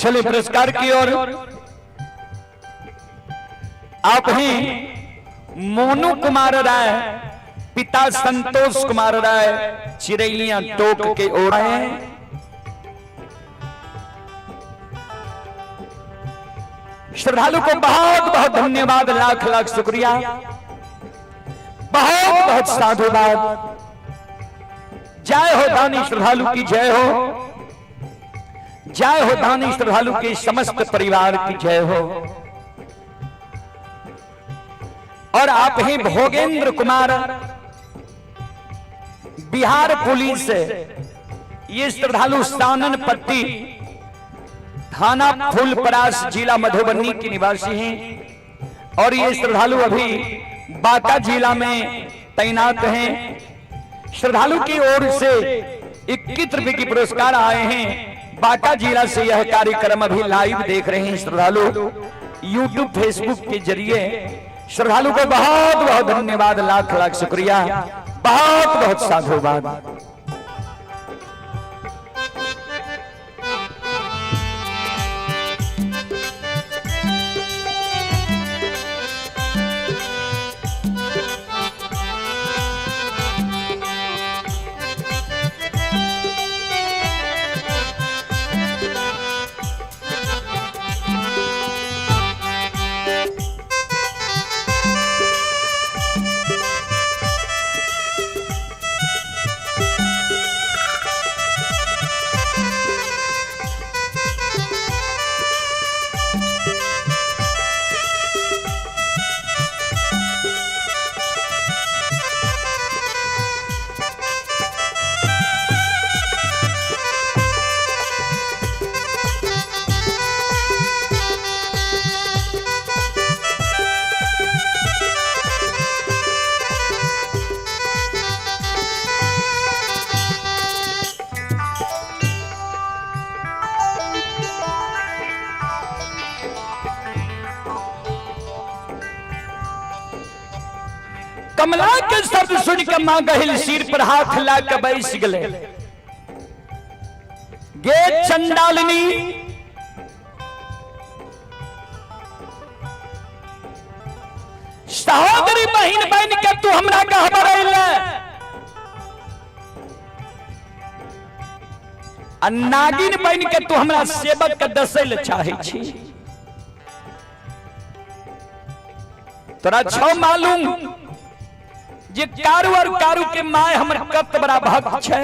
चले पुरस्कार की ओर। आप हैं मोनू कुमार राय, पिता संतोष कुमार राय, चिरैलियां टोक के ओर आए। श्रद्धालु को बहुत बहुत धन्यवाद, लाख लाख शुक्रिया, बहुत बहुत साधुवाद। जय हो दानी श्रद्धालु की जय हो, जय हो दानी श्रद्धालु के समस्त परिवार की जय हो। और आप हैं भोगेंद्र कुमार, बिहार पुलिस, ये श्रद्धालु सानन पट्टी थाना फूलपरास जिला मधुबनी के निवासी हैं और ये श्रद्धालु अभी बांका जिला में तैनात हैं। श्रद्धालु की ओर से 21 रुपए की पुरस्कार आए हैं। बांका जिला से यह कार्यक्रम अभी लाइव देख रहे हैं श्रद्धालु यूट्यूब फेसबुक के जरिए। श्रद्धालु को बहुत बहुत धन्यवाद, लाख लाख शुक्रिया, बहुत बहुत साधुवाद। कमला के शब्द सुन के मां गहिल सिर पर हाथ ला के बैस गले। गे चंडालिनी, सहोदरी बहन बन के तू हमरा कह बरैले, नागिन बन के तू हमरा सेवक के दसैल चाहे छी। तोरा छो मालूम जे कारू और कारू के माय हमर कत बड़ा भक्त छे।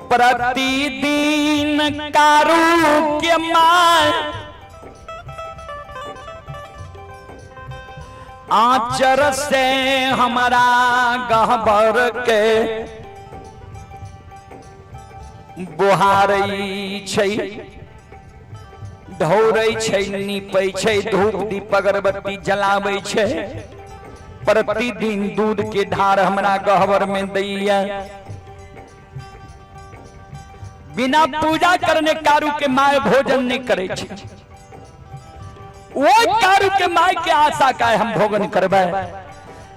प्रतिदिन कारू के माय आचर से हमारा गहबर के बुहारई छै, ढौरै छै, नीपै छै, धूप दीप अगरबत्ती जलाबै छै। प्रतिदिन दूध के धार हमरा गहवर में दैया। बिना पूजा करने कारू के माय भोजन नहीं करे छै। वो कारू के माय के आशा का हम भोजन करबै,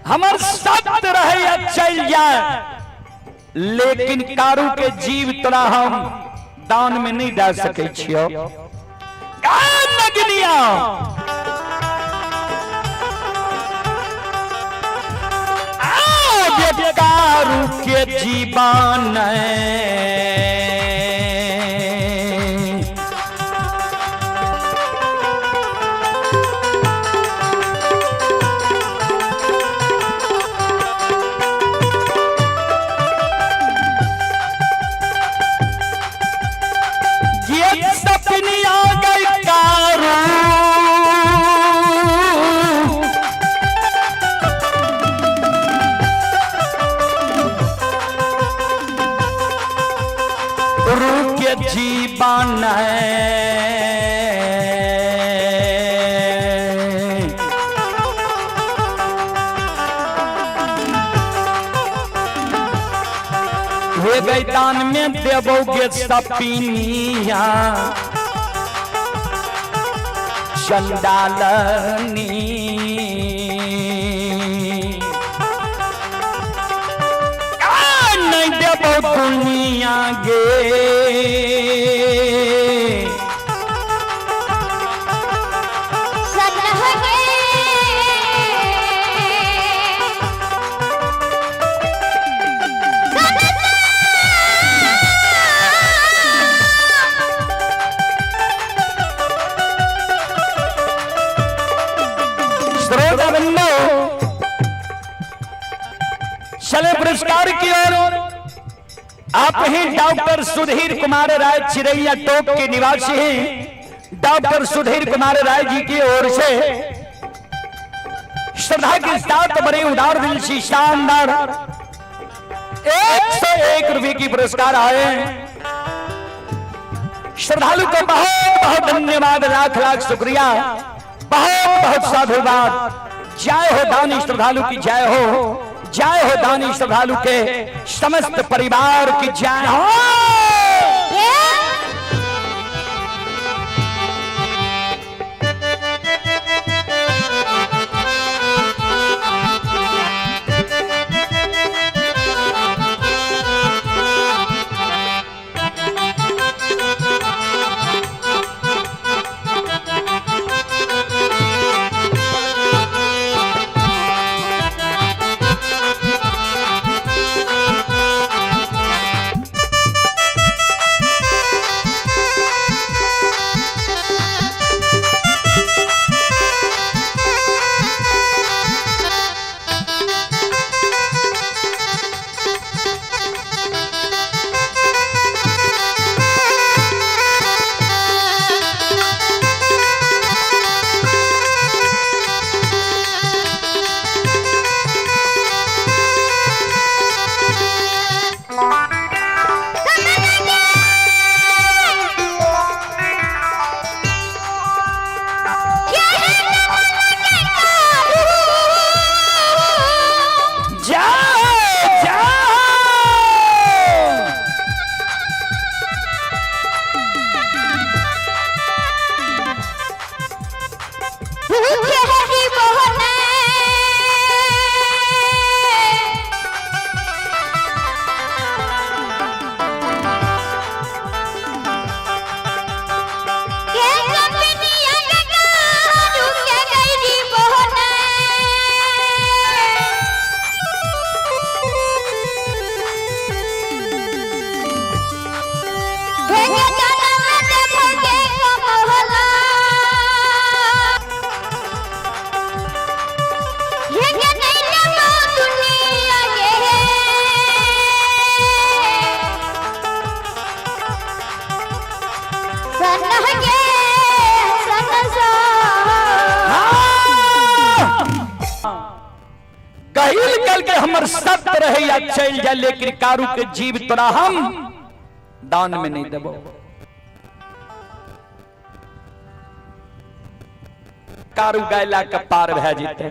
हमर सत्य रहे या चल जाए, लेकिन कारू के जीव तोरा हम दान में नहीं डाल सके छियो। नगनिया कारू के जीवन जीवन वे मैदान में देवोगे सपनिया चंडालनी नहीं देव देबो दुनिया गे चले पुरस्कार की ओर। आप ही डॉक्टर सुधीर कुमार राय चिरैया टोक के निवासी हैं। डॉक्टर सुधीर कुमार राय जी की ओर से श्रद्धा के साथ बड़े उदार दिल से शानदार 101 रुपए की पुरस्कार आए। श्रद्धालु को बहुत बहुत धन्यवाद, लाख लाख शुक्रिया, बहुत बहुत साधुवाद। जय हो दानी श्रद्धालु की जय हो, जय हो दानी श्रद्धालु के समस्त परिवार की जय हो। कहिल कल के हमर सत्य रहे या चल जा, लेकिन कारू के जीव तोरा हम दान में नहीं देबो। कारू गैला के पार भे जीते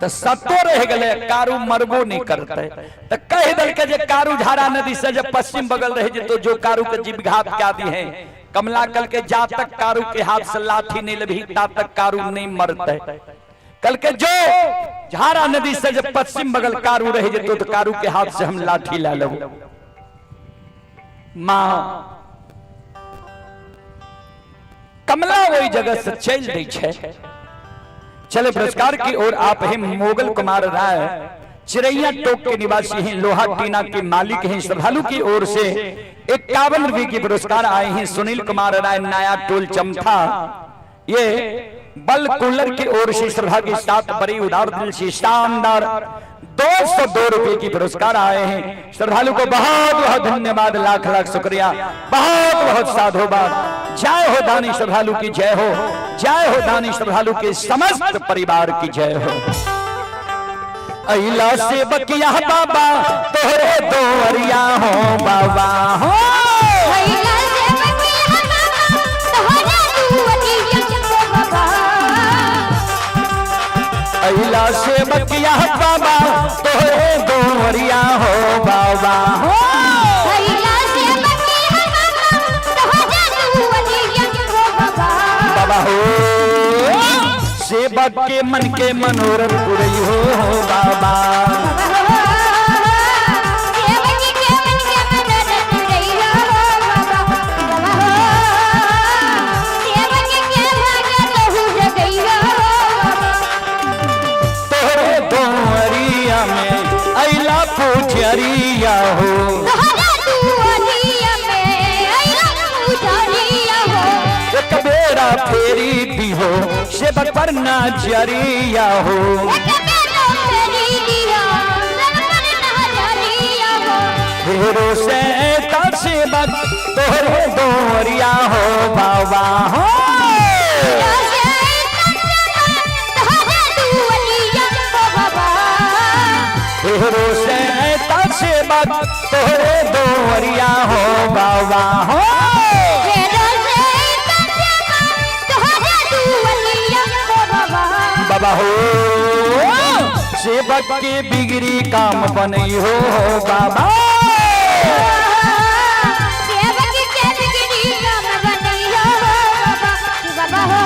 तो सत्तो रह गए, कारू मरबो नहीं करते। तो कह दल के जे कारू झारा नदी से जब पश्चिम बगल रहे जे तो जो कारू के जीव घात क्या दी है। कमला कल के जा तक कारू के हाथ से लाठी नहीं लभी ता तक कारू नहीं मरते। कल के जो झारा नदी से जब पश्चिम बगल कारू रहे जे तो कारू के हाथ से हम लाठी ला लो। मां कमला वही जगह से चल दी छे। चले पुरस्कार की ओर। आप हैं मोगल कुमार राय चिरैया टोक के निवासी हैं, लोहा टीना के मालिक हैं। श्रद्धालु की ओर से 51 रुपए की पुरस्कार आए हैं। सुनील कुमार राय नया टोल चमथा, ये बल कूलर की ओर से श्रद्धा के साथ बड़ी उदार दिल से शानदार 202 रुपए की पुरस्कार आए हैं। श्रद्धालु को बहुत बहुत धन्यवाद, लाख लाख शुक्रिया, बहुत बहुत साधुवाद। जय हो दानी श्रद्धालु की जय हो, जय हो दानी श्रद्धालु के समस्त परिवार की जय हो। अइला से बकिया बाबा तोहरे दोवरिया हो बाबा हो। अइला से बकिया बाबा तोहरे दोवरिया हो बाबा। अइला से बकिया बाबा तोहरे दोवरिया हो बाबा हो। अइला से बकिया बाबा तोहरे दोवरिया हो बाबा। बाबा हो सेवक के मन के मनोरथ पुरई हो बाबा। फेरी दी हो सेवक पर नजरिया हो फेरो से सेवक तोहरे दोरिया हो बाबा हो फेरो से सेवक तोहरे दोरिया हो बाबा हो बाबा हो सेवक के बिगड़ी काम बनई हो बाबा सेवक के बिगड़ी काम बनई हो बाबा हो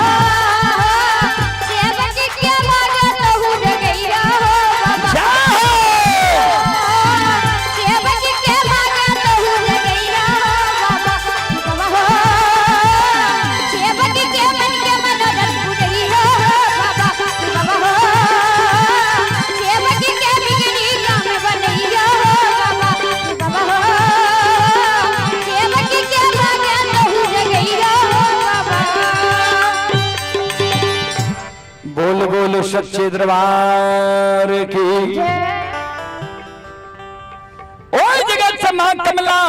सेवक के भागा तहु गईरा हो बाबा सेवक के भागा तहु गईरा हो बाबा हो सेवक के मन के मदद बुझई हो बाबा हो सेवक के बिगड़ी काम बनई हो बाबा हो सेवक के भागा तहु गईरा हो बाबा बोल बोल सच्चे दरबार की ओ जगत से मां कमला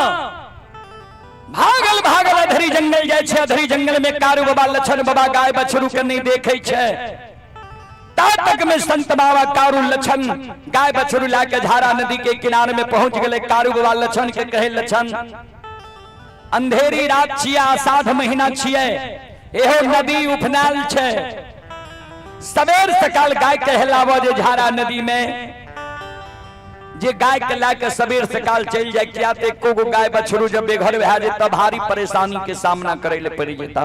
भागल भागल अधरी जंगल जाय छे अधरी जंगल में कारू बाबा लछन बाबा गाय बछरू के नहीं देखे छे ता तक में संत बाबा कारू लछन गाय बछरू लाके झारा नदी के किनारे में पहुंच गए कारू बाबा लछन के कहे लछन अंधेरी रात छिया आषाढ़ महीना छिए एहो नदी उफनाल छे सवेर सकाल गाय कहलावा जे झारा नदी में जे गाय के लाके सवेर सकाल चल जाए क्या ते को गाय बछरू जब बेघर भे जाए तब भारी परेशानी के सामना करे ले पड़ी जेता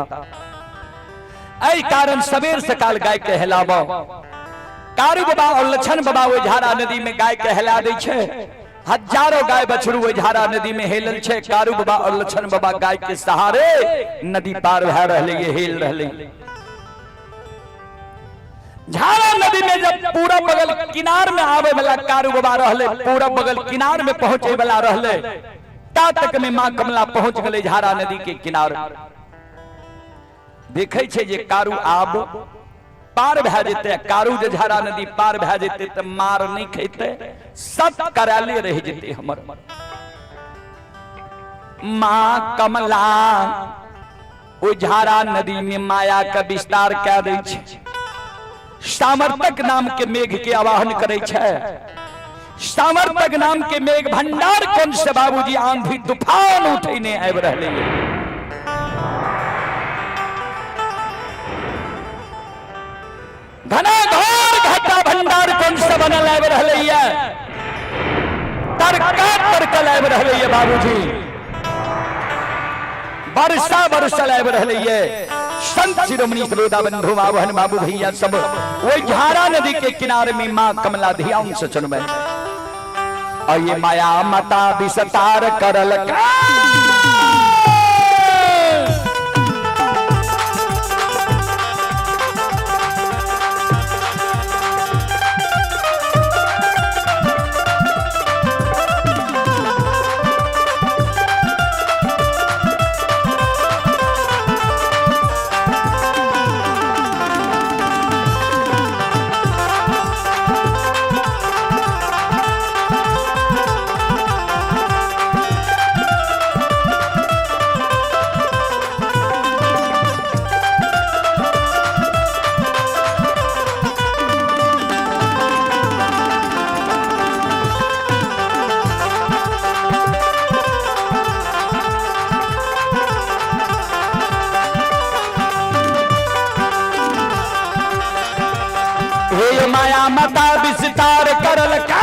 एहि कारण सवेर सकाल गाय कहलावा कारू बाबा और लछन बाबा वो झारा नदी में गाय कहला दे छे हजारों गाय बछरू वो झारा नदी में हेलल छे कारू बाबा और लछन बाबा गाय के सहारे नदी पार भे रहले हेल रहले झारा नदी में जब पूरा बगल किनार में आवे वाला कारू बाबा रहले पूरा बगल किनार में पहुंचे वाला रहले ता तक में मां कमला पहुंच गले झारा नदी के किनारे देखे छे जे कारू आब पार भे जेते कारू जे झारा नदी पार भे जेते त मार नहीं खेते सब कराले रह जेते हमर मां कमला ओ झारा नदी में माया का विस्तार क दै छे सामर्थक नाम के मेघ के आवाहन करे छे सामर्थक नाम के मेघ भंडार कौन से बाबूजी आंधी तूफान उठने आब रहले घना घोर घटा भंडार कौन से बनल आब रहले तरकल आब रहले बाबूजी वर्षा वर्षा आब रहले संत शिरोमणि सरोदा बंधु बाबन बाबू भैया सब वो झारा नदी के किनारे में मां कमला ध्यान से सुनबे और ये माया माता विस्तार करल माया माता विस्तार करल का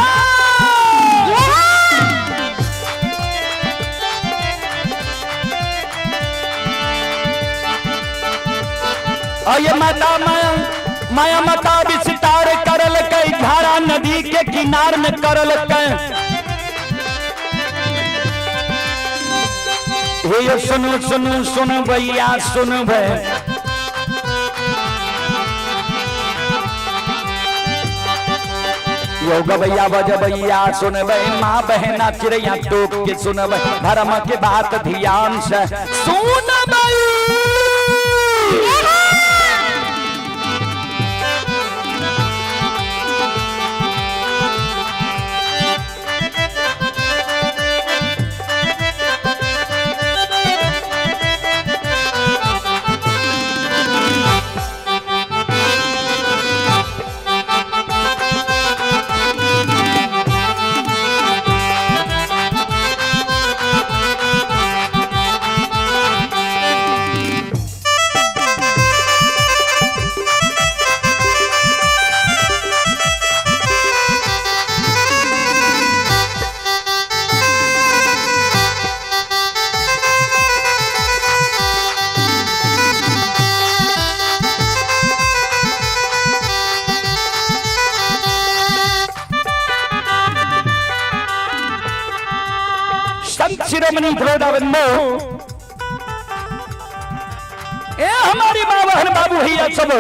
ये माता माया माता विस्तार करल कई झारा नदी के किनार में करल कई ये सुनो सुनो सुन भैया सुन भै यो गवैया बजबैया सुनबे माँ बहना चिड़ैया टोक के सुनबे धर्म के बात ध्यान से सुनबे शिरोमणि ध्रुवदाबंधु, ए हमारी माँ बहन बाबू भैया सब,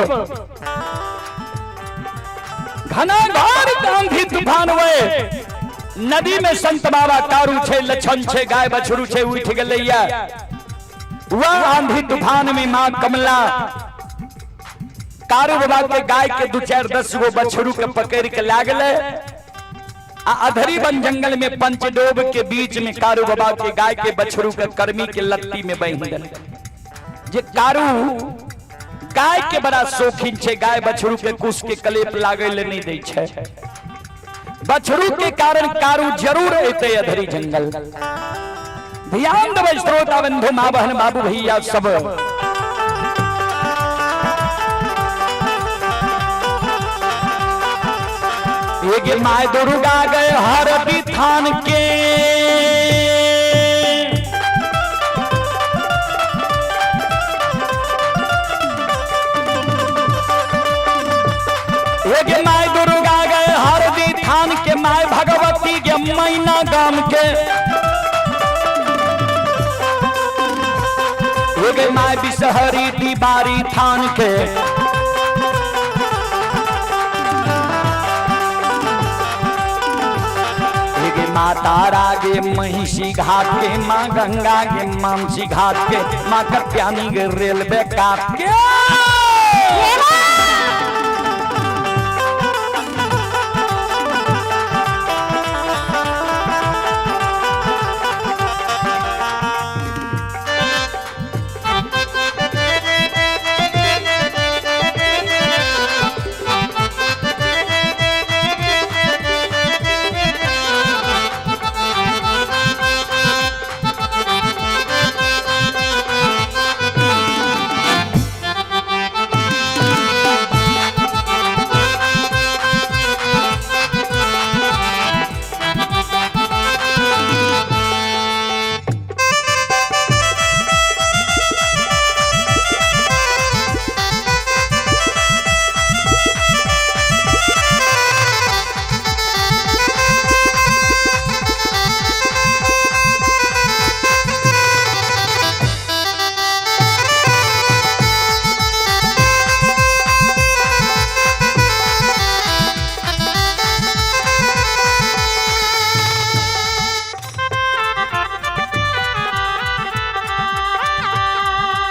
घना घोर आंधी तूफान हुए, नदी में संत बाबा कारू छे, लछन छे, गाय बछरू छे, उठ गलैया। वह आंधी तूफान में माँ कमला कारू बाबा के गाय के 2-4-10 गो बछरू के पकड़ के लागले। अधरी वन जंगल में पंचडोब के बीच में कारू बाबा के गाय के बछरू के कर्मी के लत्ती में बंध गए। जे कारू गाय के बड़ा शौकीन छे, गाय बछरू के कुश के कलेप लागे ले नहीं दै छे। बछरू के कारण कारू जरूर एते अधरी जंगल। ध्यान देवे श्रोता बंधु, माँ बहन बाबू भैया सब, ये माय दुर्गा गए हरदी थान के, ये माय दुर्गा गए हरदी थान के, माय भगवती के मैना गाम के, ये माय बिसहरी दीवारी थान के, माँ तारा गे महिषी घाट के, माँ गंगा गे मानसी घाट के, माँ कत्यानी गे रेलवे काट के।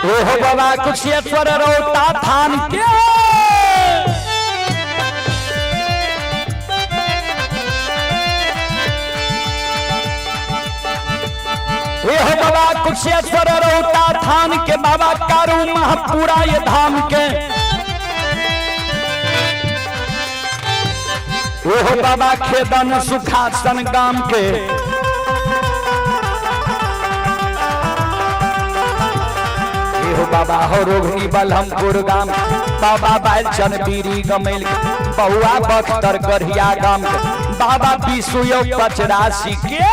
ओहो बाबा कुशेश्वर रोता थान के, ओहो बाबा कुशेश्वर रोता थान के, बाबा कारू महपुरा ये धाम के, ओहो बाबा खेदन सुखासन गाम के, बाबा हो रोहिणी बलहमपुर गाम, बाबा बालचन बीरी गमेल, बहुआ बख्तर गढ़िया गाम, बाबा विशु 85 के।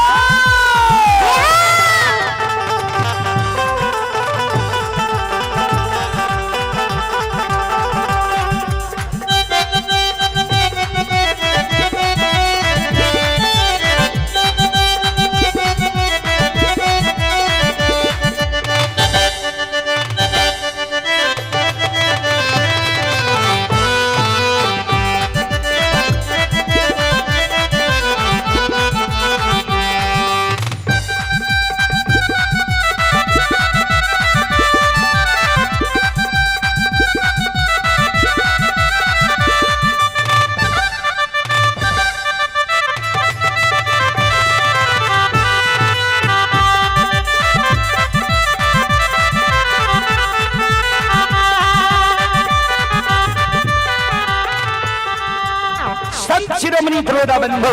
शिरोमणि ध्रुवदाबंधु,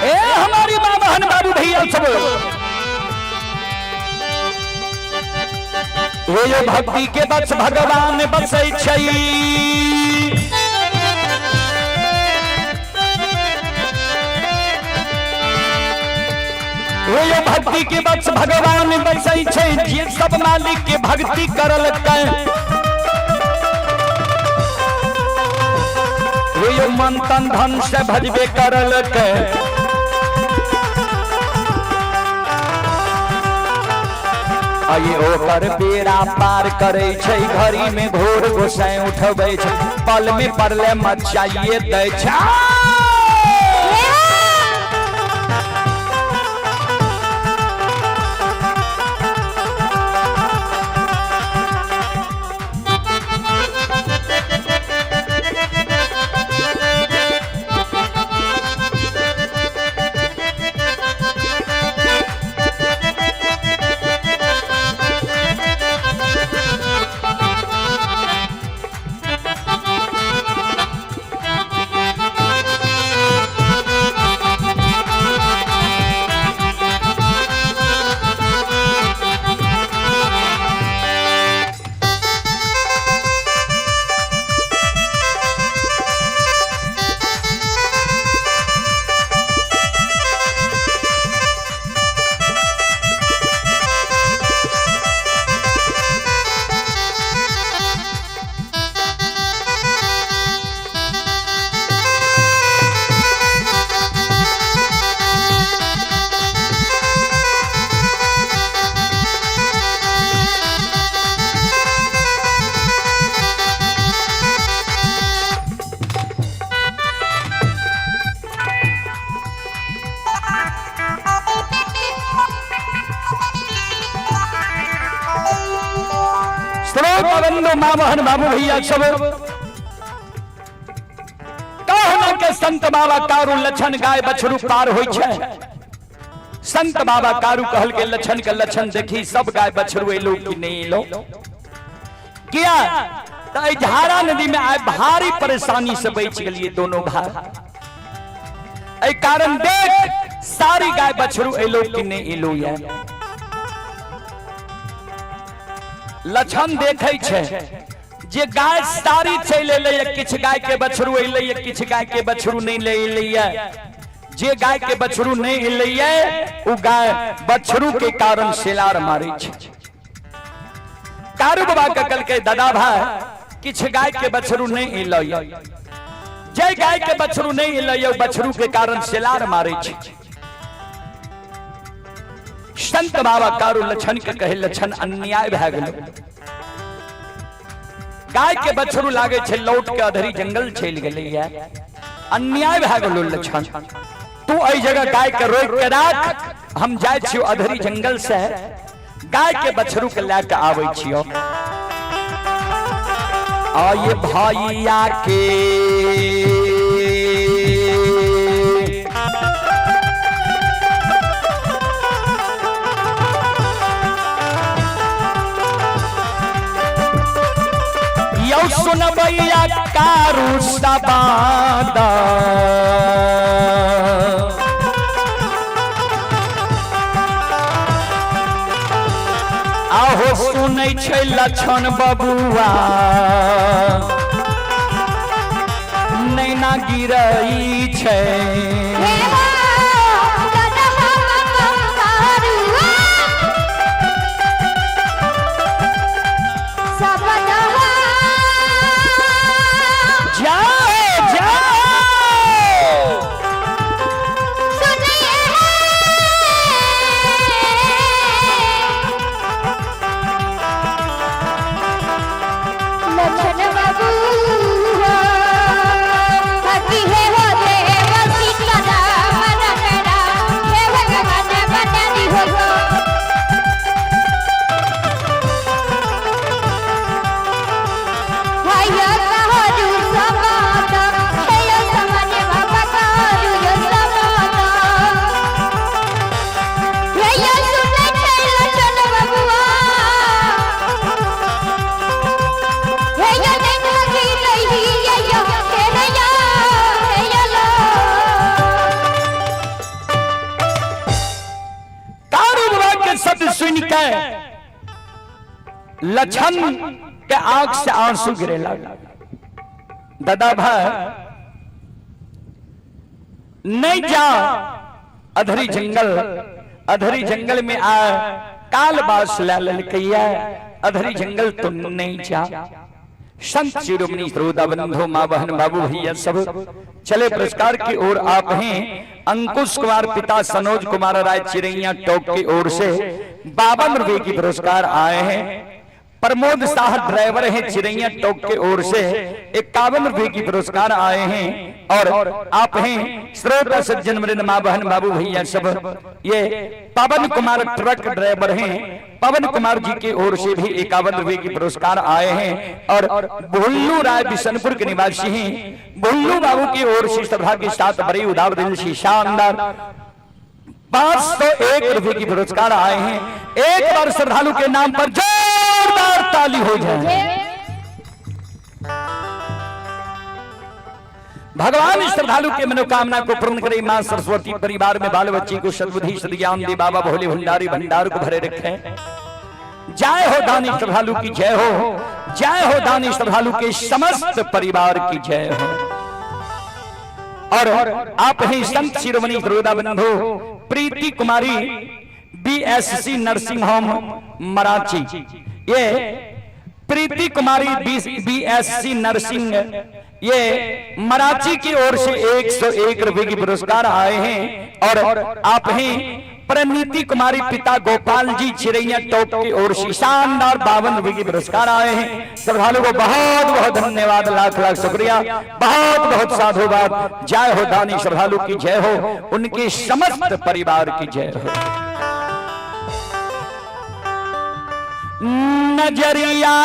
ए हमारी माँ बहन बाबू भैया सब, ये भक्ति के बस भगवान बसै छै, ये भक्ति के बस भगवान बसै छै, जे सब मालिक के भक्ति करल कै, यो मन तन धन से भजबे करल के, आये ओकर बेड़ा पार करे छै घड़ी में घोर गोसाई उठबै छै पल में परले मचाइए दै छै। माँ बहन बाबू भैया सब कहना के संत बाबा कारू लक्षण गाय बछरू पार होई छै। संत बाबा कारू कहल के लक्षण देखी सब गाय बछरू एलो कि नहीं एलो किया तो झारा नदी में आए भारी परेशानी से बच गलिए दोनों भाई। कारण देख सारी गाय बछरू एलो कि नहीं एलो या लक्षण देखे छै जे गाय सारी चल एले किछ गाय के बछरू एले किछ गाय के बछरू नहीं ले एले जे गाय के बछरू नहीं एले उ गाय बछरू के कारण सिलार मारे छै। कारू बाबा के कल के दादा भाई किछ गाय के बछरू नहीं एले जे गाय के बछरू नहीं एले बछरू के कारण सिलार मारे छै। संत बाबा कारू लक्षण के कहे लक्षण अन्याय भए गेल गाय के बछरू लागे छे लौट के अधरी जंगल चल गेले या अन्याय भए गेल लक्षण तू एई जगह गाय के रोक के राख हम जाय छियो अधरी जंगल से गाय के बछरू के ले के आबै छियो। आये भाईया के सुनबैया कारू सबादा आहो सुनै छै लक्षण बबुआ नैना गिरई छै। सुन के लक्षण के आंख से आंसू गिरे लगा। दादा भाई नहीं जा अधरी जंगल में आ काल बास ललकैया अधरी जंगल तुम नहीं जा। संत शिरोमणि श्रोता बंधु माँ बहन बाबू भैया सब चले पुरस्कार की ओर आप हैं अंकुश कुमार पिता सनोज कुमार राय चिरैया टोक की ओर से ₹52 की पुरस्कार आए हैं। प्रमोद शाह ड्राइवर हैं चिरैया टोक के ओर से ₹51 की पुरस्कार आए हैं। और आप हैं श्रोता सज्जन मृद मां बहन बाबू भैया सब, ये पवन कुमार ट्रक ड्राइवर हैं, पवन कुमार जी की ओर से भी ₹51 की पुरस्कार आए हैं। और भुल्लू राय बिशनपुर के निवासी हैं, भुल्लू बाबू की ओर से सभा के साथ बड़ी उदार दिल से शानदार ₹501 की पुरस्कार आए हैं। एक बार श्रद्धालु के नाम पर जोरदार ताली हो जाए। भगवान श्रद्धालु के मनोकामना को पूर्ण करे, मां सरस्वती परिवार में बाल बच्ची को सद्बुद्धि सद्ज्ञान दे, बाबा भोले भंडारी भंडार को भरे रखे। जय हो दानी श्रद्धालु की जय हो, जय हो दानी श्रद्धालु के समस्त परिवार की जय हो। और आप हैं संत शिरोमणि हृदय बंधु प्रीति कुमारी BSC नर्सिंग होम मराठी। ये प्रीति कुमारी BSC नर्सिंग ये मराठी की ओर से ₹101 की पुरस्कार आए हैं। और आप हैं परिणीति कुमारी पिता गोपाल जी चिरैया टोक की ओर से शानदार ₹52 की पुरस्कार आए हैं। श्रद्धालु को बहुत बहुत धन्यवाद, लाख लाख शुक्रिया, बहुत बहुत साधुवाद। जय हो दानी श्रद्धालु की जय हो, उनके समस्त परिवार की जय हो। नजरिया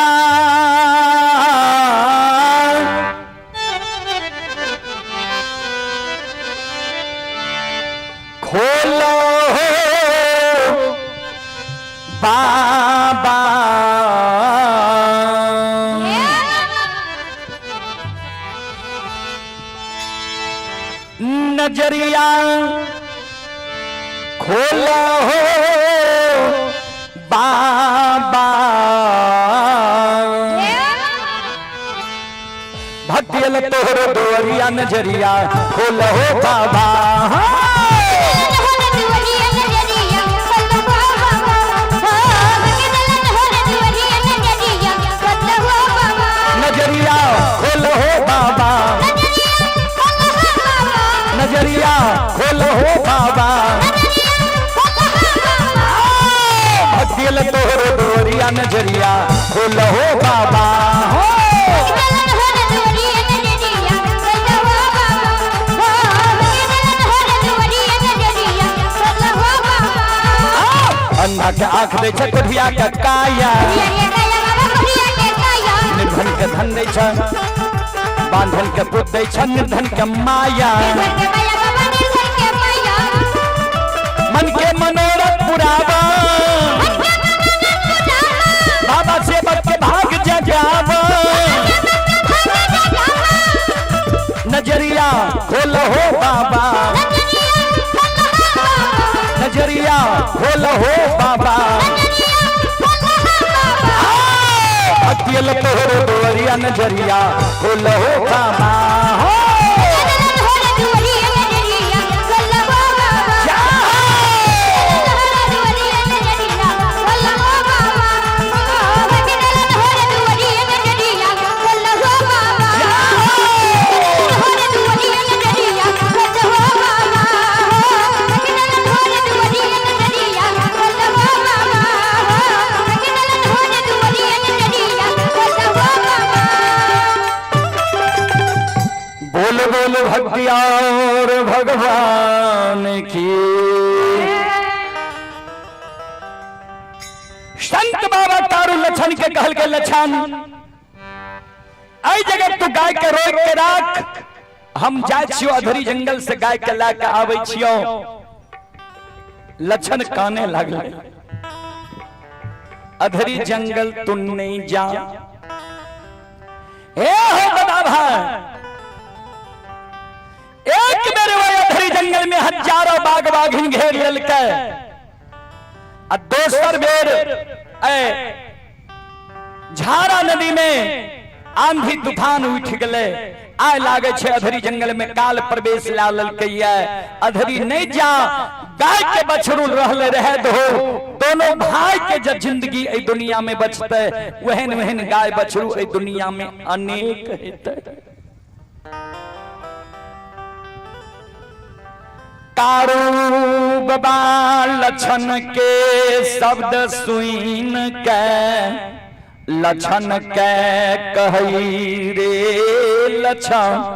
खोलो बाबा, नजरिया खोलो बाबा, भक्तियल तोहरो दोरिया नजरिया खोलो बाबा। नजरिया खोलो बाबा, नजरिया खोलो बाबा, भक्तियल तोहरो दोरिया नजरिया खोलो बाबा। अन्ना के आँख दे छ कोढ़िया के काया, निर्धन के धन दे छ, बांधन के पुत दे छ, निर्धन के माया। मन के मनोरथ पुरावा, बाबा सेवक के भाग जगावा। नजरिया खोलो हो बाबा, नजरिया खोलो हो बाबा, अकेले तोहरो दोरिया नजरिया खोलो हो बाबा। भक्ति और भगवान की। संत बाबा तारू लछन के कहल के लछन, आई जगह तू गाय के रोक के राख, हम जाय छियो अधरी जंगल से गाय के ला के आवे छियो। लछन काने लागल, अधरी जंगल तू नहीं जा। ए हो बता भाई, एक मेरे अधरी जंगल में हजारों बाघ बाघिन घेर ललके, और दोसर बेर झारा नदी में आंधी तूफान उठ गले। आय लागे छे अधरी जंगल में काल प्रवेश ला ललकैया। अधरी नहीं जा, गाय के बछरू रहले रहे दो, दोनों भाई के जब जिंदगी ए दुनिया में बचते, वहन वहन गाय बछरू ए दुनिया में अनेक हेते। कारू बाबा लक्षण के शब्द सुइन के लक्षण के कही रे लक्षण